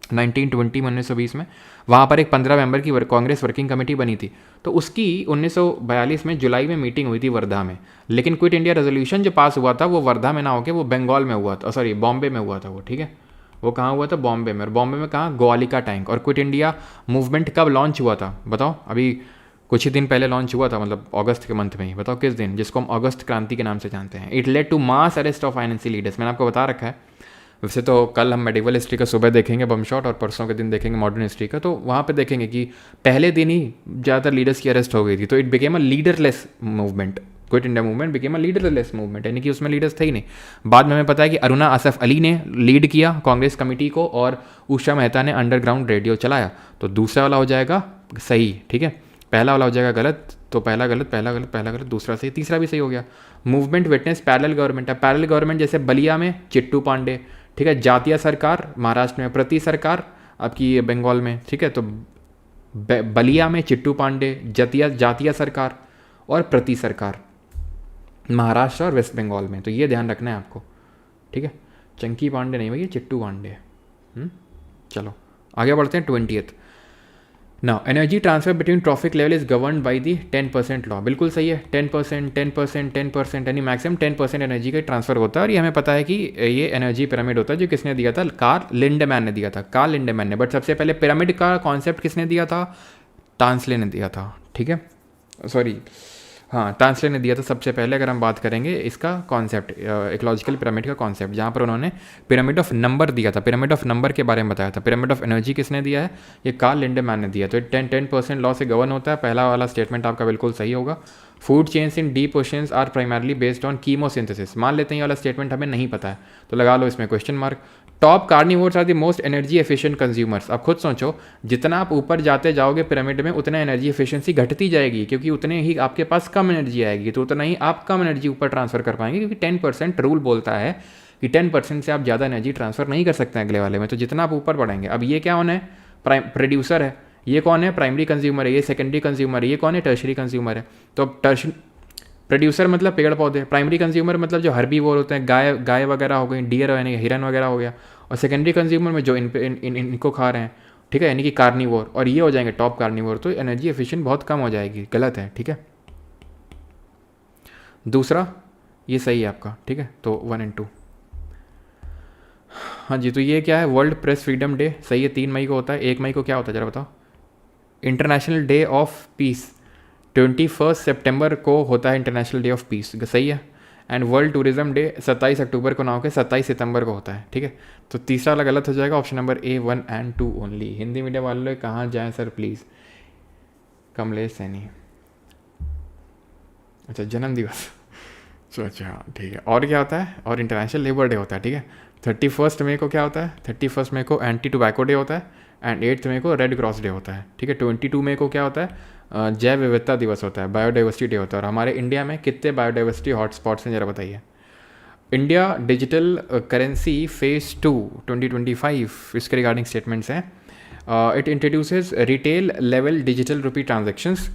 1920 में, 1920 में, वहाँ पर एक 15 मेंबर की कांग्रेस वर्किंग कमेटी बनी थी। तो उसकी 1942 में जुलाई में मीटिंग हुई थी वर्धा में। लेकिन क्विट इंडिया रेजोल्यूशन जो पास हुआ था वो वर्धा में ना होकर वो बंगाल में हुआ था, सॉरी बॉम्बे में हुआ था वो, ठीक है। वो कहाँ हुआ था? बॉम्बे में। और बॉम्बे में कहाँ? ग्वालिका टैंक। और क्विट इंडिया मूवमेंट कब लॉन्च हुआ था बताओ? अभी कुछ ही दिन पहले लॉन्च हुआ था, मतलब अगस्त के मंथ में ही, बताओ किस दिन, जिसको हम अगस्त क्रांति के नाम से जानते हैं। It led to mass arrest of financial leaders, मैंने आपको बता रखा है। वैसे तो कल हम मेडिवल हिस्ट्री का सुबह देखेंगे बम शॉट, और परसों के दिन देखेंगे मॉडर्न हिस्ट्री का, तो वहाँ पे देखेंगे कि पहले दिन ही ज़्यादातर लीडर्स की अरेस्ट हो गई थी। तो it became a leaderless movement, quit India movement became a leaderless movement, यानी कि उसमें लीडर्स थे ही नहीं। बाद में हमें पता है कि अरुणा असफ अली ने लीड किया कांग्रेस कमेटी को, और उषा मेहता ने अंडरग्राउंड रेडियो चलाया। तो दूसरा वाला हो जाएगा सही, ठीक है। पहला वाला हो जाएगा गलत, तो पहला गलत, दूसरा सही, तीसरा भी सही हो गया। मूवमेंट विटनेस पैरेलल गवर्नमेंट है, पैरेलल गवर्नमेंट जैसे बलिया में चिट्टू पांडे, ठीक है, जातीय सरकार महाराष्ट्र में, प्रति सरकार आपकी बंगाल में, ठीक है। तो बलिया में चिट्टू पांडे, जातीय सरकार और प्रति सरकार महाराष्ट्र और वेस्ट बंगाल में, तो ये ध्यान रखना है आपको, ठीक है। चंकी पांडे नहीं भैया, चिट्टू पांडे। चलो आगे बढ़ते हैं। 20th now, energy transfer between trophic level is govern by the 10% law, बिल्कुल सही है। 10% यानी मैक्सिमम 10% एनर्जी का ट्रांसफर होता है। और ये हमें पता है कि ये एनर्जी पिरामिड होता है जो किसने दिया था? कार्ल लिंडेमैन ने दिया था, बट सबसे पहले पिरामिड का कॉन्सेप्ट किसने दिया था? टांसले ने दिया था, ठीक है, सॉरी हाँ टांसले ने दिया था सबसे पहले। अगर हम बात करेंगे इसका कॉन्सेप्ट, इकोलॉजिकल पिरामिड का कॉन्सेप्ट, जहाँ पर उन्होंने पिरामिड ऑफ नंबर दिया था, पिरामिड ऑफ नंबर के बारे में बताया था। पिरामिड ऑफ एनर्जी किसने दिया है? ये कार्ल लिंडेमैन ने दिया। तो 10% लॉ से गवर्न होता है। पहला वाला स्टेटमेंट आपका बिल्कुल सही होगा। Food chains in deep oceans are primarily based on chemosynthesis. मान लेते हैं ये वाला स्टेटमेंट हमें नहीं पता है तो लगा लो इसमें question mark. Top carnivores are the most energy efficient consumers. अब खुद सोचो, जितना आप ऊपर जाते जाओगे पिरामिड में उतना एनर्जी एफिशिएंसी घटती जाएगी, क्योंकि उतने ही आपके पास कम एनर्जी आएगी, तो उतना ही आप कम एनर्जी ऊपर ट्रांसफर कर पाएंगे, क्योंकि 10% रूल बोलता है कि 10% से आप ज़्यादा एनर्जी ट्रांसफर नहीं कर सकते हैं अगले वाले में। तो जितना आप ऊपर बढ़ेंगे, अब ये क्या होना है, प्रोड्यूसर है, ये कौन है, प्राइमरी कंज्यूमर है, ये सेकेंडरी कंज्यूमर है, ये कौन है, टर्शरी कंज्यूमर है। तो अब प्रोड्यूसर मतलब पेड़ पौधे, प्राइमरी कंज्यूमर मतलब जो हर्बीवोर होते हैं, गाय वगैरह हो गई, डियर यानी हिरन वगैरह हो गया, और सेकेंडरी कंज्यूमर में जो इनको खा रहे हैं, ठीक है, यानी कि कार्निवोर, और ये हो जाएंगे टॉप कार्निवोर। तो एनर्जी एफिशिएंट बहुत कम हो जाएगी, गलत है, ठीक है। दूसरा ये सही है आपका, ठीक है, तो 1 और 2। हाँ जी, तो ये क्या है, वर्ल्ड प्रेस फ्रीडम डे, सही है, 3 मई को होता है। 1 मई को क्या होता है जरा बताओ, इंटरनेशनल डे ऑफ पीस। 21 सितंबर को होता है इंटरनेशनल डे ऑफ पीस, सही है। एंड वर्ल्ड टूरिज्म डे 27 अक्टूबर को ना होकर 27 सितंबर को होता है, ठीक है। तो तीसरा वाला गलत हो जाएगा, ऑप्शन नंबर ए 1 और 2 ओनली। हिंदी मीडियम वाले कहाँ जाएँ सर प्लीज़, कमलेश सैनी। अच्छा, जन्म दिवस, अच्छा ठीक है। और क्या होता है, और इंटरनेशनल लेबर डे होता है, ठीक है। 31 मई को क्या होता है, 31 मई को एंटी टोबैको डे होता है, एंड 8 मई को रेड क्रॉस डे होता है, ठीक है। 22 मई को क्या होता है, जैव विविधता दिवस होता है, बायोडाइवर्सिटी डे होता है। और हमारे इंडिया में कितने बायोडाइवर्सिटी हॉटस्पॉट्स हैं जरा बताइए। इंडिया डिजिटल करेंसी फेज 2 2025, इसके रिगार्डिंग स्टेटमेंट्स हैं। It introduces retail level digital rupee transactions.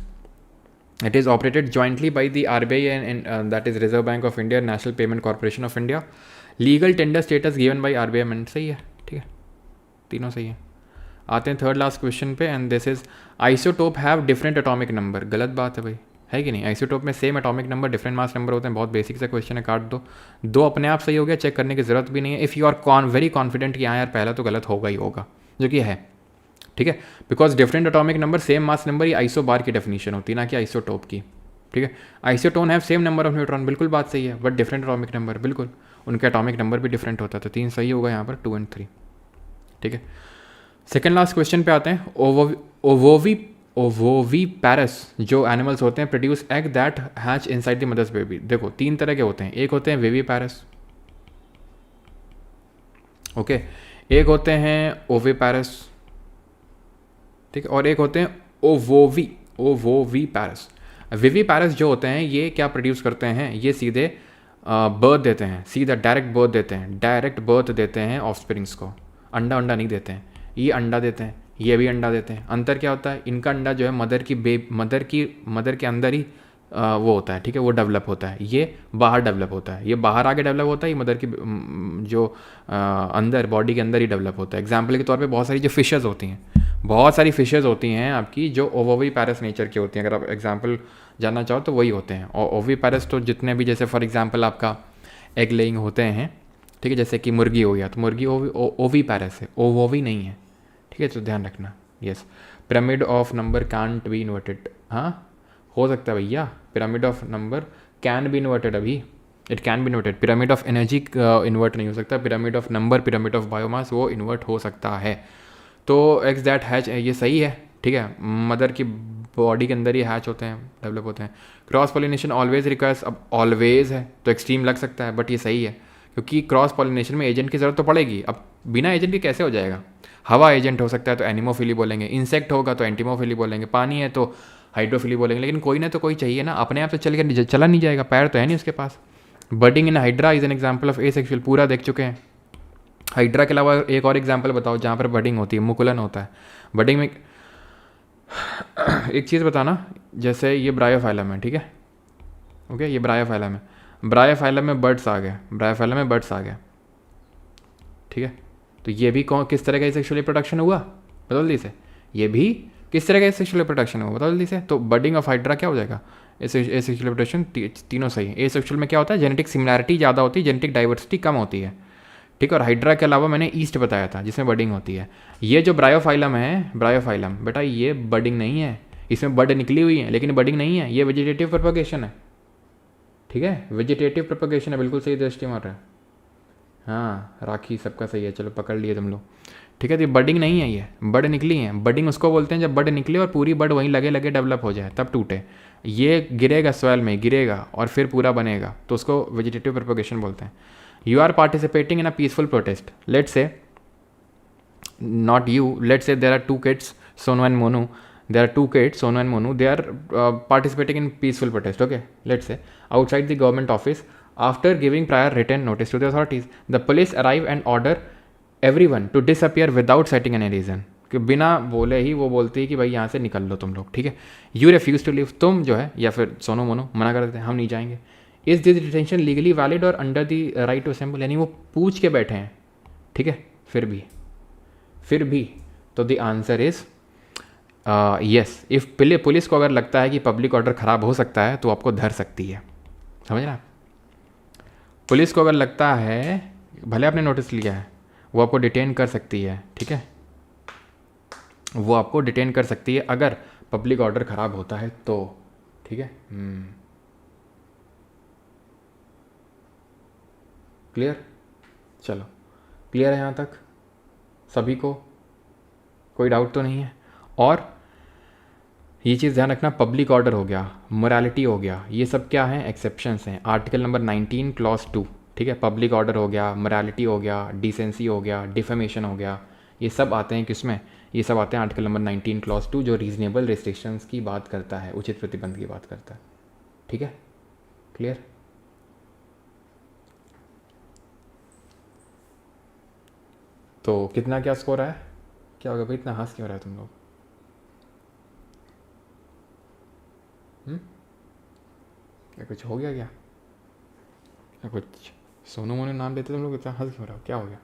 It is operated jointly by the RBI and that is Reserve Bank of India, National Payment Corporation of India. Legal tender status given by RBI amendment, सही है, ठीक है, तीनों सही है। आते हैं third last question पे, and this is isotope have different atomic number. गलत बात है भाई, है कि नहीं। आइसोटोप में same atomic number different mass number होते हैं। बहुत बेसिक सा क्वेश्चन है, काट दो। 2 अपने आप सही हो गया, चेक करने की जरूरत भी नहीं है। If you are very confident कि हाँ यार पहला तो गलत होगा ही होगा, जो कि है, ठीक है। Because different atomic number same mass number, ये आइसो बार की डेफिनेशन होती है, ना कि आइसोटोप की, ठीक है। Isotone have same number of neutron, बिल्कुल बात सही है, बट डिफरेंट एटॉमिक नंबर, बिल्कुल उनका एटॉमिक नंबर भी डिफरेंट होता है। तो 3 सही होगा यहाँ पर, 2 और 3, ठीक है। सेकेंड लास्ट क्वेश्चन पे आते हैं। ओवोवी पैरस जो एनिमल्स होते हैं produce egg that hatch inside the mother's baby. देखो 3 तरह के होते हैं, एक होते हैं वेवी पैरस, ओके, एक होते हैं ओवी पैरस, ठीक है, और एक होते हैं ओवोवी पैरस। विवी पैरस जो होते हैं ये क्या प्रोड्यूस करते हैं, ये सीधे बर्थ देते हैं, सीधा डायरेक्ट बर्थ देते हैं ऑफस्प्रिंग्स को, अंडा नहीं देते हैं, ये अंडा देते हैं, ये भी अंडा देते हैं। अंतर क्या होता है, इनका अंडा जो है मदर के अंदर ही वो होता है, ठीक है, वो डेवलप होता है, ये बाहर डेवलप होता है, ये बाहर आके डेवलप होता है, ये मदर की जो अंदर बॉडी के अंदर ही डेवलप होता है। एग्जाम्पल के तौर पे बहुत सारी जो फिशेज़ होती हैं आपकी जो ओवोवी पैरस नेचर की होती हैं। अगर आप एग्जाम्पल जानना चाहो तो वही होते हैं। और ओवी पैरस तो जितने भी, जैसे फॉर एग्जाम्पल आपका एग लेइंग होते हैं, ठीक है, जैसे कि मुर्गी हो गया, तो मुर्गी ओवी पैरस है, ओवोवी नहीं है, ठीक है, तो ध्यान रखना। Yes, pyramid of number can't be inverted, हाँ हो सकता है भैया, pyramid of number can be inverted, अभी it can be inverted. Pyramid of energy invert नहीं हो सकता, pyramid of number, pyramid of biomass वो इन्वर्ट हो सकता है। तो एक्स दैट हैच, ये सही है, ठीक है, मदर की बॉडी के अंदर ही हैच होते हैं, डेवलप होते हैं। क्रॉस पॉलिनेशन ऑलवेज रिक्वायर्स, अब ऑलवेज है तो एक्सट्रीम लग सकता है, बट ये सही है, क्योंकि क्रॉस पॉलिनेशन में एजेंट की ज़रूरत तो पड़ेगी। अब बिना एजेंट के कैसे हो जाएगा, हवा एजेंट हो सकता है तो एनिमोफिली बोलेंगे, इंसेक्ट होगा तो एंटीमोफिली बोलेंगे, पानी है तो हाइड्रोफिली बोलेंगे, लेकिन कोई ना तो कोई चाहिए ना, अपने आप तो चला नहीं जाएगा, पैर तो है नहीं उसके पास। Budding in hydra is an example of asexual, पूरा देख चुके हैं। हाइड्रा के अलावा एक और एग्जाम्पल बताओ जहाँ पर बर्डिंग होती है, मुकुलन होता है बर्डिंग में। एक चीज़ बताना, जैसे ये ब्रायोफाइलम है, ठीक है, ओके, ये ब्रायोफाइलम है, ब्रायोफाइलम में बर्ड्स आ गए, ठीक है, तो ये भी किस तरह का सेक्सुअल रिप्रोडक्शन हुआ, बताओ जल्दी से, ये भी किस तरह का सेक्सुअल रिप्रोडक्शन हुआ, बताओ जल्दी से। तो बर्डिंग ऑफ हाइड्रा क्या हो जाएगा, एसेक्सुअल रिप्रोडक्शन, तीनों सही है। एसेक्सुअल में क्या होता है, जेनेटिक सिमिलैरिटी ज़्यादा होती है, जेनेटिक डाइवर्सिटी कम होती है, ठीक है। और हाइड्रा के अलावा मैंने ईस्ट बताया था जिसमें बर्डिंग होती है। ये जो ब्रायोफाइलम है, ब्रायोफाइलम बेटा ये बर्डिंग नहीं है, इसमें बर्ड निकली हुई है लेकिन बर्डिंग नहीं है, ये वेजिटेटिव प्रोपगेशन है, ठीक है, वेजिटेटिव प्रोपगेशन है, बिल्कुल सही दृष्टि मार रहा है। हाँ राखी सबका सही है, चलो पकड़ लिए तुम लोग, ठीक है। तो ये बडिंग नहीं है, ये बड निकली है। बडिंग उसको बोलते हैं जब बड निकले और पूरी बड वहीं लगे लगे डेवलप हो जाए तब टूटे। ये गिरेगा सॉइल में, गिरेगा और फिर पूरा बनेगा, तो उसको वेजिटेटिव प्रोपगेशन बोलते हैं। You are participating in a peaceful protest, let's say not you, let's say there are two kids, Sonu and Monu. There are two kids, Sonu and Monu. They are participating in peaceful protest. Okay, let's say outside the government office. After giving prior written notice to the authorities, the police arrive and order everyone to disappear without citing any reason. कि बिना बोले ही वो बोलती है कि भाई यहाँ से निकल लो तुम लोग, ठीक है। यू रेफ्यूज टू लीव, तुम जो है या फिर सोनू मोनू मना कर देते हैं हम नहीं जाएंगे। Is this detention legally valid और under the right to assemble, यानी वो पूछ के बैठे हैं, ठीक है, फिर भी तो the answer is yes. If police को अगर लगता है कि पब्लिक ऑर्डर ख़राब हो सकता है तो आपको धर सकती है, समझ रहे हैं। पुलिस को अगर लगता है, भले आपने नोटिस लिया है, वो आपको डिटेन कर सकती है, ठीक है, वो आपको डिटेन कर सकती है अगर पब्लिक ऑर्डर ख़राब होता है तो, ठीक है। क्लियर, चलो क्लियर है यहाँ तक सभी को, कोई डाउट तो नहीं है। और ये चीज़ ध्यान रखना, पब्लिक ऑर्डर हो गया, मोरालिटी हो गया, ये सब क्या है, एक्सेप्शंस हैं। आर्टिकल नंबर 19 क्लॉज 2, ठीक है। पब्लिक ऑर्डर हो गया, मोरालिटी हो गया, डिसेंसी हो गया, डिफेमेशन हो गया, ये सब आते हैं किसमें, ये सब आते हैं आर्टिकल नंबर 19 क्लॉज 2 जो रीजनेबल रिस्ट्रिक्शंस की बात करता है, उचित प्रतिबंध की बात करता है, ठीक है। क्लियर, तो कितना क्या स्कोर है, क्या होगा भाई, इतना हंस क्यों रहा है तुम लोग, क्या कुछ हो गया, क्या कुछ सोनू मोनू नाम लेते तुम लोग, इतना हंस क्यों रहा हो, क्या हो गया।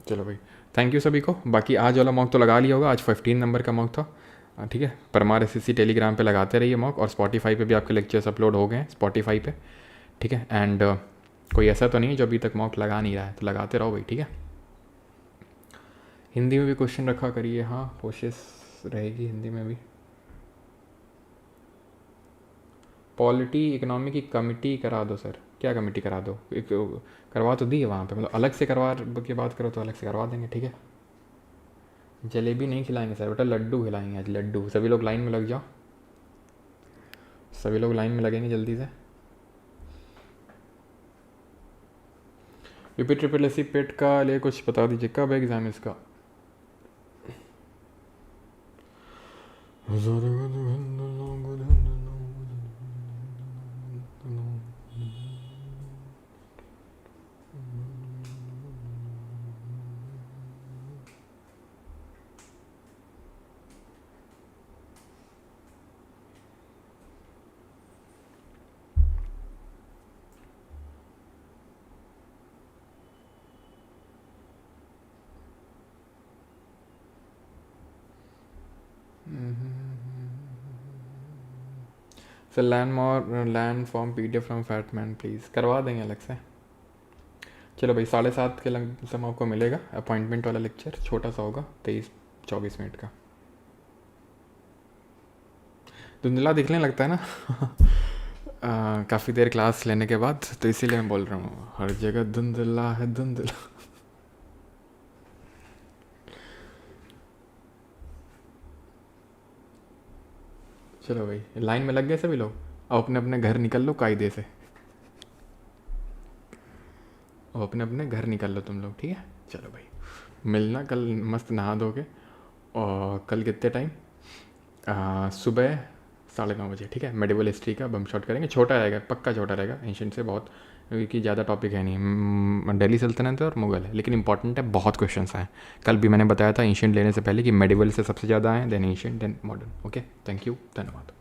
चलो भाई, थैंक यू सभी को। बाकी आज वाला मॉक तो लगा लिया होगा, आज 15 नंबर का मॉक था, ठीक है। परमार SSC टेलीग्राम पे लगाते रहिए मॉक, और स्पॉटिफाई पे भी आपके लेक्चर्स अपलोड हो गए हैं स्पॉटिफाई पे, ठीक है। एंड कोई ऐसा तो नहीं है जो अभी तक मॉक लगा नहीं रहा है, तो लगाते रहो भाई, ठीक है। हिंदी में भी क्वेश्चन रखा करिए, हाँ कोशिश रहेगी हिंदी में भी। पॉलिटी इकोनॉमी की कमेटी करा दो सर, क्या कमेटी करा दो, करवा तो दी है वहाँ पे, मतलब अलग से करवा के बात करो तो अलग से करवा देंगे, ठीक है। जलेबी नहीं खिलाएंगे सर, बेटा लड्डू खिलाएंगे आज, लड्डू। सभी लोग लाइन में लग जाओ, सभी लोग लाइन में लगेंगे जल्दी से। यूपी SSC पेट का लिए कुछ बता दीजिए, कब है एग्ज़ाम इसका। Sir land form PDF from Fatman please, करवा देंगे अलग से। चलो भाई, 7:30 के समय आपको मिलेगा अपॉइंटमेंट वाला लेक्चर, छोटा सा होगा, 23-24 मिनट का। धुंधला दिखने लगता है ना काफ़ी देर क्लास लेने के बाद, तो इसीलिए मैं बोल रहा हूँ, हर जगह धुंधला है, धुंधला। चलो भाई, लाइन में लग गए सभी लोग, अब अपने अपने घर निकल लो कायदे से, अब अपने अपने घर निकल लो तुम लोग, ठीक है। चलो भाई, मिलना कल मस्त नहा धो के, और कल कितने टाइम, सुबह 9:30 बजे, ठीक है। मेडिवल हिस्ट्री का बम शॉट करेंगे, छोटा रहेगा, पक्का छोटा रहेगा, एंशिएंट से बहुत, क्योंकि ज़्यादा टॉपिक है नहीं, दिल्ली सल्तनत है और मुगल है, लेकिन इंपॉर्टेंट है, बहुत क्वेश्चंस हैं। कल भी मैंने बताया था एंशिएंट लेने से पहले कि मेडिवल से सबसे ज़्यादा हैं, then ancient, then modern. Okay, thank you, धन्यवाद।